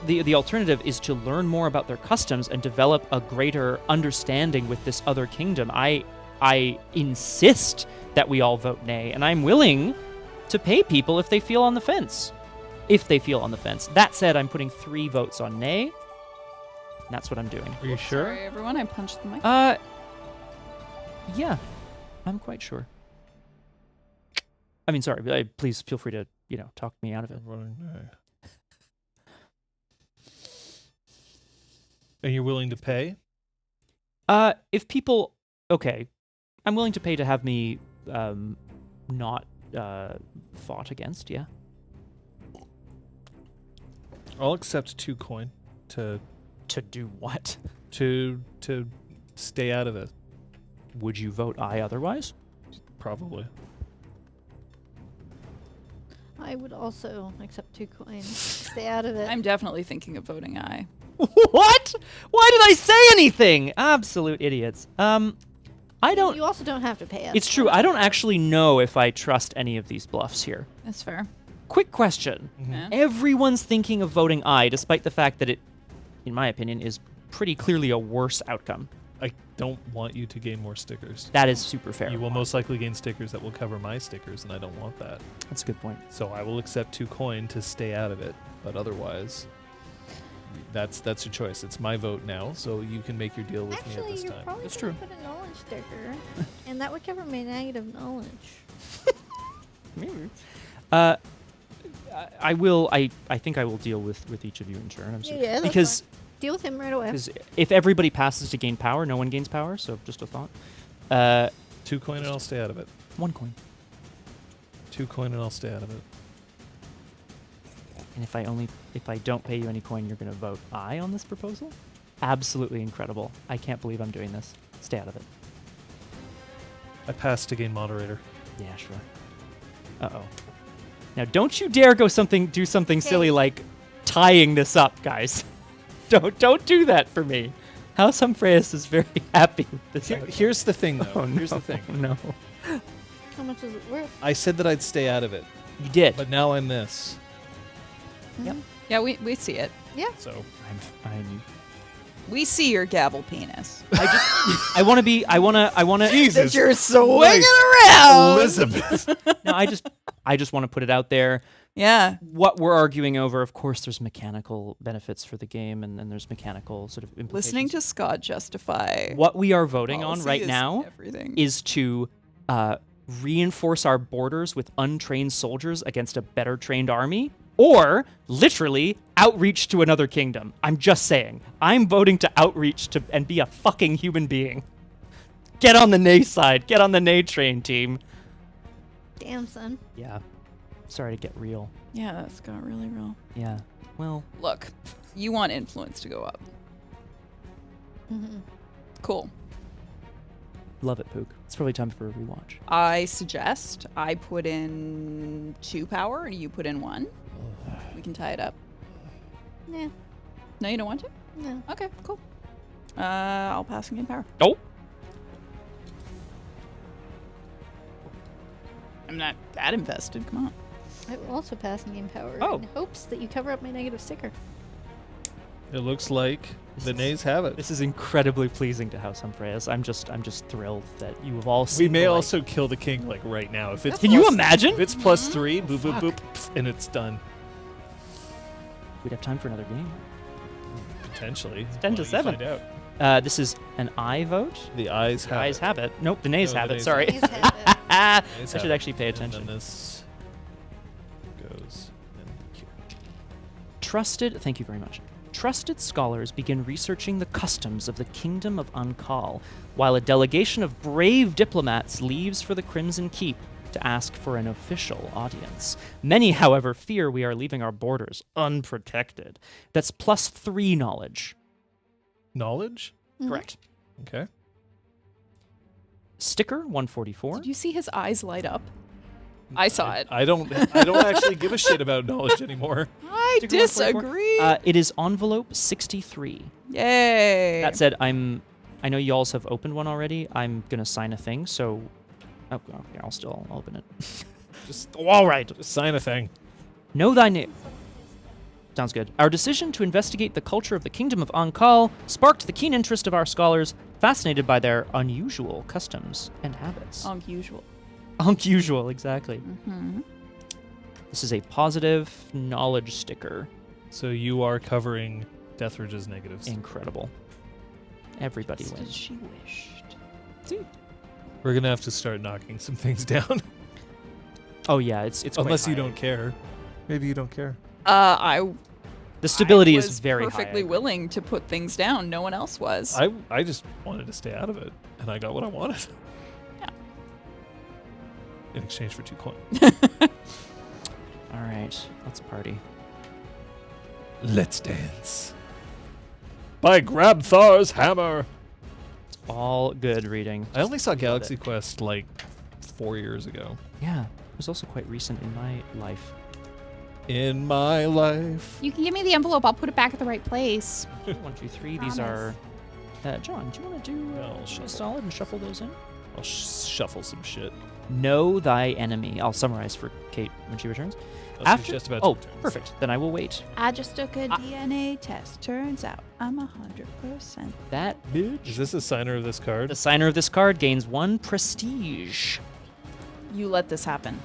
the alternative is to learn more about their customs and develop a greater understanding with this other kingdom. I insist that we all vote nay, and I'm willing to pay people if they feel on the fence. That said, I'm putting 3 votes on nay. And that's what I'm doing. Are you sure? Sorry, everyone. I punched the mic. Yeah, I'm quite sure. I mean, sorry, please feel free to, talk me out of it. Voting nay. And you're willing to pay? If people, okay, I'm willing to pay to have me, not, fought against, yeah. I'll accept 2 coin to To do what? to stay out of it. Would you vote aye otherwise? Probably. I would also accept 2 coins. Stay out of it. I'm definitely thinking of voting aye. What? Why did I say anything? Absolute idiots. I don't. You also don't have to pay us. It's true. I don't actually know if I trust any of these bluffs here. That's fair. Quick question. Yeah. Everyone's thinking of voting aye, despite the fact that it, in my opinion, is pretty clearly a worse outcome. I don't want you to gain more stickers. That is super fair. You will most likely gain stickers that will cover my stickers, and I don't want that. That's a good point. So I will accept 2 coin to stay out of it, but otherwise, that's your choice. It's my vote now, so you can make your deal with me at Actually, this you're time. probably That's gonna true. put a knowledge sticker, and that would cover my negative knowledge. I will. I think I will deal with each of you in turn. I'm sorry. Yeah, that's because Deal with him right away. if everybody passes to gain power, no one gains power. So just a thought. 2 coin and I'll stay out of it. 1 coin. 2 coin and I'll stay out of it. And if I don't pay you any coin, you're going to vote aye on this proposal? Absolutely incredible. I can't believe I'm doing this. Stay out of it. I pass to gain moderator. Yeah, sure. Uh-oh. Now, don't you dare do something silly like tying this up, guys. Don't do that for me. House Humphreus is very happy with this. outcome. Here's the thing, though. Oh, Here's the no, thing. No. How much is it worth? I said that I'd stay out of it, You did. but now I'm this. Yep. Yeah, we see it. So I'm We see your gavel penis. I want to Jesus, You're swinging Christ. around. Elizabeth. No, I just want to put it out there. Yeah. What we're arguing over, of course, there's mechanical benefits for the game, and then there's mechanical sort of implications. Listening to Scott justify. What we are voting on policy right is now everything. is to reinforce our borders with untrained soldiers against a better trained army, or literally outreach to another kingdom. I'm just saying. I'm voting to outreach to and be a fucking human being. Get on the nay side. Get on the nay train, team. Damn, son. Yeah. Sorry to get real. Yeah, that's got really real. Yeah. Well, Look, you want influence to go up. Mm-hmm. Cool. love it, Pook. It's probably time for a rewatch. I suggest I put in 2 power and you put in 1. We can tie it up. Nah, No, you don't want to? no. Okay, cool. I'll pass and gain power. Oh. I'm not that invested. Come on. I will also pass in game power Oh. in hopes that you cover up my negative sticker. It looks like the nays have it. This is incredibly pleasing to House Humphreus. I'm just thrilled that you have all seen We may the light. also kill the king like right now. If it's Can you plus- imagine? If it's +3, boop boop boop, pff, and it's done. We'd have time for another game. Potentially. 10 to Why don't you 7. find out? This is an aye vote. The eyes The have ayes it. have it. Nope, the nays No, have the it. nays Sorry. Nays have it. I Nays should have actually pay it. attention. And then this goes in here. Trusted, thank you very much. Trusted scholars begin researching the customs of the Kingdom of Unkal, while a delegation of brave diplomats leaves for the Crimson Keep to ask for an official audience. Many, however, fear we are leaving our borders unprotected. That's +3 knowledge. Knowledge? Mhm. Correct. Okay. Sticker 144. Did you see his eyes light up? I saw it. I don't actually give a shit about knowledge anymore. I Sticker 144. disagree. It is envelope 63. Yay. That said, I know y'all have opened one already. I'm gonna sign a thing, so okay, I'll open it. Just All right. just sign a thing. Know thy name. Sounds good. Our decision to investigate the culture of the Kingdom of Ankal sparked the keen interest of our scholars, fascinated by their unusual customs and habits. Unusual. Unusual, exactly. Mm-hmm. This is a positive knowledge sticker. So you are covering Deathridge's negatives. Incredible. Everybody Just as wins. she wished. We're gonna have to start knocking some things down. Oh yeah, it's quite Unless you high. don't care. Maybe you don't care. The stability I is was very perfectly high. willing to put things down. No one else was. I just wanted to stay out of it, and I got what I wanted. Yeah. In exchange for 2 coin. All right, let's party. Let's dance. By Grabthar's hammer. All good reading. I only saw Love Galaxy it. Quest like 4 years ago. Yeah, it was also quite recent in my life. In my life. You can give me the envelope. I'll put it back at the right place. 1, 2, 3. These are. John, do you want to do I'll a shuffle. solid and shuffle those in? I'll shuffle some shit. Know thy enemy. I'll summarize for Kate when she returns. Oh, she's just about to return, so- perfect. Then I will wait. I just took a DNA test. Turns out I'm 100%. That bitch. Is this a signer of this card? The signer of this card gains 1 prestige. You let this happen.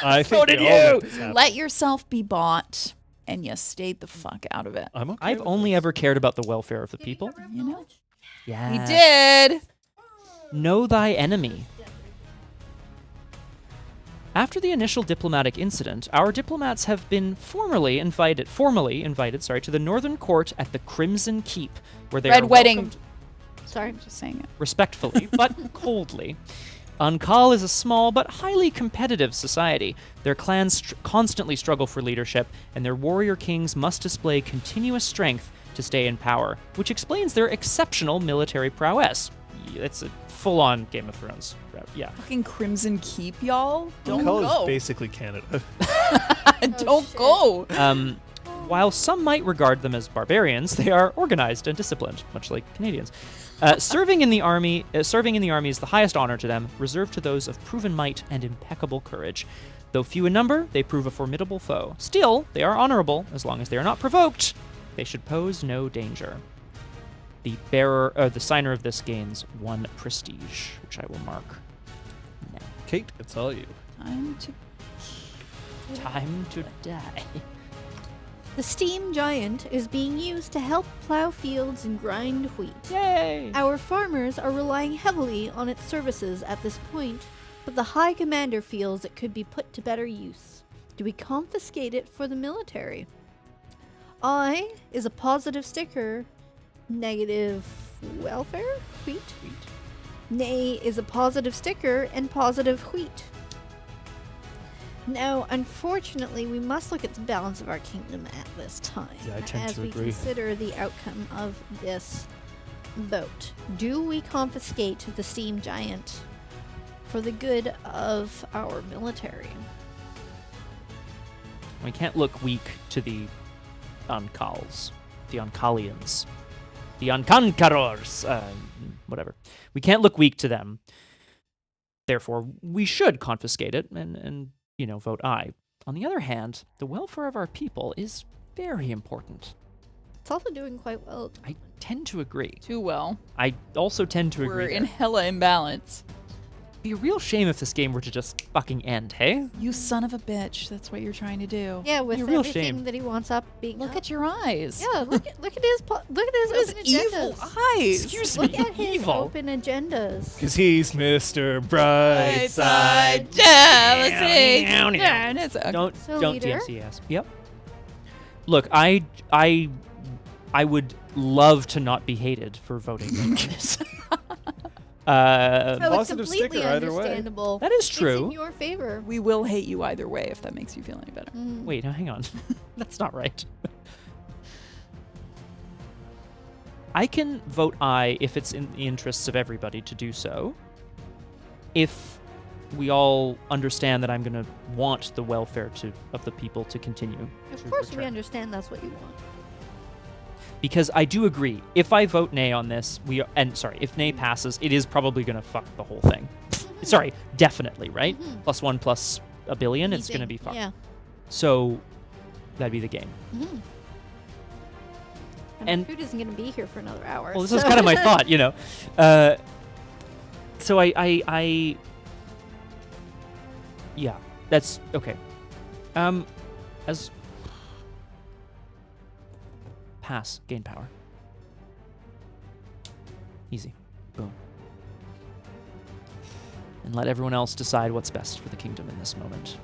I think did we all let you. this happen. Let yourself be bought, and you stayed the fuck out of it. I'm okay. I've with only this. ever cared about the welfare of the people. You know? Yeah. We did. Know thy enemy. After the initial diplomatic incident, our diplomats have been formally invited to the Northern Court at the Crimson Keep, where they Red are wedding. welcomed Sorry. I'm just saying it. respectfully, but coldly. Ankal is a small but highly competitive society. Their clans constantly struggle for leadership, and their warrior kings must display continuous strength to stay in power, which explains their exceptional military prowess. It's a full-on Game of Thrones. Yeah. Fucking Crimson Keep, y'all. Don't Call go. is basically Canada. Don't go. While some might regard them as barbarians, they are organized and disciplined, much like Canadians. Serving in the army is the highest honor to them, reserved to those of proven might and impeccable courage. Though few in number, they prove a formidable foe. Still, they are honorable as long as they are not provoked. They should pose no danger. The signer of this gains 1 prestige, which I will mark now. Kate, it's all you. Time to die. The steam giant is being used to help plow fields and grind wheat. Yay! Our farmers are relying heavily on its services at this point, but the High Commander feels it could be put to better use. Do we confiscate it for the military? I is a positive sticker, negative welfare? Wheat? Nay is a positive sticker and positive wheat. Now, unfortunately, we must look at the balance of our kingdom at this time Yeah, I tend as to we agree. consider the outcome of this vote. Do we confiscate the steam giant for the good of our military? We can't look weak to the Ankals, the Ankalians, the Ankankarors, whatever. We can't look weak to them. Therefore, we should confiscate it and vote aye. On the other hand, the welfare of our people is very important. It's also doing quite well. I tend to agree. Too well. I also tend to We're agree. in hella imbalance. It'd be a real shame if this game were to just fucking end, hey? You son of a bitch. That's what you're trying to do. Yeah, with Be a real everything shame. that he wants up being Look up. at your eyes. Yeah, look at his His open evil agendas. eyes. Excuse Look me, at his evil. open agendas. Because he's Mr. Brightside. Side jealousy. Meow, meow, Yeah, it's a- Don't leader? DMCS. Yep. Look, I would love to not be hated for voting no on this. So it's Positive completely sticker either way. understandable. That is It's true. in your favor. We will hate you either way if that makes you feel any better. Wait, hang on. That's not right. I can vote aye if it's in the interests of everybody to do so. If we all understand that I'm going to want the welfare of the people to continue. Of to course, we return. understand that's what you want. Because I do agree. If I vote nay on this, if nay passes, it is probably going to fuck the whole thing. Sorry, definitely, right? Mhm. +1 plus a billion, it's going to be Anything. fucked. Yeah. So that'd be the game. Mm-hmm. And- And food isn't going to be here for another hour. Well, this so- was kind of my thought, So I yeah, that's okay. As pass, gain power. Easy. Boom. And let everyone else decide what's best for the kingdom in this moment.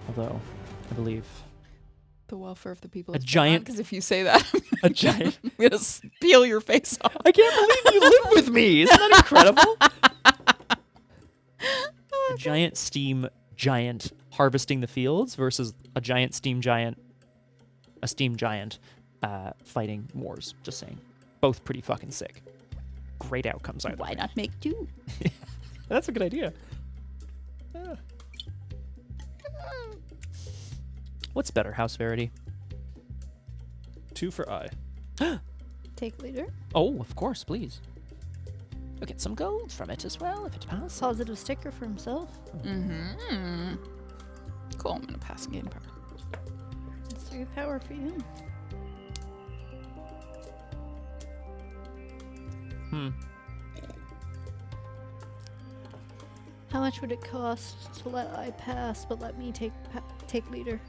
Although, I believe The welfare of the people. A giant- Because if you say that, a giant. I'm gonna peel your face off. I can't believe you live with me. Isn't that incredible? A giant steam giant harvesting the fields versus a steam giant fighting wars. Just saying. Both pretty fucking sick. Great outcomes either Why way. not make two? That's a good idea. Yeah. What's better, House Verity? 2 for I. Take leader. Oh, of course, please. You'll get some gold from it as well if it passes. Positive sticker for himself. Mm-hmm. Cool. I'm gonna pass and gain power. It's 3 power for you. How much would it cost to let I pass, but let me take leader?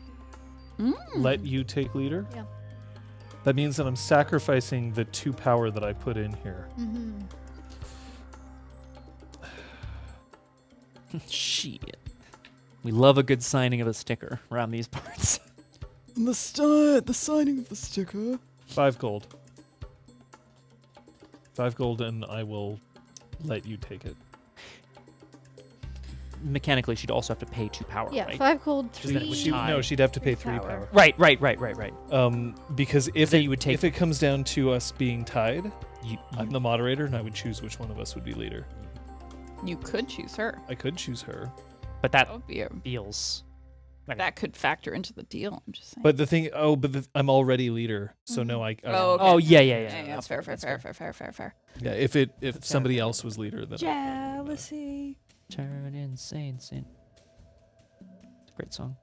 Let you take leader? Yeah. That means that I'm sacrificing the 2 power that I put in here. Mm-hmm. Shit. We love a good signing of a sticker around these parts. The signing of the sticker. 5 gold. 5 gold, and I will let you take it. Mechanically, she'd also have to pay 2 power, Yeah, right? 5 gold, Just that it 3. would She'd have to pay 3 power. power. Right. Because if Then you would take- if it comes down to us being tied, You, I'm the moderator, and I would choose which one of us would be leader. You could choose her. I could choose her. but that That would be a, feels... that could factor into the deal. I'm just saying. But the thing, I'm already leader, so no, I. Oh, okay. Oh, yeah. yeah, That's fair. that's Fair. Yeah, if somebody else was leader, then Jealousy. Turn insane. It's a great song.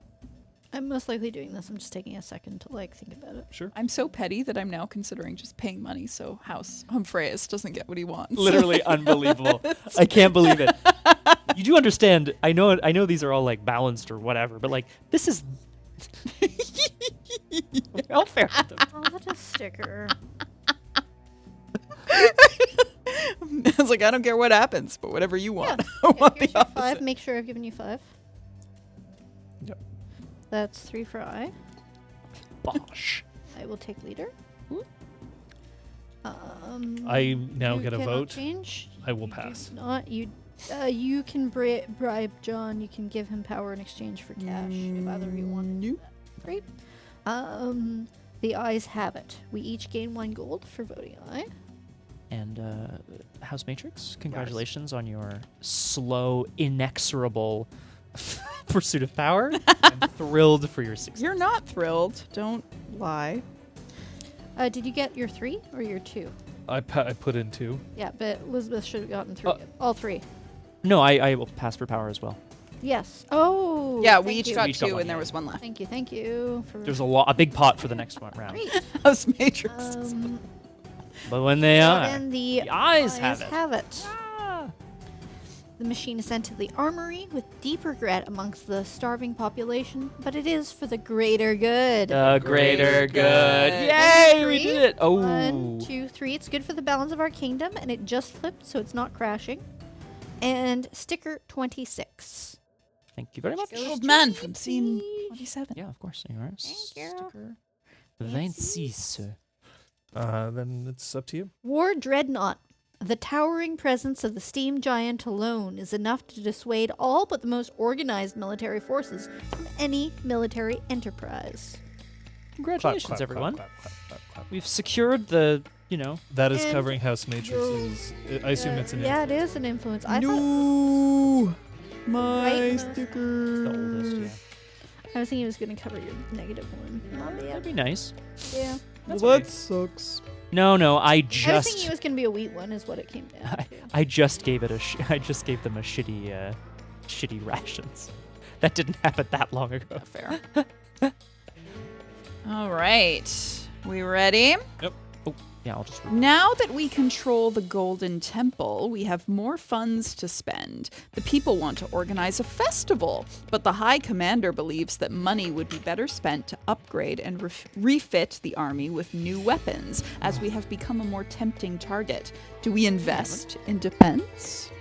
I'm most likely doing this. I'm just taking a second to think about it. sure. I'm so petty that I'm now considering just paying money so House Humphreys doesn't get what he wants. Literally unbelievable. I can't believe it. You do understand. I know these are all balanced or whatever, but this is welfare. Positive sticker. I was like, I don't care what happens, but whatever you want. I want Here's the your 5. opposite. Make sure I've given you 5. Yep. That's 3 for I. Bosh. I will take leader. I now you get a cannot vote. Change. I will You do pass. Not you. You can bribe John. You can give him power in exchange for cash if either of you want. Nope. Great. The ayes have it. We each gain 1 gold for voting aye. And House Matrix, congratulations on your slow, inexorable pursuit of power. I'm thrilled for your success. You're not thrilled. Don't lie. Did you get your 3 or your 2? I put in 2. Yeah, but Elizabeth should have gotten 3. All 3. No, I will pass for power as well. Yes. Oh. Yeah, we thank each you. got We each got 2 one, and there yeah. was 1 left. Thank you for. There's a big pot for the next one round. Great. House Matrix. But when they are, And the eyes have it. Ah. The machine is sent to the armory with deep regret amongst the starving population, but it is for the greater good. The greater good. good. Yay, we Three. did it. Oh. 1, 2, 3. It's good for the balance of our kingdom, and it just flipped, so it's not crashing. And sticker 26. Thank you very much. Old man from scene 27. Yeah, of course. You are. Thank you. Sticker 26. Then it's up to you. War Dreadnought. The towering presence of the steam giant alone is enough to dissuade all but the most organized military forces from any military enterprise. Congratulations, Clap, clap, everyone. clap, clap, clap, clap. We've secured the, That is And covering House Matrix's. I assume it's an. Yeah, it is an influence. I thought No, my Right. sticker. the oldest, yeah. I was thinking it was going to cover your negative one. My That'd bad. be nice. Yeah. That's Well, okay. that sucks. No, I I was thinking just it was going to be a wheat one, is what it came down to. I just gave it I just gave them a shitty rations. That didn't happen that long ago. Fair. All right. We ready? Yeah, I'll just Now that we control the Golden Temple, we have more funds to spend. The people want to organize a festival, but the High Commander believes that money would be better spent to upgrade and refit the army with new weapons, as we have become a more tempting target. Do we invest in defense?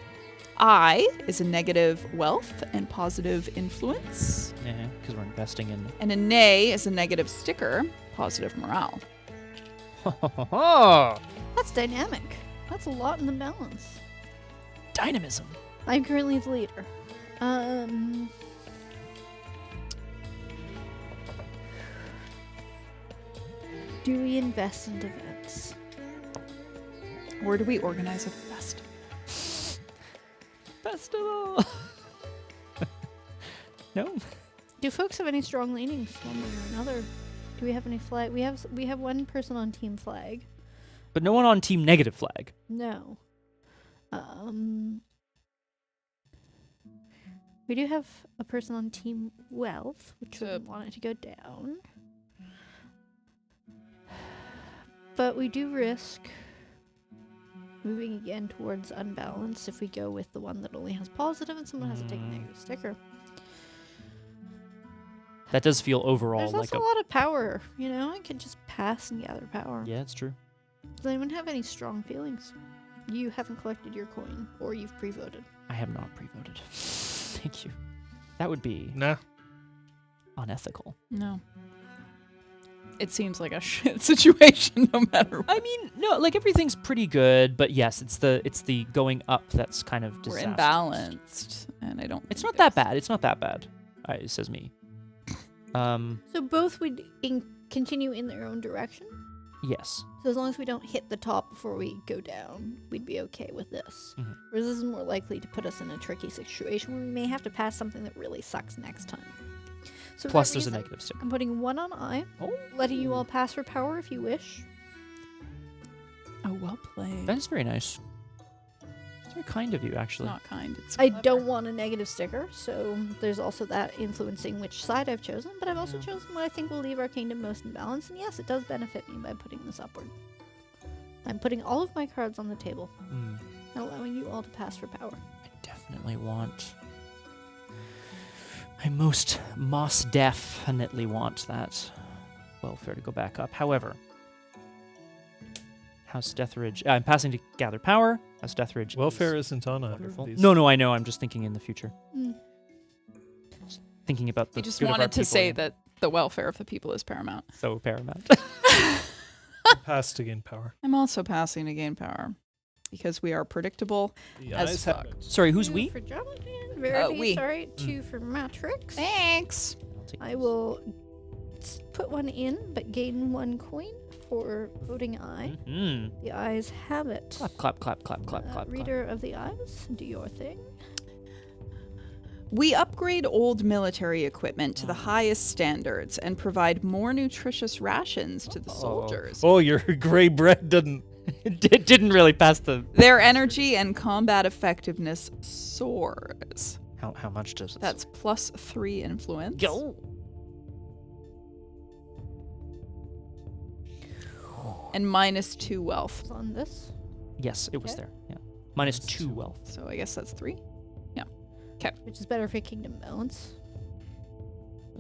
I is a negative wealth and positive influence, because we're investing in and a nay is a negative sticker, positive morale. That's dynamic. That's a lot in the balance. dynamism. I'm currently the leader. Do we invest in defense? Or do we organize a festival? Festival. No. Do folks have any strong leanings one way or another? Do we have any flag? We have one person on team flag. But no one on team negative flag. No. We do have a person on Team Wealth, which we So- want it to go down. But we do risk moving again towards unbalance if we go with the one that only has positive and someone has to take a negative sticker. That does feel overall There's like also a lot of power, you know? I could just pass and gather power. Yeah, it's true. Does anyone have any strong feelings? You haven't collected your coin, or you've pre-voted. I have not pre-voted. Thank you. That would be Nah. unethical. No. It seems like a shit situation no matter what. I mean, no, like everything's pretty good, but yes, it's the going up that's kind of We're disastrous. imbalanced, and I don't. It's think not that bad. It's not that bad. Says me. So both would continue in their own direction? Yes. So as long as we don't hit the top before we go down, we'd be okay with this. Mhm. Whereas this is more likely to put us in a tricky situation where we may have to pass something that really sucks next time. So for Plus, that there's a reason, negative sticker. I'm putting 1 on I, Oh, letting you all pass for power if you wish. Oh, well played. that is very nice. It's very kind of you, It's actually. not kind. It's I clever. don't want a negative sticker, so there's also that influencing which side I've chosen, but I've also Yeah. chosen what I think will leave our kingdom most in balance, and yes, it does benefit me by putting this upward. I'm putting all of my cards on the table Mm. and allowing you all to pass for power. I definitely want. I most definitely want that welfare to go back up. However, House Deathridge. I'm passing to gather power. House Deathridge. Welfare isn't on either Wonderful. of these. No, I know. I'm just thinking in the future. Mm. Just thinking about the. I just good of our wanted to people, say yeah. that the welfare of the people is paramount. So paramount. Pass to gain power. I'm also passing to gain power because we are predictable. The As eyes have fuck. it. Sorry, who's 2 we? for Jonathan, Verity, we. sorry, 2 for Matrix. Thanks. I'll take I this. will put 1 in, but gain 1 coin for voting I. Mhm. The eyes have it. Clap, clap, clap, clap, clap, clap, clap. Reader of the eyes, do your thing. We upgrade old military equipment to the highest standards and provide more nutritious rations to the soldiers. Oh, your gray bread didn't. It didn't really pass the. Their energy and combat effectiveness soars. How much does it? That's +3 influence. Go. And -2 wealth. It's on this. Yes, it was Okay. there. Yeah. Minus 2 wealth. So I guess that's 3. Which is better for kingdom balance.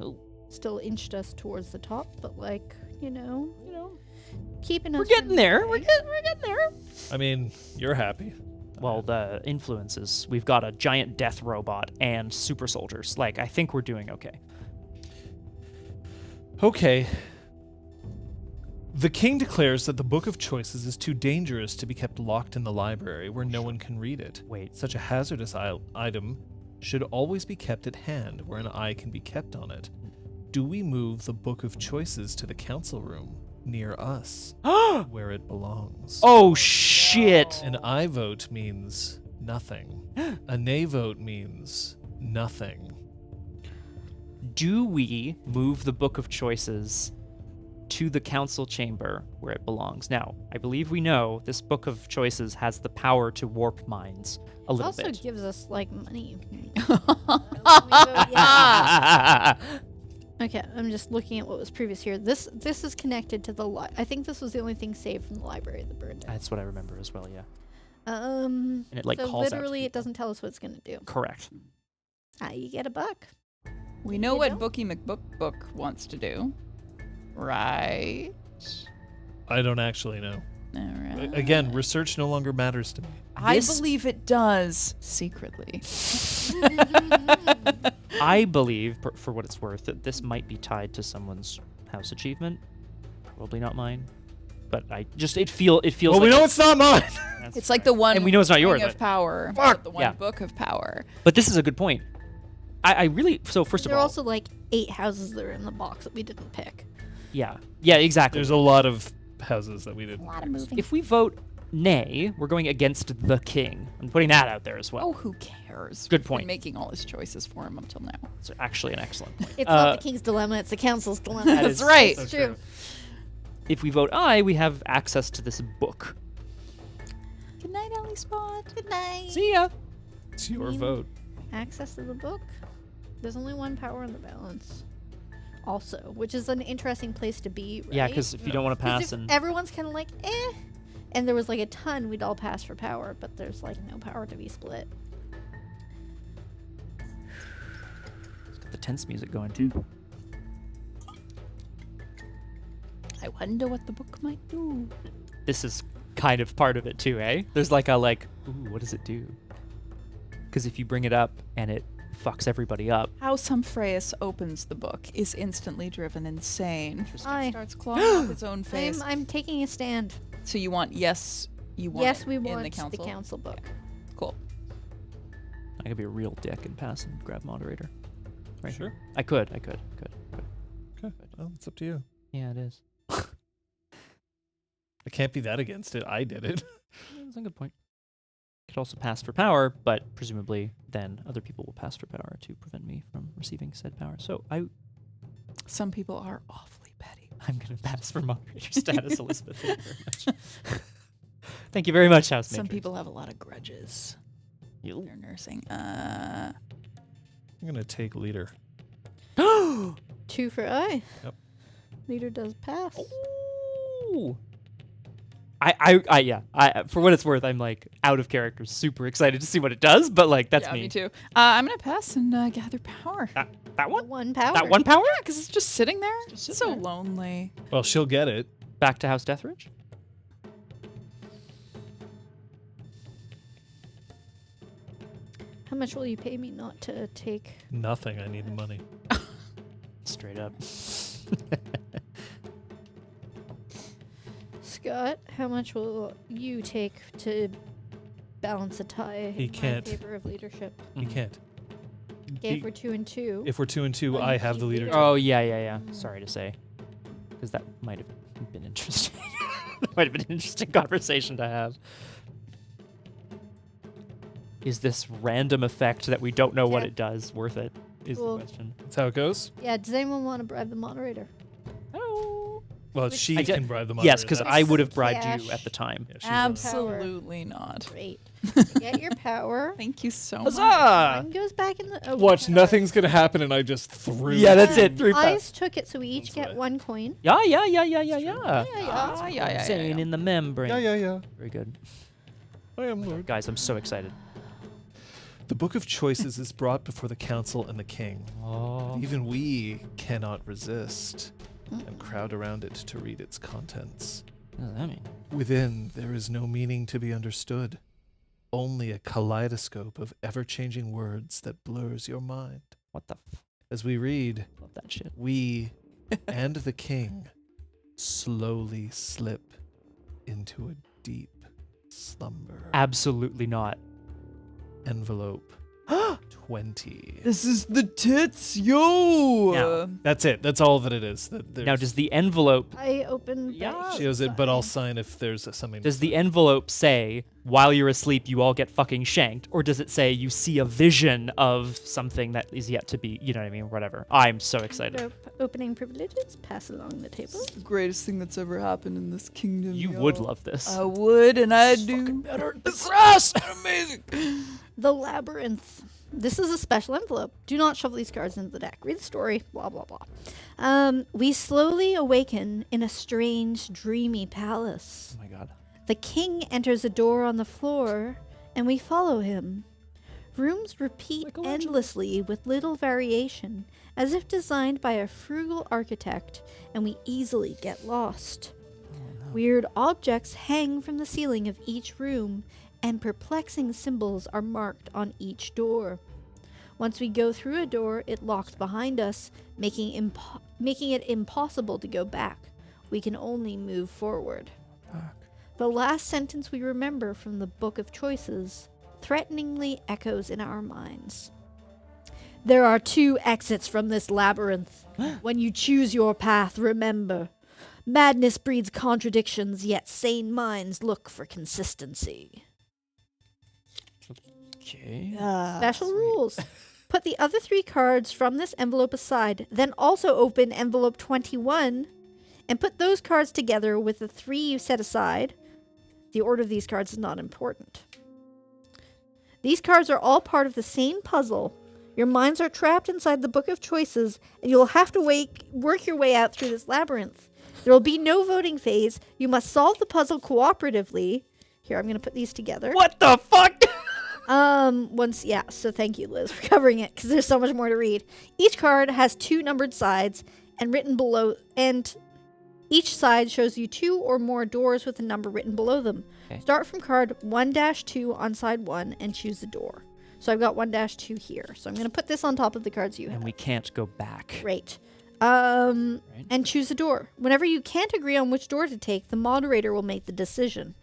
Oh. Still inched us towards the top, but like, you know, keeping us. We're getting in there. play. We're getting there. I mean, you're happy. Well, the influences. We've got a giant death robot and super soldiers. Like, I think we're doing okay. Okay. The king declares that the Book of Choices is too dangerous to be kept locked in the library where no one can read it. Wait. Such a hazardous item should always be kept at hand where an eye can be kept on it. Do we move the Book of Choices to the council room near us where it belongs? Oh, shit. An aye vote means nothing. A nay vote means nothing. Do we move the Book of Choices to the council chamber where it belongs? Now, I believe we know this Book of Choices has the power to warp minds a It little also bit. gives us like money. Yeah. Okay, I'm just looking at what was previous here. This is connected to the I think this was the only thing saved from the library that burned down. That's what I remember as well, yeah. And it, like, so calls out to literally it people. doesn't tell us what it's gonna do. Correct. You get $1. We know You what don't? Bookie McBook wants to do. Right? I don't actually know. All right. Again, research no longer matters to me. I This- believe it does secretly. I believe, for what it's worth, that this might be tied to someone's house achievement. Probably not mine. But it feels Well, like we know it's not mine. that's It's like the one And we know it's not ring yours, of but- power, Fuck! but the one Yeah. book of power. But this is a good point. I really, so first of There are all, also like 8 houses that are in the box that we didn't pick. yeah, exactly. There's a lot of houses that we didn't. A lot of moving. If we vote nay, we're going against the king. I'm putting that out there as well. Oh, who cares? Good We've been point. making all his choices for him until now. It's actually an excellent point. It's Uh, not the king's dilemma, it's the council's dilemma. That That's is right. It's so true. If we vote aye, we have access to this book. Good night, Ellie spot. Good night. See ya. It's your mean- vote. Access to the book. There's only one power in the balance. Also, which is an interesting place to be, right? Yeah, because if you don't want to 'Cause pass if and everyone's kind of like, eh, and there was like a ton, we'd all pass for power, but there's like no power to be split. it's got the tense music going too. I wonder what the book might do. This is kind of part of it too, eh? There's like a ooh, what does it do? Because if you bring it up and it fucks everybody up, House Humphreus opens the book, is instantly driven insane. I, Starts clawing off his own face. I'm taking a stand. So you want you want Yes, it we in want the council. book. Cool. I could be a real dick and pass and grab moderator. Right Sure. here. I could. Okay. Well, it's up to you. Yeah, it is. I can't be that against it. I did it. That's a good point. Could also pass for power, but presumably then other people will pass for power to prevent me from receiving said power. So Some people are awfully petty. I'm going to pass for moderator status, Elizabeth. Thank you very much. Thank you very much, House Some Matrix. people have a lot of grudges. You. They're nursing. I'm gonna take leader. 2 for I. Yep. Leader does pass. Ooh. I for what it's worth, I'm like out of character, super excited to see what it does, but like that's yeah, me. me too. I'm gonna pass and gather power. That one? One power. That one power? Because it's just sitting there. Just so sitting there. lonely. Well, she'll get it. Back to House Deathridge? How much will you pay me not to take? Nothing. I need the money. Straight up. Scott, how much will you take to balance a tie He in can't. my favor of leadership? You can't. Okay, if we're 2 and 2. If we're 2 and 2, Oh, I you have the keep leader. leader. Oh, yeah. Sorry to say. Because that might have been interesting. That might have been an interesting conversation to have. Is this random effect that we don't know what Yeah. it does worth it? Is Cool. the question. That's how it goes. Yeah, does anyone want to bribe the moderator? Oh. Well, Which- she I did- can bribe the moderator. Yes, because I would have bribed Cash. you at the time. Yeah, she's Absolutely not. Great. Get your power. Thank you so much. Huzzah! Mine goes back in the. Oh, Watch, we nothing's gonna happen, and I just threw. Yeah, that's Um, it. 3 pounds. Ice took it, so we each That's get right. 1 coin. Yeah. Yeah. Insane in the membrane. Yeah. Very good. I am Lord. Guys, I'm so excited. The Book of Choices is brought before the council and the king. Oh. Even we cannot resist and crowd around it to read its contents. What does that mean? Within, there is no meaning to be understood, only a kaleidoscope of ever-changing words that blurs your mind. What the As we read, love that shit. we and the king slowly slip into a deep slumber. Absolutely not. Envelope 20. This is the tits, yo. Now- That's it. That's all that it is. Now, does the envelope I open. Yeah. She owes it, but I'll sign if there's something. does the envelope say while you're asleep you all get fucking shanked, or does it say you see a vision of something that is yet to be? You know what I mean? Whatever. I'm so excited. Opening privileges. Pass along the table. The greatest thing that's ever happened in this kingdom. You yo. would love this. I would, and I do. It's us! Amazing. The Labyrinth. This is a special envelope. Do not shuffle these cards into the deck. Read the story. Blah, blah, blah. We slowly awaken in a strange, dreamy palace. Oh my god. The king enters a door on the floor, and we follow him. Rooms repeat Like a legend. endlessly with little variation, as if designed by a frugal architect, and we easily get lost. Weird objects hang from the ceiling of each room, and perplexing symbols are marked on each door. Once we go through a door, it locks behind us, making it impossible to go back. We can only move forward. The last sentence we remember from the Book of Choices threateningly echoes in our minds. There are 2 exits from this labyrinth. When you choose your path, remember. Madness breeds contradictions, yet sane minds look for consistency. Okay. Special rules. Put the other 3 cards from this envelope aside, then also open envelope 21 and put those cards together with the 3 you set aside. The order of these cards is not important. These cards are all part of the same puzzle. Your minds are trapped inside the Book of Choices, and you will have to work your way out through this labyrinth. There will be no voting phase. You must solve the puzzle cooperatively. Here, I'm going to put these together. What the fuck? So thank you, Liz, for covering it, because there's so much more to read. Each card has 2 numbered sides, and each side shows you 2 or more doors with a number written below them. Okay. Start from card 1-2 on side 1 and choose the door. So I've got 1-2 here. So I'm going to put this on top of the cards you have. And we can't go back. Great. And choose a door. Whenever you can't agree on which door to take, the moderator will make the decision.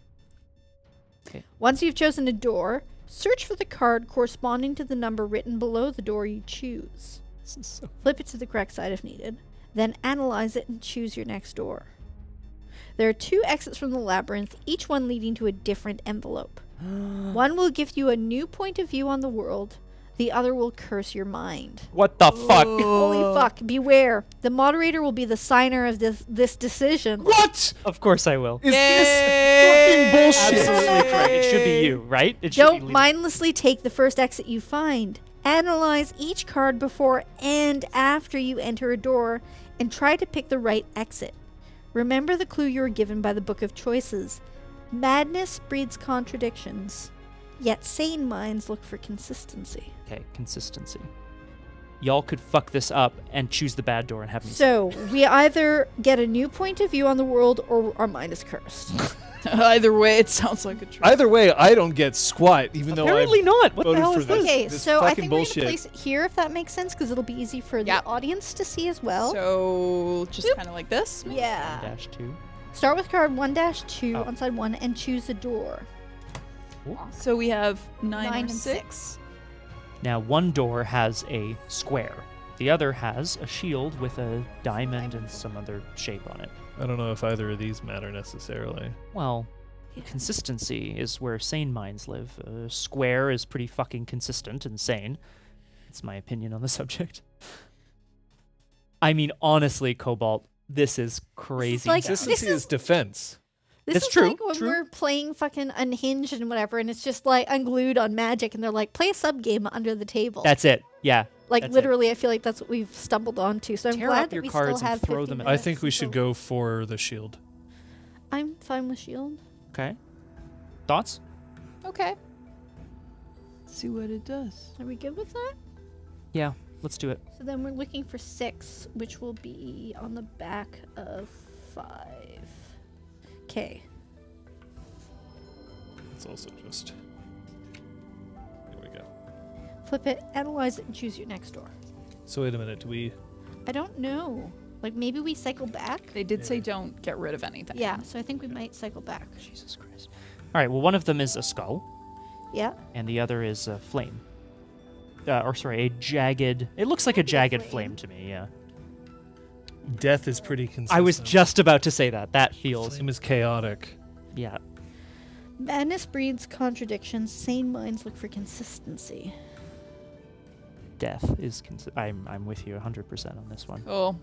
Okay. Once you've chosen a door, search for the card corresponding to the number written below the door you choose. This is so... Flip it to the correct side if needed. Then analyze it and choose your next door. There are 2 exits from the labyrinth, each one leading to a different envelope. One will give you a new point of view on the world. The other will curse your mind. What the fuck? Holy fuck, beware. The moderator will be the signer of this decision. What? Of course I will. Is this fucking bullshit? Absolutely correct. It should be you, right? It should be Don't leading- mindlessly take the first exit you find. Analyze each card before and after you enter a door and try to pick the right exit. Remember the clue you were given by the Book of Choices. Madness breeds contradictions, yet sane minds look for consistency. Okay, consistency. Y'all could fuck this up and choose the bad door and have me. So, we either get a new point of view on the world or our mind is cursed. Either way, it sounds like a trick. Either way, I don't get squat, even though Apparently I not. What the voted hell for is this. this? Okay, This so I fucking think we're bullshit. going to place it here if that makes sense, because it'll be easy for Yep. the audience to see as well. So just kind of like this. Yeah. -2. Start with card 1-2 Oh. on side 1 and choose a door. So we have 9 9 and and 6. Now, one door has a square. The other has a shield with a diamond and some other shape on it. I don't know if either of these matter necessarily. Well, consistency is where sane minds live. A square is pretty fucking consistent and sane. That's my opinion on the subject. I mean, honestly, Cobalt, this is crazy. like- stuff. Consistency This is defense. This That's is true, like when true. we're playing fucking Unhinged and whatever, and it's just like Unglued on Magic, and they're like, play a sub game under the table. That's it. Yeah. like that's it. literally, I feel like that's what we've stumbled onto. So I'm Tear glad up that your we cards still and have throw 50 them at- I minutes think we should until- go for the shield. I'm fine with Shield. Okay. Thoughts? Okay. See what it does. Are we good with that? Yeah. Let's do it. So then we're looking for 6, which will be on the back of 5. Okay. It's also just. Here we go. Flip it, analyze it, and choose your next door. So wait a minute. Do we? I don't know. Like, maybe we cycle back? They did say don't get rid of anything. Yeah, so I think we might cycle back. Jesus Christ. All right. Well, one of them is a skull, Yeah. and the other is a flame. A jagged. It looks like a Could be a jagged flame. flame to me. Yeah. Death is pretty consistent. I was just about to say that. That feels. Flame is chaotic. Yeah. Madness breeds contradictions. Sane minds look for consistency. Death is. I'm with you 100% on this one. Cool.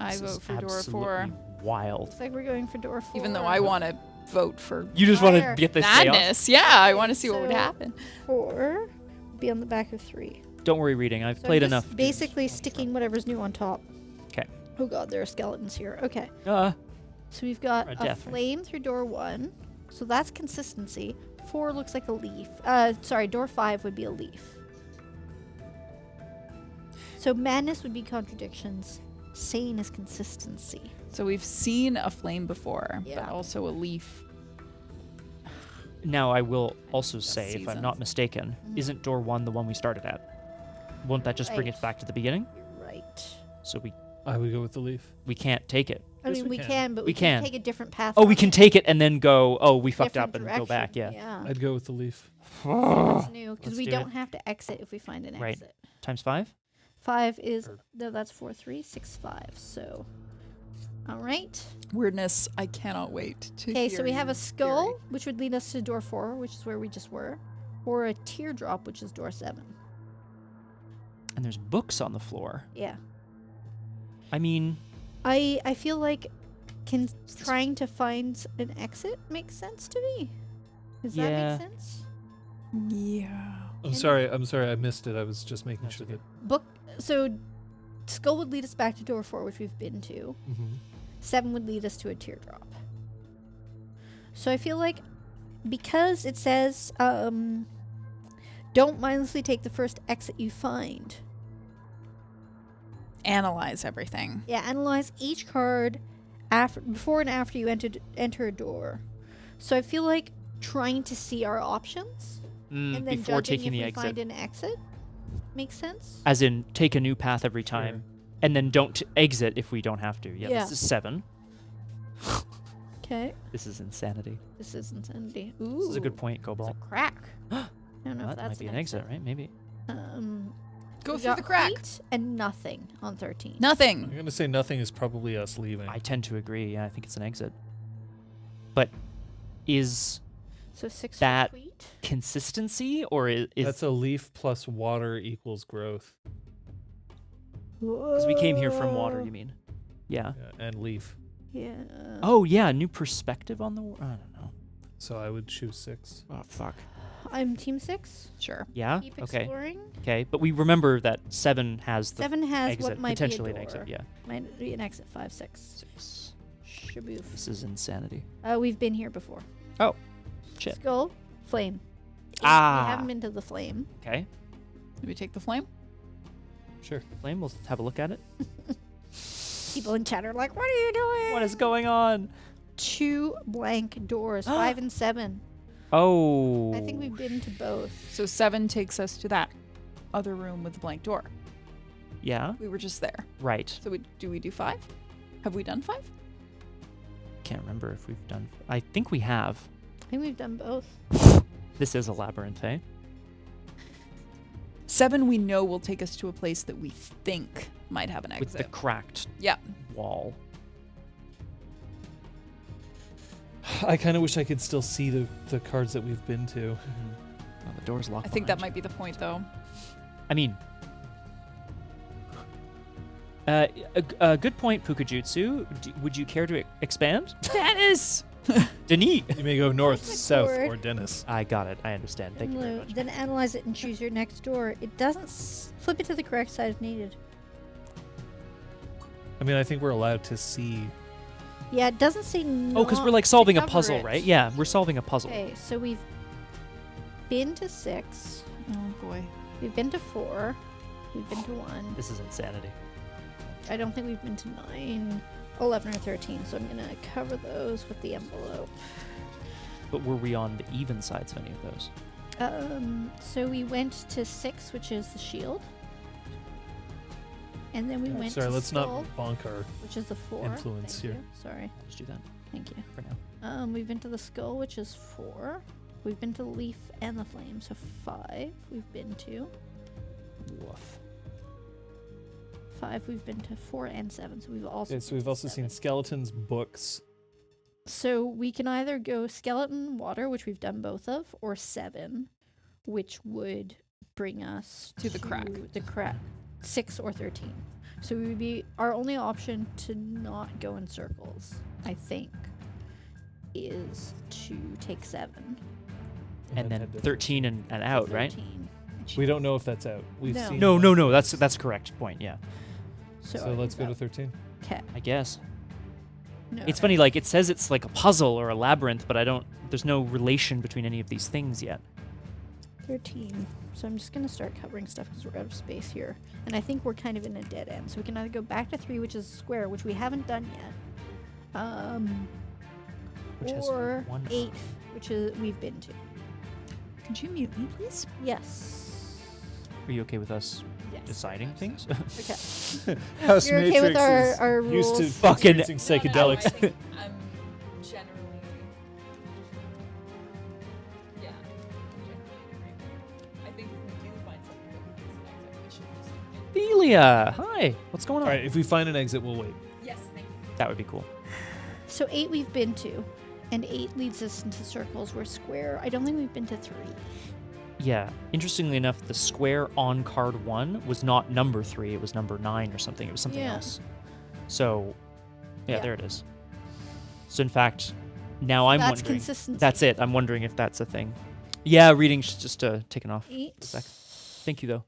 I This is vote for door 4. absolutely Wild. Looks like we're going for door 4. Even though I want to vote for You just want to Fire. get this chaos? madness. Yeah, I want to see what would So- happen. 4 be on the back of 3. Don't worry, reading. I've So played I'm just enough. basically sticking whatever's new on top. 'Kay. Oh god, there are skeletons here. Okay. Uh, So we've got Or a death, right? flame through door 1. So that's consistency. 4 looks like a leaf. Door 5 would be a leaf. So madness would be contradictions. Sane is consistency. So we've seen a flame before, Yeah. but also a leaf. now I will also say, if I'm not seasons. mistaken, Mhm. isn't door 1 the one we started at? Won't that just bring Right. it back to the beginning? You're right. So I would go with the leaf. we can't take it. I Yes, mean, we we can. can, but We we can can. take a different path. Oh, we from can it. take it and then go, oh, we fucked Different up and go back. direction. Yeah. I'd go with the leaf. That's new because Let's we do don't it. have to exit if we find an Right. exit. Times 5? 5 is Or- no, that's 4, 3, 6, 5. So, all right. Weirdness. I cannot wait to Okay, so hear we have your a skull, theory. which would lead us to door 4, which is where we just were, or a teardrop, which is door 7. And there's books on the floor. Yeah, I mean, I feel like trying to find an exit makes sense to me. Does that Yeah. make sense? Yeah. I'm sorry. I missed it. I was just making That's sure okay. that. So skull would lead us back to door 4, which we've been to. Mhm. 7 would lead us to a teardrop. So I feel like because it says don't mindlessly take the first exit you find. Analyze everything. Yeah, analyze each card before and after you enter a door. So I feel like trying to see our options and then Before judging taking if the we exit. find an exit makes sense. As in, take a new path every time, and then don't exit if we don't have to. Yeah, Yeah. this is 7. Okay, This is insanity. this is insanity. Ooh, This is a good point, it's Cobalt. a crack. I don't know That if that's might be an exit, right? Maybe. Go we through got the crack. height and nothing on 13. I'm Nothing. gonna say nothing is probably us leaving. I tend to agree. Yeah, I think it's an exit. But is So 6 that- for wheat. consistency or is That's a leaf plus water equals growth. because we came here from water? You mean? Yeah. Yeah, and leaf. Yeah. Oh yeah, new perspective on the. I don't know. So I would choose 6. Oh fuck. I'm team 6. Sure. Yeah. Keep Okay. exploring. Okay, but we remember that 7 has the 7 has exit, what might potentially be a an door. exit. Yeah. Might be an exit. 5, 6. 6. Shaboof. This is insanity. We've been here before. Oh, shit. Skull, flame. 8, Ah. We haven't been to the flame. Okay. Did we take the flame? Sure. Flame. We'll have a look at it. People in chat are like, "What are you doing?" What is going on? 2 blank doors, 5 and 7. Oh. I think we've been to both. So 7 takes us to that other room with the blank door. Yeah. We were just there. Right. So we do 5? Have we done 5? Can't remember if we've done. I think we have. I think we've done both. This is a labyrinth, eh? 7 we know will take us to a place that we think might have an With the exit. cracked Yeah. wall. I kind of wish I could still see the cards that we've been to. Oh, the door's locked. I think that behind might be the point, though. you. I mean. A good point, Pukajutsu. Would you care to expand? Dennis! Denis! You may go north, That's south, forward. or Dennis. I got it. I understand. Thank you very much. Then analyze it and choose your next door. It doesn't flip it to the correct side if needed. I mean, I think we're allowed to see. Yeah, it doesn't say no. Oh, because we're like solving a cover puzzle, it. right? Yeah, we're solving a puzzle. Okay, so we've been to 6. Oh, boy. We've been to 4. We've been to 1. This is insanity. I don't think we've been to 9, 11, or 13, so I'm going to cover those with the envelope. But were we on the even sides of any of those? So we went to 6, which is the shield. And then we went Sorry, to let's skull, not bonk our. which is the 4. influence Thank here. you. Sorry. Just do that Thank you. for now. We've been to the skull, which is 4. We've been to the leaf and the flame, so 5 we've been to. Woof. 5 we've been to 4 and 7, so we've also Okay, so been we've to also seen 7. skeletons, books. So we can either go skeleton, water, which we've done both of, or 7, which would bring us To the crack. The crack, 6 or 13. So we would be our only option to not go in circles, I think, is to take 7. And then head to 13 and out, right? 13. We don't know if that's out. We've No. seen. No. That's correct point. Yeah, So let's go to 13. Okay. I guess. No. It's funny, like it says it's like a puzzle or a labyrinth, but I don't. There's no relation between any of these things yet. 13. So I'm just going to start covering stuff because we're out of space here. And I think we're kind of in a dead end. So we can either go back to 3, which is square, which we haven't done yet. Which has Or one 8, which is we've been to. Could you mute me, please? Yes. Are you okay with us Yes. deciding things? Okay. House You're okay with Matrix our is used to rules? Fucking- experiencing psychedelics. I think I'm generally. Yeah. I'm generally agreeing. I think if we do find something that we can select, we should just. Delia, hi. What's going All on? right, if we find an exit, we'll wait. Yes, thank you. That would be cool. So 8 we've been to. And 8 leads us into circles. We're square. I don't think we've been to 3. Yeah. Interestingly enough, the square on card 1 was not number 3. It was number 9 or something. It was something Yeah. else. So, yeah, Yeah. there it is. So in fact, now I'm That's wondering. consistency. That's it. I'm wondering if that's a thing. Yeah, reading's just taken off. 8. A sec. Thank you, though.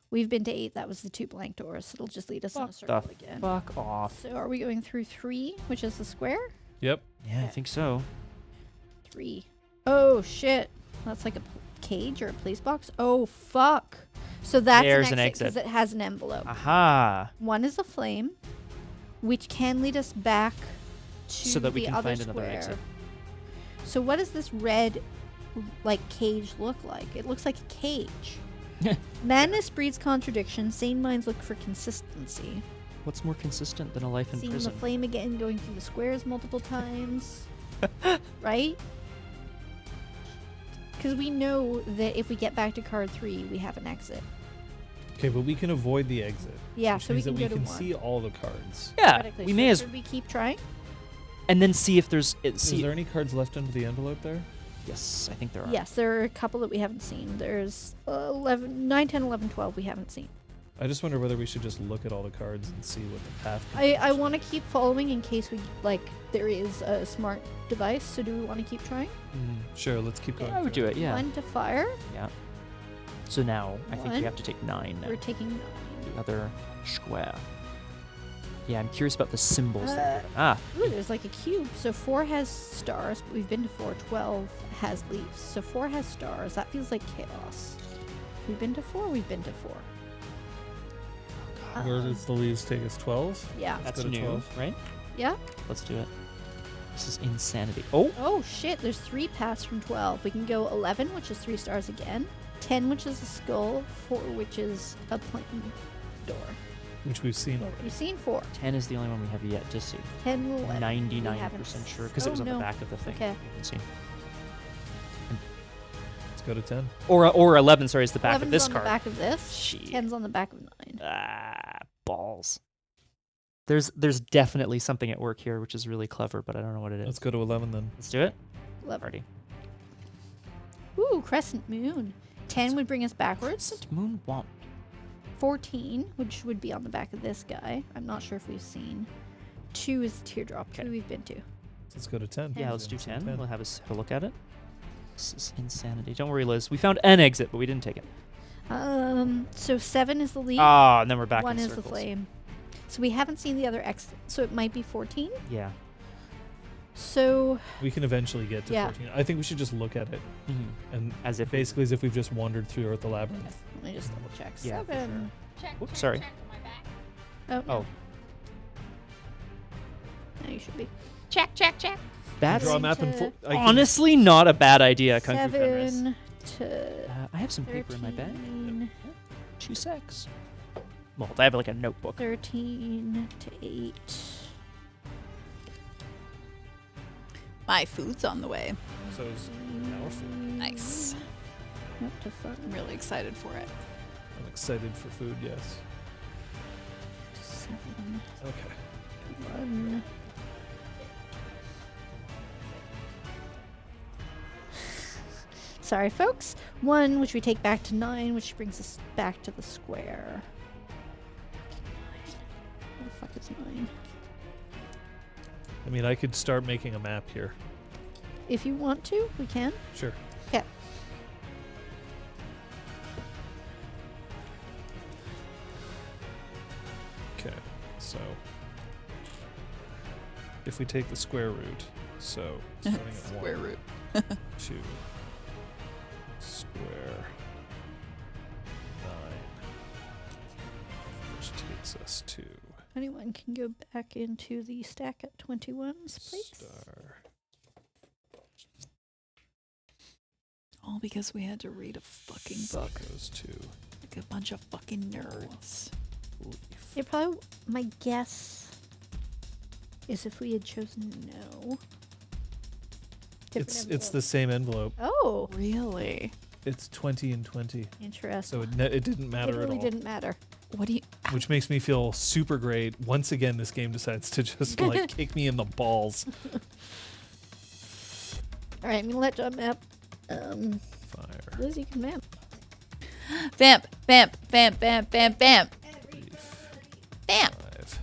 We've been to 8. That was the 2 blank doors. It'll just lead us in a Fuck circle the again. fuck off. So are we going through 3, which is the square? Yep. Yeah, I think so. 3. Oh, shit. That's like a cage or a police box. Oh, fuck. So that's There's an an exit because exit. it has an envelope. Aha. One is a flame, which can lead us back to So that we the can other find another square. exit. So what does this red, like, cage look like? It looks like a cage. Madness breeds contradiction. Sane minds look for consistency. What's more consistent than a life in Seeing prison? the flame again, going through the squares multiple times. Right? Because we know that if we get back to card 3, we have an exit. Okay, but we can avoid the exit. Yeah, which so we means can that go we to can 1. see all the cards. Yeah, Theoretically. we So may as should we keep trying? and then see if there's Is see. there any cards left under the envelope there? Yes, I think there are. Yes, there are a couple that we haven't seen. There's 9, 10, 11, 12 we haven't seen. I just wonder whether we should just look at all the cards and see what the path. I want to keep following in case we, like, there is a smart device. So do we want to keep trying? Sure, let's keep going. I would do it. Yeah. 1 to fire. Yeah. So now I think we 1. have to take 9 now. We're taking 9. The other square. Yeah, I'm curious about the symbols. Uh, Ah, Ooh, there's like a cube. So 4 has stars, but we've been to 4. 12 has leaves. So 4 has stars. That feels like chaos. We've been to 4. We've been to 4. Where does the leaves take us? 12? Yeah. that's go to new, 12. right? Yeah. Let's do it. This is insanity. Oh, Oh shit, there's 3 paths from 12. We can go 11, which is 3 stars again. 10, which is a skull. 4, which is a plain door. Which we've seen already. We've seen 4. 10 is the only one we have yet to see. 10, 11. 99% sure because it was on the back of the thing. Okay. You can see. Let's go to 10. Or 11, sorry, is the back 11's of this on card. the back of this. Shit. 10's on the back of 9. Ah, balls. There's definitely something at work here, which is really clever, but I don't know what it is. Let's go to 11 then. Let's do it. 11. Party. Ooh, crescent moon. 10 would bring us backwards. Crescent moon womp. 14, which would be on the back of this guy. I'm not sure if we've seen. 2 is the teardrop. 2 Okay. we've been to. Let's go to 10. Yeah, let's do Let's 10. We'll have a look at it. This is insanity. Don't worry, Liz. We found an exit, but we didn't take it. So 7 is the lead. Ah, and then we're back 1 in is circles. the flame. So we haven't seen the other exit. So it might be 14. Yeah. So We can eventually get to Yeah. 14. I think we should just look at it and As if basically as if we've just wandered through the labyrinth. let me just double check. Yeah, for 7. Check, Oops, check, sorry. check on my back. Oh, Oh, no, you should be. Check, check, check. that's Draw a map and to honestly not a bad idea, Kung Fu Fenris. 7 to I have some paper in my bag. 13. 2 secs. Well, I have like a notebook. 13 to 8. My food's on the way. So is our food. Nice. Up to 5. I'm really excited for it. I'm excited for food, yes. 7. Okay. 1. Sorry, folks. 1, which we take back to 9, which brings us back to the square. Where the fuck is 9? I mean, I could start making a map here. If you want to, we can. Sure. Okay. Okay. So if we take the square root, so starting at Square 1, root. 2, square 9, which takes us to Anyone can go back into the stack at 21's, please. star. All because we had to read a fucking That book. goes to Like a bunch of fucking nerds. leaf. It probably, my guess is if we had chosen no. Different It's the same envelope. Oh, Really? It's 20 and 20. interesting. So it didn't It matter really at all. didn't matter. What do you? Which makes me feel super great. Once again, this game decides to just like kick me in the balls. All right, I'm gonna let John map. Fire. Liz, you can map. Vamp, vamp, vamp, vamp, vamp, vamp, Leaf. vamp. 5.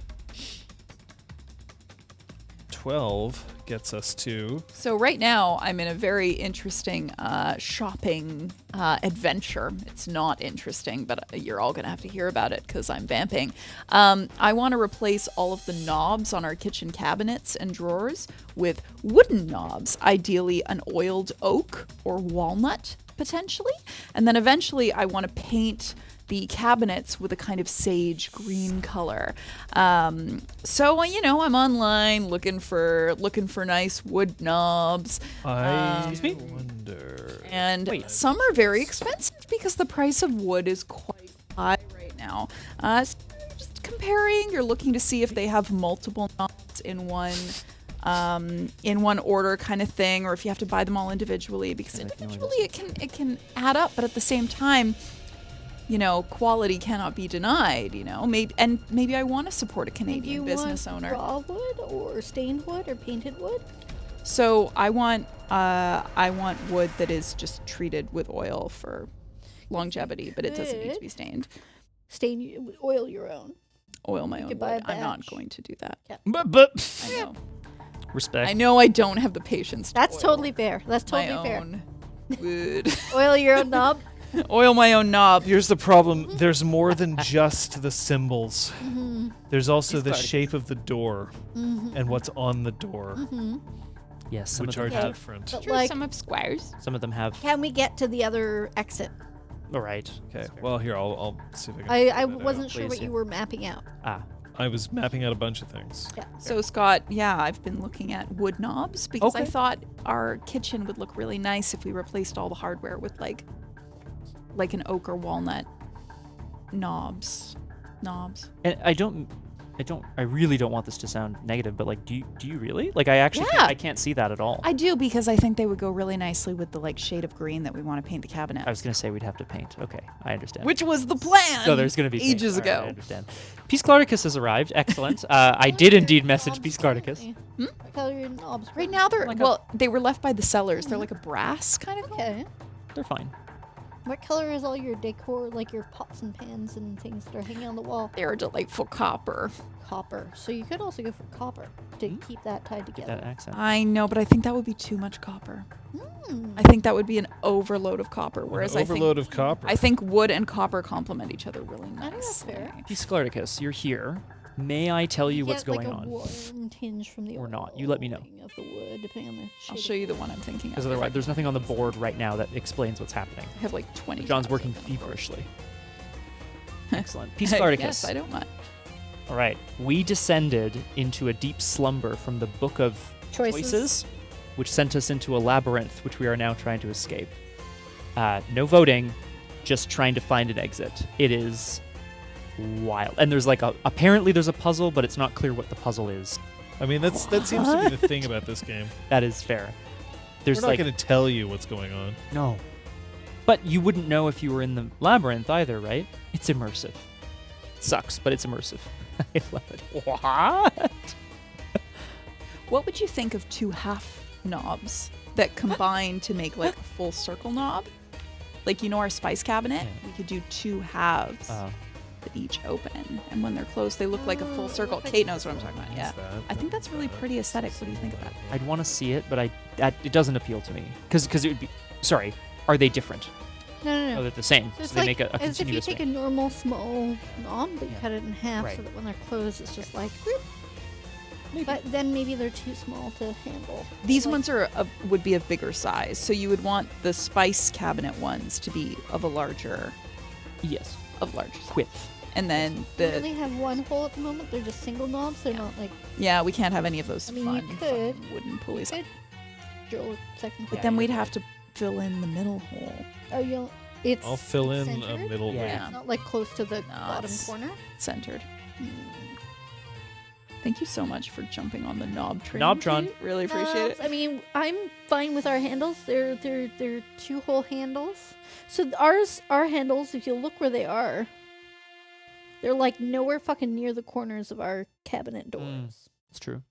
12 gets us to. So right now, I'm in a very interesting shopping adventure. It's not interesting, but you're all going to have to hear about it because I'm vamping. I want to replace all of the knobs on our kitchen cabinets and drawers with wooden knobs, ideally an oiled oak or walnut, potentially. And then eventually I want to paint the cabinets with a kind of sage green color. So I'm online looking for nice wood knobs. I Excuse me? wonder. And Wait. some are very expensive because the price of wood is quite high right now. So just comparing, you're looking to see if they have multiple knobs in one order kind of thing, or if you have to buy them all individually, because individually it can add up, but at the same time, quality cannot be denied, maybe I want to support a Do you Canadian business want owner. raw wood or stained wood or painted wood? So I want wood that is just treated with oil for longevity, but it doesn't need to be stained. Oil your own. Oil my You own could wood. buy a I'm not batch. going to do that. But I know. respect. I know I don't have the patience to That's oil totally fair. That's my totally fair. own wood. Oil your own knob. Oil my own knob. Here's the problem. There's more than just the symbols. There's also the shape of the door and what's on the door, Yes, some which of are them have. different. But Sure, like, some of squares. Some of them have. can we get to the other exit? All right. Okay, well, here, I'll see if I can. I figure that wasn't out. sure what Please, you yeah. were mapping out. I was mapping out a bunch of things. Yeah. So Scott, yeah, I've been looking at wood knobs because I Okay. thought our kitchen would look really nice if we replaced all the hardware with like an oak or walnut knobs. And I really don't want this to sound negative, but like, do you really? Like, I actually Yeah. I can't see that at all. I do, because I think they would go really nicely with the like shade of green that we want to paint the cabinet. I was gonna say we'd have to paint. Okay, I understand. Which was the plan. So there's gonna be paint. ages All right, I ago. understand. Peace Clarticus has arrived. Excellent. I did indeed message Peace Clarticus. What color are your knobs? Right now they're Like they were left by the sellers. They're like a brass kind of. Okay. They're fine. What color is all your decor, like your pots and pans and things that are hanging on the wall? They're delightful copper. Copper. So you could also go for copper to keep that tied Get together. that accent. I know, but I think that would be too much copper. Hmm. I think that would be an overload of copper. Whereas An overload of copper. I think wood and copper complement each other really I think that's nicely. fair. Peace Clarticus, you're here. May I tell you what's get, going like, on? a warm tinge from the Or not. You let me know. oiling of the wood, depending on the I'll shade show of you the wood. one I'm thinking of. Because otherwise, there's nothing on the board right now that explains what's happening. I have like 20. John's tabs working open. feverishly. Excellent. Peace Clarticus. Yes, I don't mind. All right. We descended into a deep slumber from the Book of Choices, which sent us into a labyrinth, which we are now trying to escape. No voting, just trying to find an exit. It is wild. And there's apparently there's a puzzle, but it's not clear what the puzzle is. I mean, that seems to be the thing about this game. That is fair. There's We're not going to tell you what's going on. no. But you wouldn't know if you were in the labyrinth either, right? It's immersive. It sucks, but it's immersive. I love it. What? What would you think of 2 half knobs that combine to make like a full circle knob? Like, our spice cabinet? Yeah. We could do 2 halves that each open. And when they're closed, they look like a full circle. Kate knows what I'm talking about. Yeah. I think that's really pretty aesthetic. What do you think about it? I'd want to see it, but it doesn't appeal to me. Because it would be... Sorry. Are they different? No. Oh, they're the same. So it's they like make a as if you continuous take a ring. normal small knob, but you Yeah. cut it in half Right. so that when they're closed, it's just like. Whoop. But then maybe they're too small to handle. These Like- ones would be of bigger size. So you would want the spice cabinet ones to be of a larger Yes. size. Width. And then They the only have one hole at the moment. They're just single knobs. They're Yeah. not like yeah, we can't have any of those I mean, fun you could. fucking wooden pulleys. could drill a second. But Yeah, then you're we'd right. have to fill in the middle hole. Oh, you'll. It's. I'll fill in a centered? middle Yeah. way. Yeah. It's not like close to the No, bottom it's- corner. Centered. Hmm. Thank you so much for jumping on the knob train. Knobtron. Kate. Really appreciate it. I mean, I'm fine with our handles. They're 2-hole handles. So our handles, if you look where they are, they're like nowhere fucking near the corners of our cabinet doors. It's true.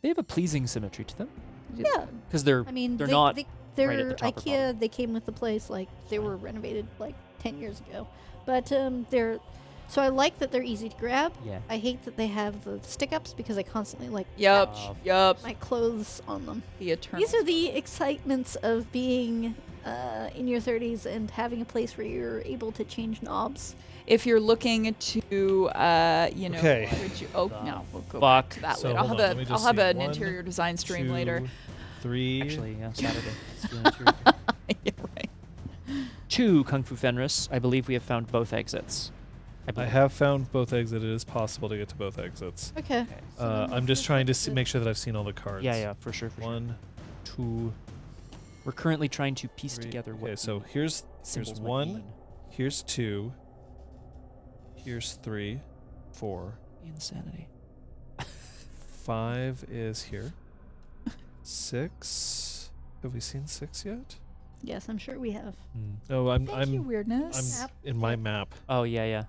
They have a pleasing symmetry to them. Yeah, Because they're I mean, they're not they're right at the top or IKEA. bottom. They came with the place like they were renovated like 10 years ago, but they're So I like that they're easy to grab. Yeah. I hate that they have the stick-ups because I constantly like Yup. Love. Yup. my clothes on them. The eternal. These are the excitements of being in your 30s and having a place where you're able to change knobs. If you're looking to, Okay. No, we'll go Fuck. back to that So later. I'll hold have, on, let me I'll just have see. an 1, interior design stream 2, later. 3. Actually, yeah, Saturday. Let's do an interior. Yeah, right. 2 Kung Fu Fenris. I believe we have found both exits. I believe. have found both exits. It is possible to get to both exits. Okay. Okay. So then I'm the just first trying to exit- make sure that I've seen all the cards. Yeah, for sure. 1, 2, We're currently trying to piece 3. together what Okay, so the here's symbols might 1, mean. here's 2, here's 3, 4, Insanity. 5 is here. 6. Have we seen 6 yet? Yes, I'm sure we have. No, I'm Thank you, I'm weirdness. Map. in my map. Oh yeah.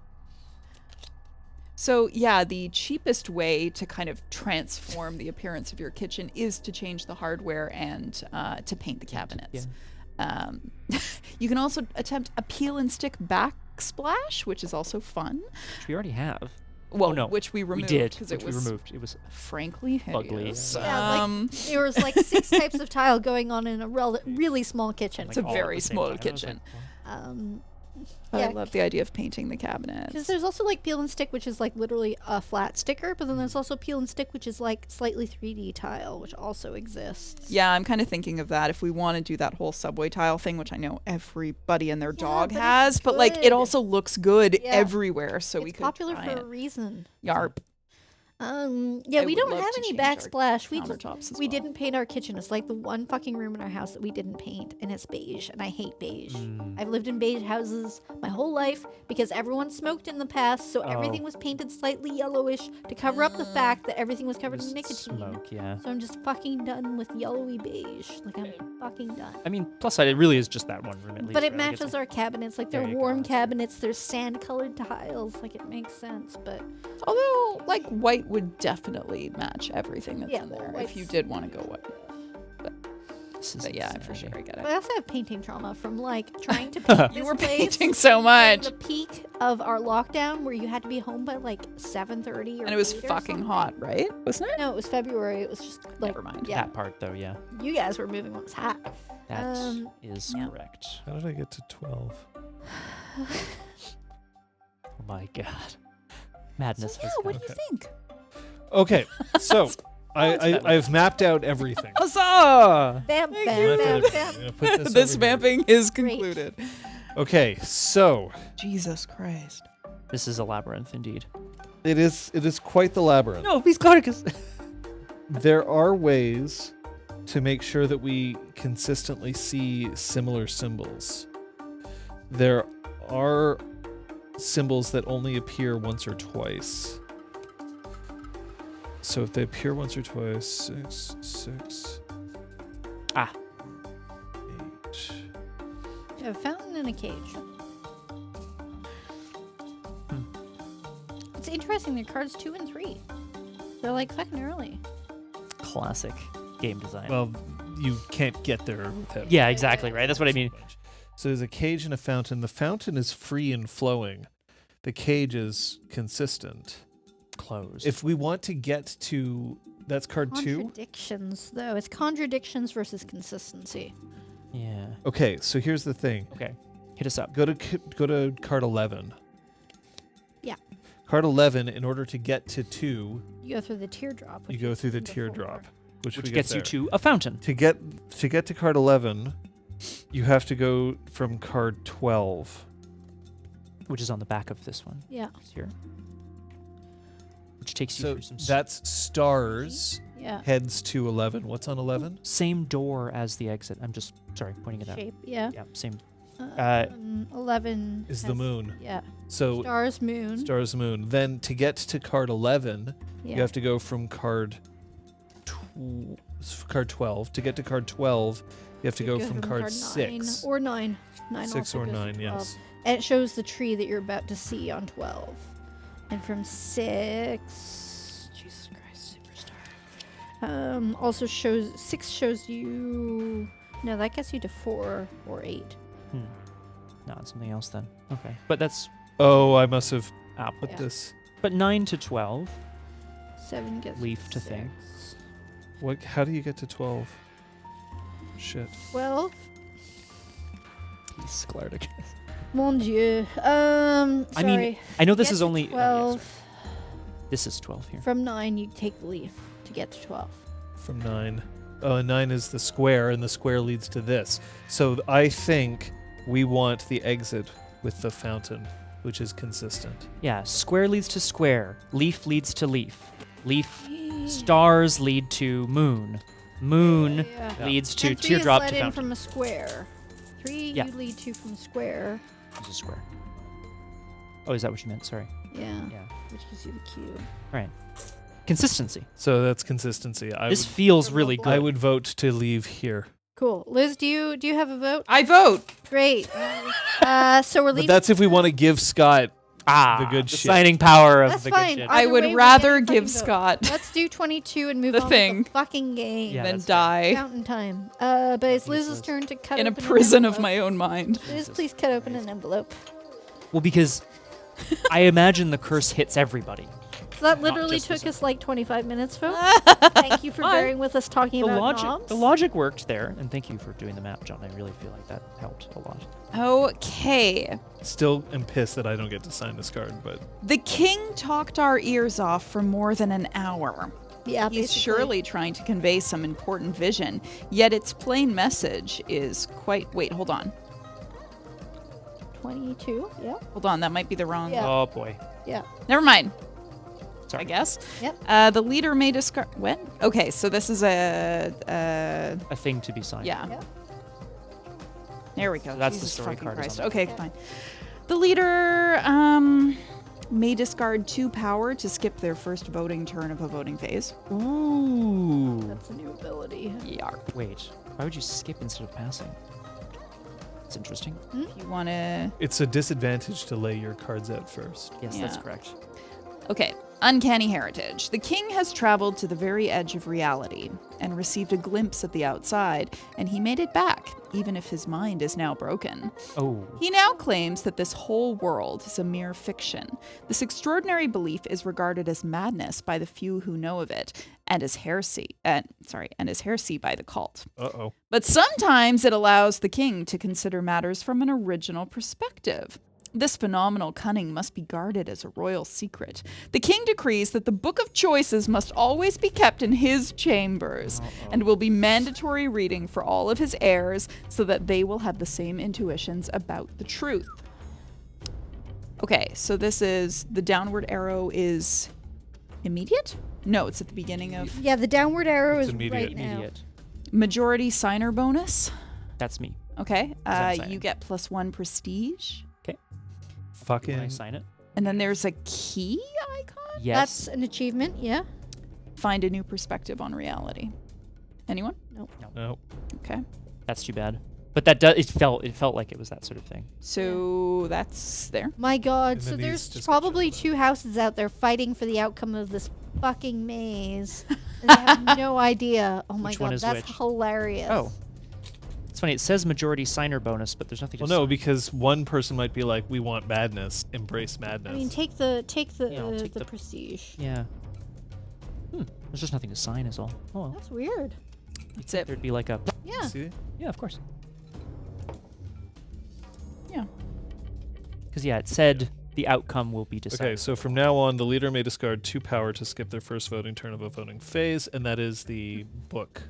So yeah, the cheapest way to kind of transform the appearance of your kitchen is to change the hardware and to paint the cabinets. You can also attempt a peel and stick backsplash, which is also fun. Which we already have. Well, no, which we removed we did. because Which it was we removed. It was frankly ugly. hideous. Yeah, there was like 6 types of tile going on in a really small kitchen. It's a all at very the same small time. I was like, kitchen. But Yeah. I love the idea of painting the Because cabinets. there's also like peel and stick, which is like literally a flat sticker, but then there's also peel and stick, which is like slightly 3D tile, which also exists. Yeah, I'm kind of thinking of that if we want to do that whole subway tile thing, which I know everybody and their Yeah, dog but it's has, but like good. it also looks good Yeah. everywhere, so we It's could popular try for it. a reason. Yarp. Yeah, I we would don't love have to any change our backsplash. We countertops as we well. didn't paint our kitchen. It's like the one fucking room in our house that we didn't paint, and it's beige, and I hate beige. I've lived in beige houses my whole life because everyone smoked in the past, so everything was painted slightly yellowish to cover up the fact that everything was covered in Just nicotine. smoke, yeah. So I'm just fucking done with yellowy beige. Like I'm fucking done. I mean, plus side, it really is just that one room at least. But it right? Like, it's matches like- our cabinets. Like There they're you go, warm that's fair. cabinets. There's sand-colored tiles. Like it makes sense. But Although, like, white would definitely match everything that's Yeah, in well, there if white's- you did want to go white. This is But yeah, for insanity. sure, I get I it. also have painting trauma from like trying to paint this You were place painting so during much, the peak of our lockdown, where you had to be home by like 7:30 or and it was 8 or fucking something. hot, right? Wasn't it? No, it was February. It was just like Never mind. Yeah, That part, though, yeah. you guys were moving when it was hot. That is yeah. correct. How did I get to 12? Oh my god. Madness So yeah, has what come. do you think? Okay, so I've mapped out everything. Huzzah! Bam, Thank bam, you. Mapped out bam, everything. bam. I'm gonna put this This over here. vamping is Great. concluded. Okay, so Jesus Christ. This is a labyrinth, indeed. it is quite the labyrinth. No, he's Clarkus. There are ways to make sure that we consistently see similar symbols. There are symbols that only appear once or twice. So if they appear once or twice, 6, 6, Ah. 8. You have a fountain and a cage. It's interesting. They're cards 2 and 3. They're like fucking early. Classic game design. Well, you can't get there without. yeah, exactly, right? That's what I mean. So there's a cage and a fountain. The fountain is free and flowing. The cage is consistent. Closed. If we want to get to, that's card 2. Contradictions, though. It's contradictions versus consistency. Yeah. Okay, so here's the thing. Okay. Hit us up. Go to card 11. Yeah. Card 11. In order to get to 2, You go through the teardrop. you which go is through the before. teardrop, which Which we gets get you there. to a fountain. To get to card 11, you have to go from card 12. Which is on the back of this one. Yeah. It's here. Which takes you So through some that's stars. Yeah. Heads to 11. What's on 11? same door as the exit. I'm just pointing it out. Shape. Yeah. Yeah, same. 11 Is the has- moon. Yeah. So Stars, moon. stars, moon. Then to get to card 11, Yeah. you have to go from card 12. To get to card 12, you have to go from card 6. 9 or 9. 9 6 also or goes to 9, 12. yes. And it shows the tree that you're about to see on 12. And from 6, Jesus Christ, superstar. Also shows 6 shows you. No, that gets you to 4 or 8. No, it's something else then. Okay. But that's Oh, I must have Put Yeah. this. But 9 to 12. 7 gets Leaf to think. 6. What? How do you get to 12? Shit. 12. Sclertic. Mon Dieu. I Sorry. mean, I know this Get is to only. 12. This is 12 here. From 9, you take the leaf to get to 12. From 9. Oh, and 9 is the square, and the square leads to this. So I think we want the exit with the fountain, which is consistent. Yeah, square leads to square. Leaf leads to leaf. Leaf. Stars lead to moon. Moon Yeah. leads to And 3 teardrop is to led in fountain. from a square. 3 Yeah. you lead to from square. It's a square. Oh, is that what you meant? Sorry. Yeah. Yeah. Which gives you the cube. Right. Consistency. So that's consistency. This feels really good. I would vote to leave here. Cool. Liz, do you have a vote? I vote. Great. So we're But leaving. that's if we want to give Scott. the good shit. signing power of That's the fine. good shit. I Either would way, we're rather getting give fucking vote. Scott Let's do 22 and move The on thing. with the fucking game. Yeah, than that's fair. die Fountain time. But it's think it's Liz's Liz. turn to cut in a open an prison of envelope. my own mind. Liz, please cut open an envelope. Well, because I imagine the curse hits everybody. So that literally just took Liz. us like 25 minutes, folks. Thank you for bearing with us talking The about knobs. logic worked there, and thank you for doing the map, John. I really feel like that helped a lot. Okay. Still am pissed that I don't get to sign this card, but The king talked our ears off for more than an hour. Yeah, He's basically. surely trying to convey some important vision, yet its plain message is quite. Wait, hold on. 22. Yeah. Hold on, that might be the wrong. Yeah. Oh boy. Yeah. Never mind. Sorry. I guess. Yep. The leader may discard. What? Okay, so this is a. A thing to be signed. Yeah. Yep. There we go. So that's the Jesus story fucking card is Christ. on Okay, Yeah. fine. The leader may discard 2 power to skip their first voting turn of a voting phase. Ooh. That's a new ability. Yarp. Wait. Why would you skip instead of passing? It's interesting. If you want to. it's a disadvantage to lay your cards out first. Yes, that's Yeah. correct. Okay, uncanny heritage. The king has traveled to the very edge of reality and received a glimpse at the outside, and he made it back, even if his mind is now broken. Oh. He now claims that this whole world is a mere fiction. This extraordinary belief is regarded as madness by the few who know of it, and as heresy, and as heresy by the cult. Uh-oh. But sometimes it allows the king to consider matters from an original perspective. This phenomenal cunning must be guarded as a royal secret. The king decrees that the Book of Choices must always be kept in his chambers and will be mandatory reading for all of his heirs so that they will have the same intuitions about the truth. Okay, so this is the downward arrow is immediate? No, it's at the beginning of Yeah, the downward arrow It's is immediate. right now. Immediate. majority signer bonus. That's me. Okay, I'm signing. you get +1 prestige. Can I Fucking. sign it? And then there's a key icon. Yes. That's an achievement, yeah. Find a new perspective on reality. Anyone? No. Okay. That's too bad. But that does. It felt like it was that sort of thing. So that's there. My god, And so then there's these just get probably shuffled 2 houses out there fighting for the outcome of this fucking maze. And they have no idea. Oh my Which one god, is that's which? hilarious. Oh. It's funny. It says majority signer bonus, but there's nothing. Well, to no, sign. because one person might be like, "We want madness. Embrace madness." I mean, take the Yeah, I'll take the- prestige. Yeah. There's just nothing to sign, is all. Oh well. That's weird. That's it. There'd be like a. Yeah. See? Yeah, of course. Yeah. Because yeah, it said the outcome will be decided. Okay, so from now on, the leader may discard 2 power to skip their first voting turn of a voting phase, and that is the book.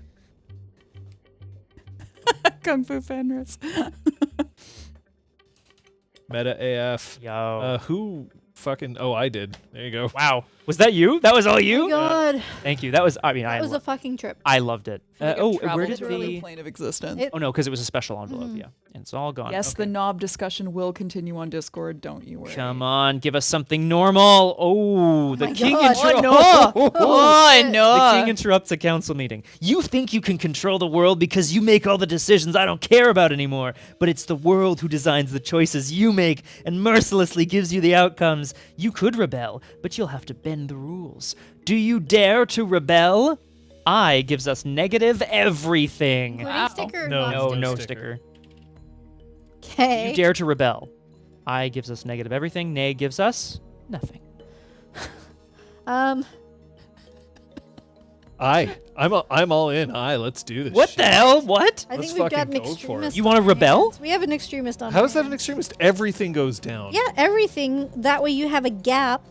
Kung Fu Fenris. Meta AF. Yo. Who fucking? Oh, I did. There you go. Wow. Was that you? That was all Oh you? my god. Thank you. That was. I mean, That was a fucking trip. I loved it. Where did the the? plane of existence? It- Oh no, because it was a special envelope. Mhm. Yeah, and it's all gone. Yes, the Okay. knob discussion will continue on Discord. Don't you worry. Come on, give us something normal. Oh, the my king God. interrupts. Oh shit. no! The king interrupts a council meeting. You think you can control the world because you make all the decisions I don't care about anymore. But it's the world who designs the choices you make and mercilessly gives you the outcomes. You could rebel, but you'll have to bend the rules. Do you dare to rebel? I gives us negative everything. Including Wow. sticker or No, not No, sticker? no sticker. sticker. Okay. You dare to rebel. I gives us negative everything. Nay gives us Nothing. I'm all in. Let's do this. What shit. the hell? What? I Let's think we've got fucking an go for it. extremist. You wanna on our rebel? hands. We have an extremist on. How our is that an hands. extremist? Everything goes down. Yeah, everything. That way you have a gap.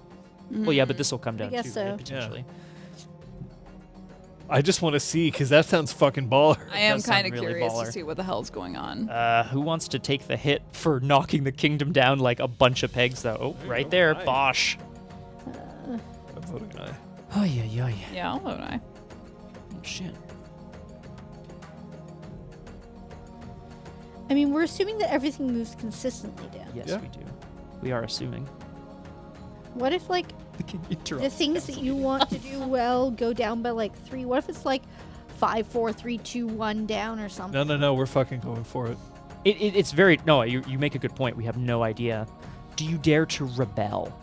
Well, yeah, but this will come down guess too, so. right, potentially. I just want to see because that sounds fucking baller. I am does sound kind of really curious baller. to see what the hell's going on. Who wants to take the hit for knocking the kingdom down like a bunch of pegs, though? Oh, right there, Aye. Bosh. I'm voting aye. Oh, yeah, yeah, yeah. Yeah, I'll vote aye. Oh, shit. I mean, we're assuming that everything moves consistently down. Yes, Yeah. we do. We are assuming. What if like The king the interrupts. things that you want to do well go down by like 3? What if it's like 5, 4, 3, 2, 1 down or something? No. We're fucking going for it. It's very... No, you make a good point. We have no idea. Do you dare to rebel?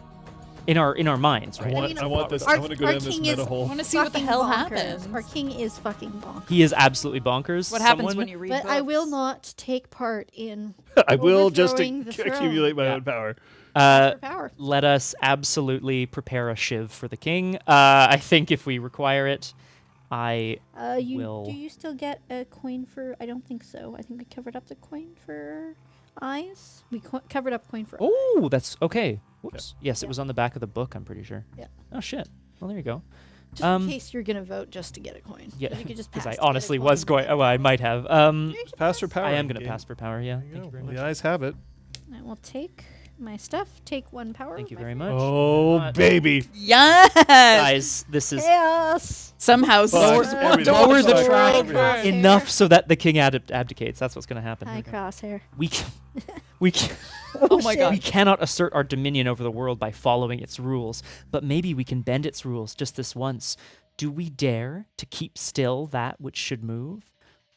In our minds, right? I want this. Our, I want to go our down this king meta is hole. I want to see what the fucking hell bonkers. happens. Our king is fucking bonkers. He is absolutely bonkers. What happens Someone- when you read But I will books? not take part in I will just overthrowing the throne. accumulate my Yeah. own power. Uh, for power. let us absolutely prepare a shiv for the king. I think if we require it, You will- do you still get a coin for? I don't think so. I think we covered up the coin for eyes. We covered up coin for. Oh, that's okay. Whoops. Yes, Yeah. it was on the back of the book, I'm pretty sure. Yeah. Oh, shit. Well, there you go. Just in case you're gonna vote just to get a coin. Yeah, But you could just because pass I to get a honestly coin. was going... Oh, well, I might have. You can Pass for power. I am going to game. pass for power, yeah. There you Thank go. you very Well, much. the eyes have it. I will take my stuff. Take 1 power. Thank you my very friend. much. Oh, Not- baby. Yes! Guys, this is Chaos. Somehow Fuck, so everything. lower the Fuck, track everything. enough so that the king abdicates. That's what's going to happen. Hi, Here we go. crosshair. We can, Oh my shit. God. we cannot assert our dominion over the world by following its rules, but maybe we can bend its rules just this once. Do we dare to keep still that which should move?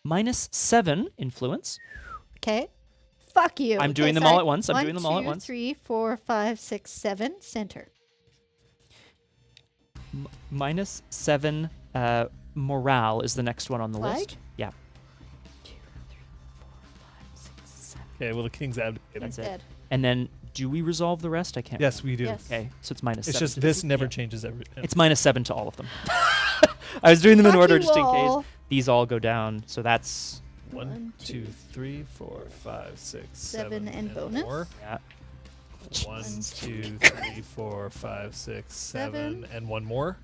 -7 influence. Okay. Fuck you. I'm doing Okay, them all sorry. at once. I'm 1, doing them all at 2, once. 3, 4, 5, 6, 7. Center. -7 morale is the next one on the Flag? list. Yeah, 2, 3, 4, 5, 6, 7. Okay, well, the king's abdicated. He's That's it. dead. and then do we resolve the rest? I can't. Yes, we do. Yes. Okay, so it's -7. It's just to this the- never yeah. changes every. It's -7 to all of them. I was doing them in Fuck order you just in all. case these all go down. So that's 1, 2, 3, 4, 5, 6, 7 7, and bonus. more. yeah. 1, 2, 3, 4, 5, 6, 7, and 1 more.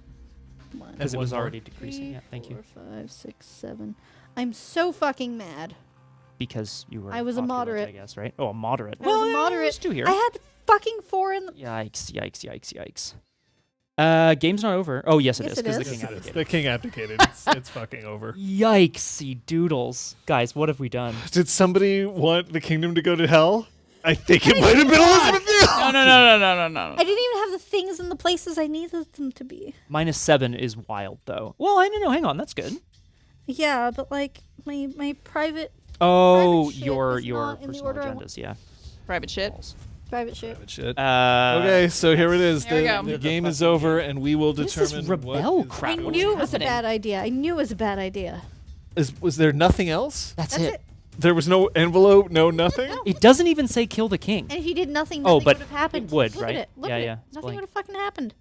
1, Because it one was more. already decreasing. 3, Yeah, thank you. 4, 5, 6, 7. I'm so fucking mad. Because you were. I was a opulent, moderate. I guess, right? Oh, a moderate. I was a Well, moderate. there's 2 here. I had fucking 4 in the. Yikes! Yikes! Yikes! Yikes! Game's not over. Oh, yes, it Yes, is. it Because the is. king Yes, it is. abdicated. The king abdicated. It's fucking over. Yikesy doodles, guys! What have we done? Did somebody want the kingdom to go to hell? I think it might have been Elizabeth. No. I didn't even have the things in the places I needed them to be. -7 is wild, though. Well, I don't know. Hang on, that's good. Yeah, but like my private Oh, Private shit your is not in the personal order I agendas, yeah. Private shit. private shit. Shit. Okay, Okay, so here it is. There we go. The game is over, and we will What is this determine rebel what is crap? I What's knew it was a happening? bad idea. I knew it was a bad idea. Was there nothing else? That's That's it. it. There was no envelope, no nothing? No. It doesn't even say kill the king. And if you did nothing, Oh, nothing but would have happened. it would, Look right? At it. Look Yeah, at yeah, it. it's Nothing blank. would have fucking happened.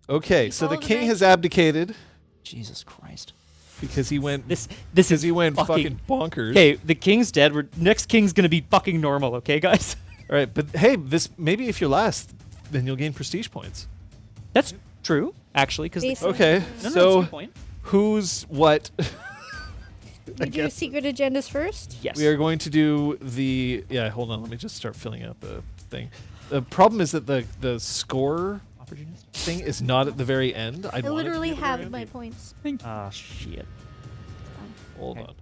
Okay, so the Follow the king bank. has abdicated Jesus Christ. because he went This because is he went fucking- fucking bonkers. Okay, the king's dead. Next king's gonna be fucking normal, okay, guys? All right, but hey, this maybe if you're last, then you'll gain prestige points. That's true, actually, because Basically. Okay, no, that's a so good point. who's what? We do secret agendas first. Yes. We are going to do the hold on, let me just start filling out the thing. The problem is that the score Opportunist? thing is not at the very end. I literally have my points. Ah, shit. Hold Okay. on.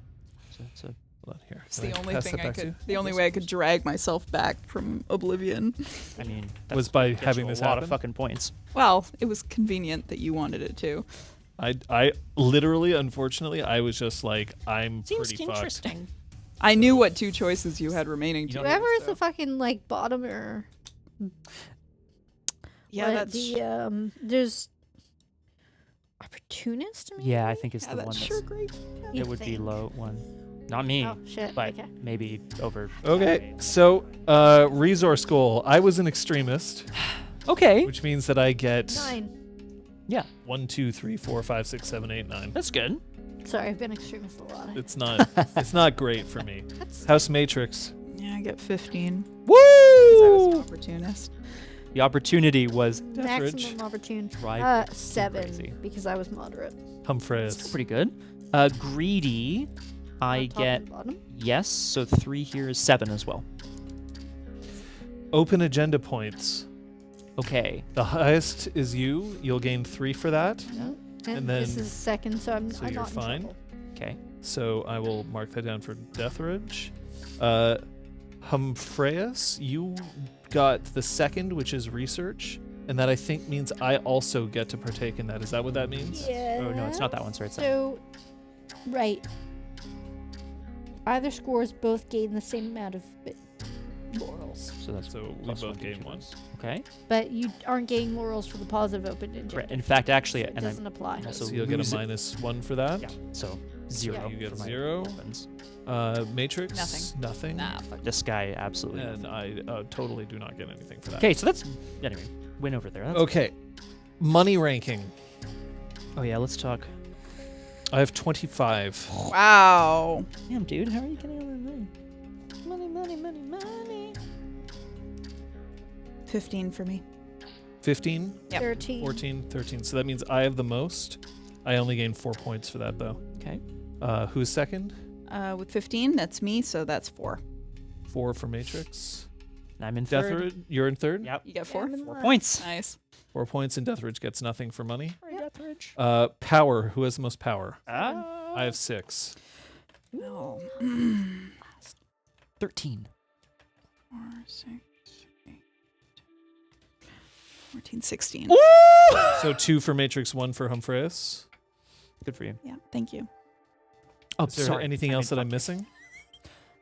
So, Hold on here. It's Can the I only pass thing that I back to could. you? The only way I could drag myself back from oblivion. I mean, Was that's by gonna get having you this a lot happen? of fucking points. Well, it was convenient that you wanted it to. I literally, unfortunately, I was just like, I'm Seems pretty fucked. interesting. I knew what 2 choices you had remaining. You To don't- Whoever is so. the fucking like bottom or Yeah, what, that's the there's opportunist. Maybe? Yeah, I think it's yeah, the that's one sure that's great. You it would be think. low one. Not me, Oh shit. but Okay. maybe over. Okay, so resource goal. I was an extremist. Okay. which means that I get 9. Yeah, 1, 2, 3, 4, 5, 6, 7, 8, 9. that's good. Sorry, I've been extremist a lot. It's not. It's not great for me. That's House Matrix. Yeah, I get 15. 'cause I Woo! was an opportunist. The opportunity was maximum opportune. Drive 7 crazy. because I was moderate. Humphreys. pretty good. Greedy, I On top get and bottom. yes, so 3 here is 7 as well. Open agenda points. Okay. The highest is you. You'll gain 3 for that. No. And And, then- this is second, so I'm so I'm you're not in fine? trouble. Okay. So I will mark that down for Deathridge. Humphreus, you got the second, which is research, and that I think means I also get to partake in that. Is that what that means? Yeah. Oh no, it's not that one. Sorry, it's that. So, right. Either scores both gain the same amount of laurels, So that's So we plus both to each gain of 1. those. Okay. but you aren't gaining laurels for the positive open agenda. Correct. In fact, actually, So it and I'm doesn't apply. also So you'll get a losing- -1 for that. Yeah. So 0. Yeah. You get for my 0. weapons. Matrix. Nothing. Nothing. Nah, fuck. This guy absolutely. And I totally do not get anything for that. Okay, so that's anyway. Win over there. That's Okay. Money ranking. Oh yeah, let's talk. I have 25. Wow. Damn, dude, how are you getting all that money? Money, money, money, money. 15 for me. 15, Yep. 13. 14, 13. So that means I have the most. I only gain 4 points for that, though. Okay. Who's second? With 15, that's me, so that's 4. 4 for Matrix. And I'm in third. Deathridge, you're in third? Yep. You get 4? I'm in 4 last. points. Nice. 4 points, and Deathridge gets nothing for money. Deathridge. Power. Who has the most power? Ah. I have 6. Oh. 13. 4, 6, 8, 14, 16. So 2 for Matrix, 1 for Humphreus. Good for you. Yeah, thank you. Oh, Is there sorry. anything I else that meant I'm missing?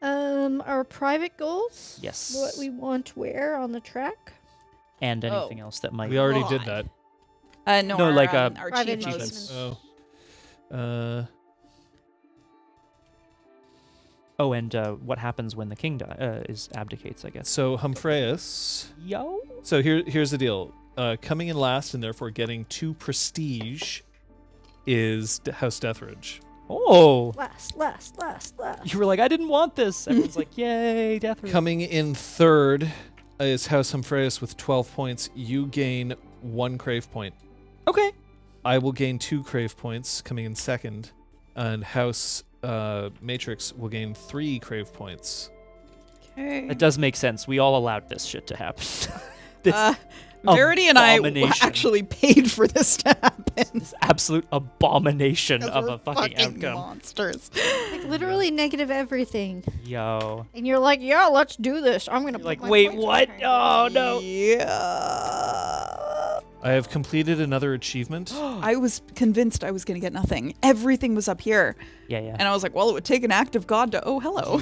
Our private goals. Yes. What we want where on the track. And Oh. anything else that might. We already did God. that. No, No, our, like, our private achievements. achievements. Oh. Oh, and what happens when the king is abdicates? I guess. So Humphreus. Yo. So here's the deal. Coming in last and therefore getting 2 prestige is House Deathridge. Oh. Last. You were like, I didn't want this. Everyone's like, yay, Deathridge. Coming in third is House Humphreus with 12 points. You gain 1 crave point. Okay. I will gain 2 crave points coming in second, and House Matrix will gain 3 crave points. Okay. It does make sense. We all allowed this shit to happen. This Verity and I abomination. actually paid for this to happen. this absolute abomination 'Cause of we're a fucking outcome. monsters. Like literally negative everything. Yo. And you're like, yeah, let's do this. I'm gonna You're put like, my wait, points what? behind it." Oh no. Yeah. I have completed another achievement. I was convinced I was going to get nothing. Everything was up here. Yeah, yeah. And I was like, well, it would take an act of God to, oh, hello.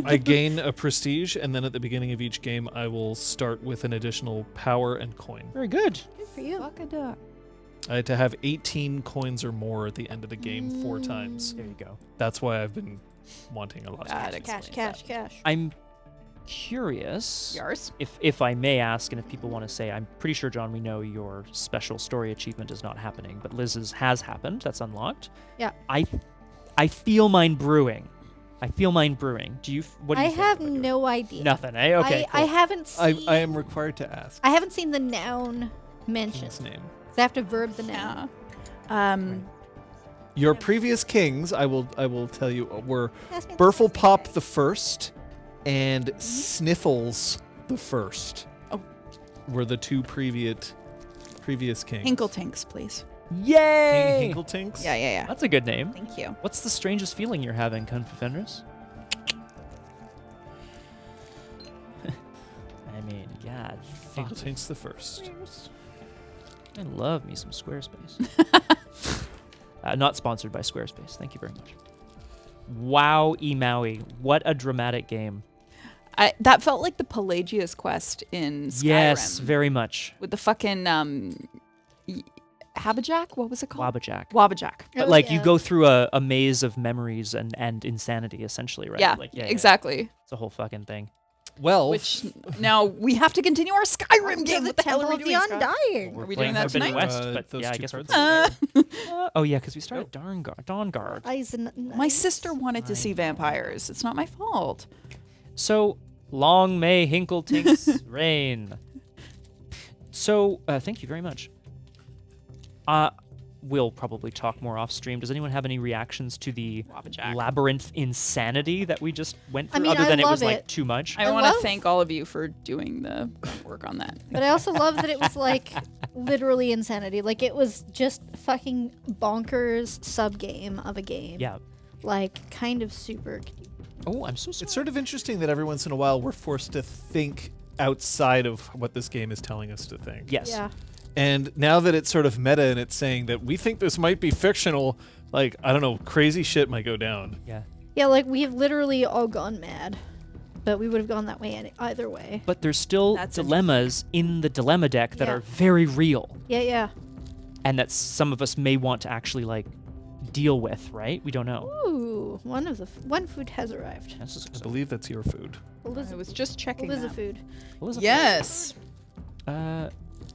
I gain a prestige, and then at the beginning of each game, I will start with an additional power and coin. Very good. Good for you. Fuck a duck. I had to have 18 coins or more at the end of the game 4 times. There you go. That's why I've been wanting a lot. That of explains Cash. I'm curious Yours? if I may ask, and if people want to say, I'm pretty sure, John, we know your special story achievement is not happening, but Liz's has happened. That's unlocked. Yeah. I feel mine brewing. Do you? What do you I think have about yours? no idea. Nothing. Eh? Okay. I cool. haven't seen. I am required to ask. I haven't seen the noun mentioned. King's name. So I have to verb the noun. Yeah. Your previous kings, I will tell you, were Ask me the Burfle question. Pop the First and Sniffles the First. Oh. Were the 2 previous kings. Hinkle Tanks, please. Yay! Hinkletinks? Yeah. That's a good name. Thank you. What's the strangest feeling you're having, Kung Fu Fenris? I mean, God. fuck. Hinkletinks the First. I love me some Squarespace. Not sponsored by Squarespace. Thank you very much. Wow, Maui. What a dramatic game. That felt like the Pelagius quest in Skyrim. Yes, very much. With the fucking Habajack? What was it called? Wabajack. Wabajack. But Oh, like you yeah. go through a maze of memories and insanity, essentially, right? Yeah, Like, yeah, exactly. It's a whole fucking thing. Well, Which now we have to continue our Skyrim game. the What the hell Temple are we of doing? the Scott? Undying. Are we playing doing that Forbidden tonight? West, but those yeah, I two guess we're cards. oh yeah, because we started Dawnguard. My sister wanted to see vampires. It's not my fault. So long may Hinkle-Tink's reign. So thank you very much. We'll probably talk more off stream. Does anyone have any reactions to the Labyrinth insanity that we just went through? I mean, other than I it was love like it. too much. I I want to love- thank all of you for doing the work on that. But I also love that it was like literally insanity. Like it was just fucking bonkers sub game of a game. Yeah. Like kind of super. Oh, I'm so sorry. it's sort of interesting that every once in a while we're forced to think outside of what this game is telling us to think. Yes. Yeah. And now that it's sort of meta and it's saying that we think this might be fictional, like, I don't know, crazy shit might go down. Yeah. Yeah, like we have literally all gone mad. But we would have gone that way either way. But there's still That's dilemmas in the dilemma deck that Yeah. are very real, Yeah, yeah. and that some of us may want to actually like deal with. Right? We don't know. Ooh, one food has arrived. This is I believe that's your food. I was just checking What is the that. food? Elizabeth. Yes.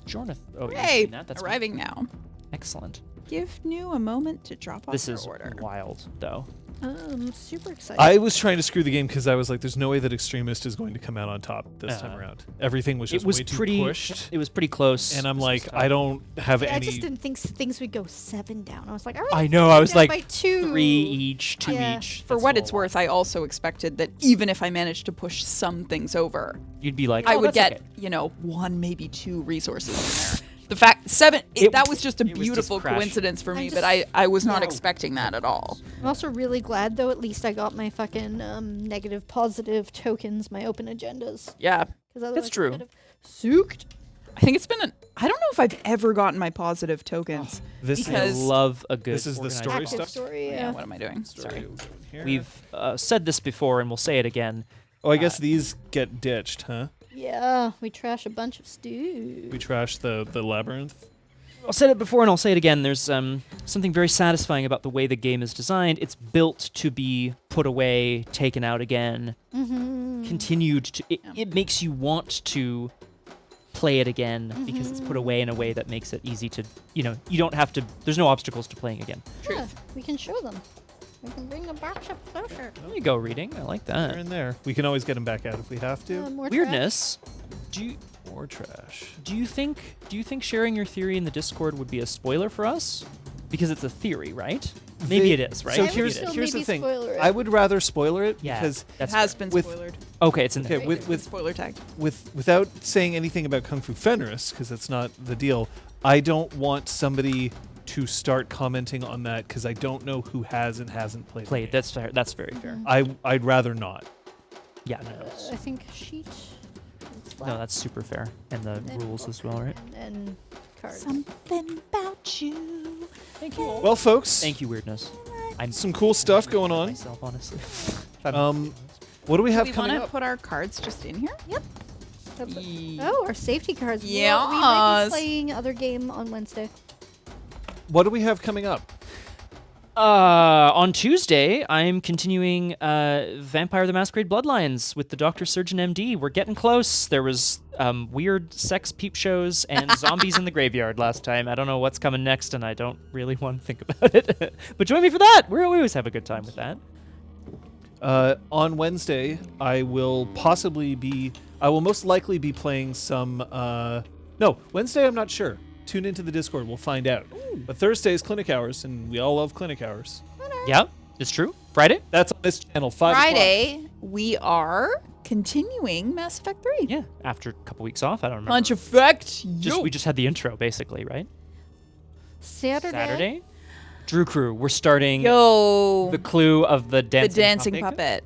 Jornath. Oh, you've Hey, seen that? That's arriving now. excellent. Give New a moment to drop off This her is order. wild, though. Super excited. I was trying to screw the game because I was like, there's no way that Extremist is going to come out on top this time around. Everything was just It was way pretty. too pushed. It was pretty close. And I'm This like, was I tough. don't have I any. just didn't think things would go 7 down. I was like, all right. I know. I was down like by 2. 3 each, 2 Yeah. each. For That's what still it's a lot. worth, I also expected that even if I managed to push some things over, You'd be like, I oh, would that's get, okay. 1, maybe 2 resources in there. The fact, 7, that was just a it was just beautiful crash. coincidence for I'm me, just- but I was not Yeah. expecting that at all. I'm also really glad, though, at least I got my fucking negative positive tokens, my open agendas. Yeah. Because otherwise true. I could have sooked. I think it's been I don't know if I've ever gotten my positive tokens. This I because- love a good. This is the organized story call. Active stuff? story, Yeah, yeah. what am I doing? Sorry. We've said this before, and we'll say it again. Oh, I guess these get ditched, huh? Yeah, we trash a bunch of stew. We trash the labyrinth. I'll said it before, and I'll say it again. There's something very satisfying about the way the game is designed. It's built to be put away, taken out again, continued to. It makes you want to play it again because it's put away in a way that makes it easy to. You don't have to. There's no obstacles to playing again. Yeah, we can show them. We can bring them back up closer. There you go, reading. I like Here that. and there. We can always get them back out if we have to. More Weirdness. More trash. Do you think sharing your theory in the Discord would be a spoiler for us? Because it's a theory, right? Maybe it is, right? So I would here's still here's the maybe thing. spoiler it. I would rather spoiler it Yeah, because that's It has fair. been with- spoiled. Okay, it's in okay there. with Spoiler tag. without saying anything about Kung Fu Fenris because that's not the deal. I don't want somebody to start commenting on that because I don't know who has and hasn't played. the game. That's fair. That's very fair. I'd rather not. Yeah, no, I think sheet. It's no, flat. that's super fair. And the And rules book as well, right? And cards. Something about you. Thank you. Well, folks, Thank you, weirdness. I'm some cool stuff going on. myself, honestly. What do we have Do we coming want to up? put our cards just in here? Oh, our safety cards. We might Yes. be playing other game on Wednesday. What do we have coming up? On Tuesday, I'm continuing Vampire the Masquerade Bloodlines with the Dr. Surgeon MD. We're getting close. There was weird sex peep shows and zombies in the graveyard last time. I don't know what's coming next, and I don't really want to think about it. But join me for that. We always have a good time with that. On Wednesday, I will most likely be playing some. No, Wednesday, I'm not sure. Tune into the Discord, we'll find out. But Thursday is clinic hours, and we all love clinic hours. Yeah, it's true. Friday? That's on this channel, 5 o'clock. Friday, we are continuing Mass Effect 3. Yeah, after a couple weeks off. I don't remember. Punch Effect. We just had the intro, basically, right? Saturday. Drew Crew. We're starting Yo. the clue of the dancing, dancing puppet.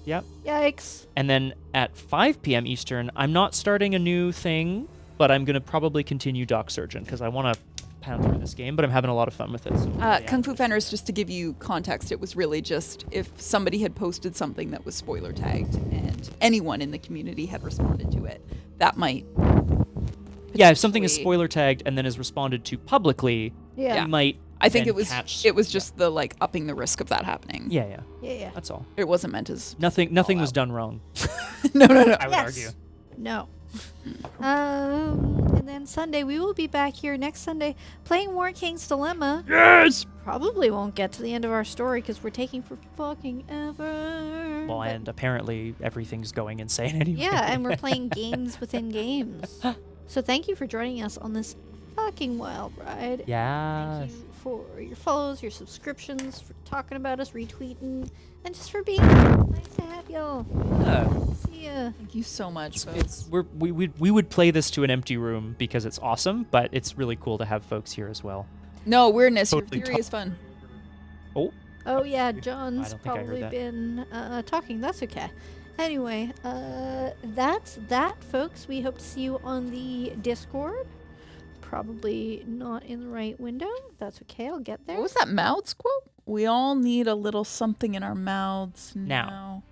Yep. Yikes. And then at 5 p.m. Eastern, I'm not starting a new thing, but I'm going to probably continue Doc Surgeon because I want to pound through this game, but I'm having a lot of fun with it. So Kung Fu Fenris, just to give you context, it was really just if somebody had posted something that was spoiler tagged and anyone in the community had responded to it, that might. Yeah, if something is potentially- spoiler tagged and then is responded to publicly, Yeah. we might I think then it was catch- just the like upping the risk of that happening. Yeah. Yeah. That's all. It wasn't meant as Nothing was done wrong. no. I would Yes. argue. No. And then Sunday, we will be back here next Sunday playing War King's Dilemma. Yes. Probably won't get to the end of our story because we're taking for fucking ever. Well, But- and apparently everything's going insane anyway. yeah, and we're playing games within games. So thank you for joining us on this fucking wild ride. Yeah. Thank you for your follows, your subscriptions, for talking about us, retweeting, and just for being nice to have y'all. Yeah. See ya. Thank you so much, folks. It's we would play this to an empty room because it's awesome, but it's really cool to have folks here as well. No, weirdness. Totally Your theory is fun. Oh yeah, John's don't think I heard probably that. been talking. That's okay. Anyway, that's that, folks. We hope to see you on the Discord. Probably not in the right window. That's okay. I'll get there. What was that mouths quote? We all need a little something in our mouths Now.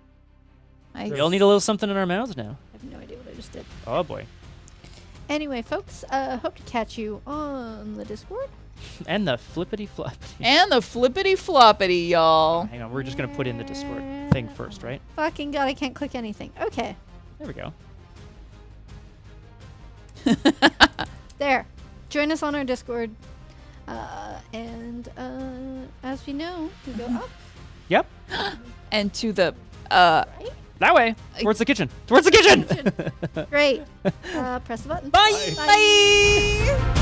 now. We all need a little something in our mouths now. I have no idea what I just did. Oh boy. Anyway, folks, hope to catch you on the Discord. And the flippity flop. And the flippity floppity, y'all. Hang on, we're just gonna put in the Discord thing first, right? Fucking god, I can't click anything. Okay, There we go. there. Join us on our Discord. And as we know, we go up, Yep. And to the right? That way. Towards the kitchen. Towards the kitchen. Great. Press the button. Bye. Bye.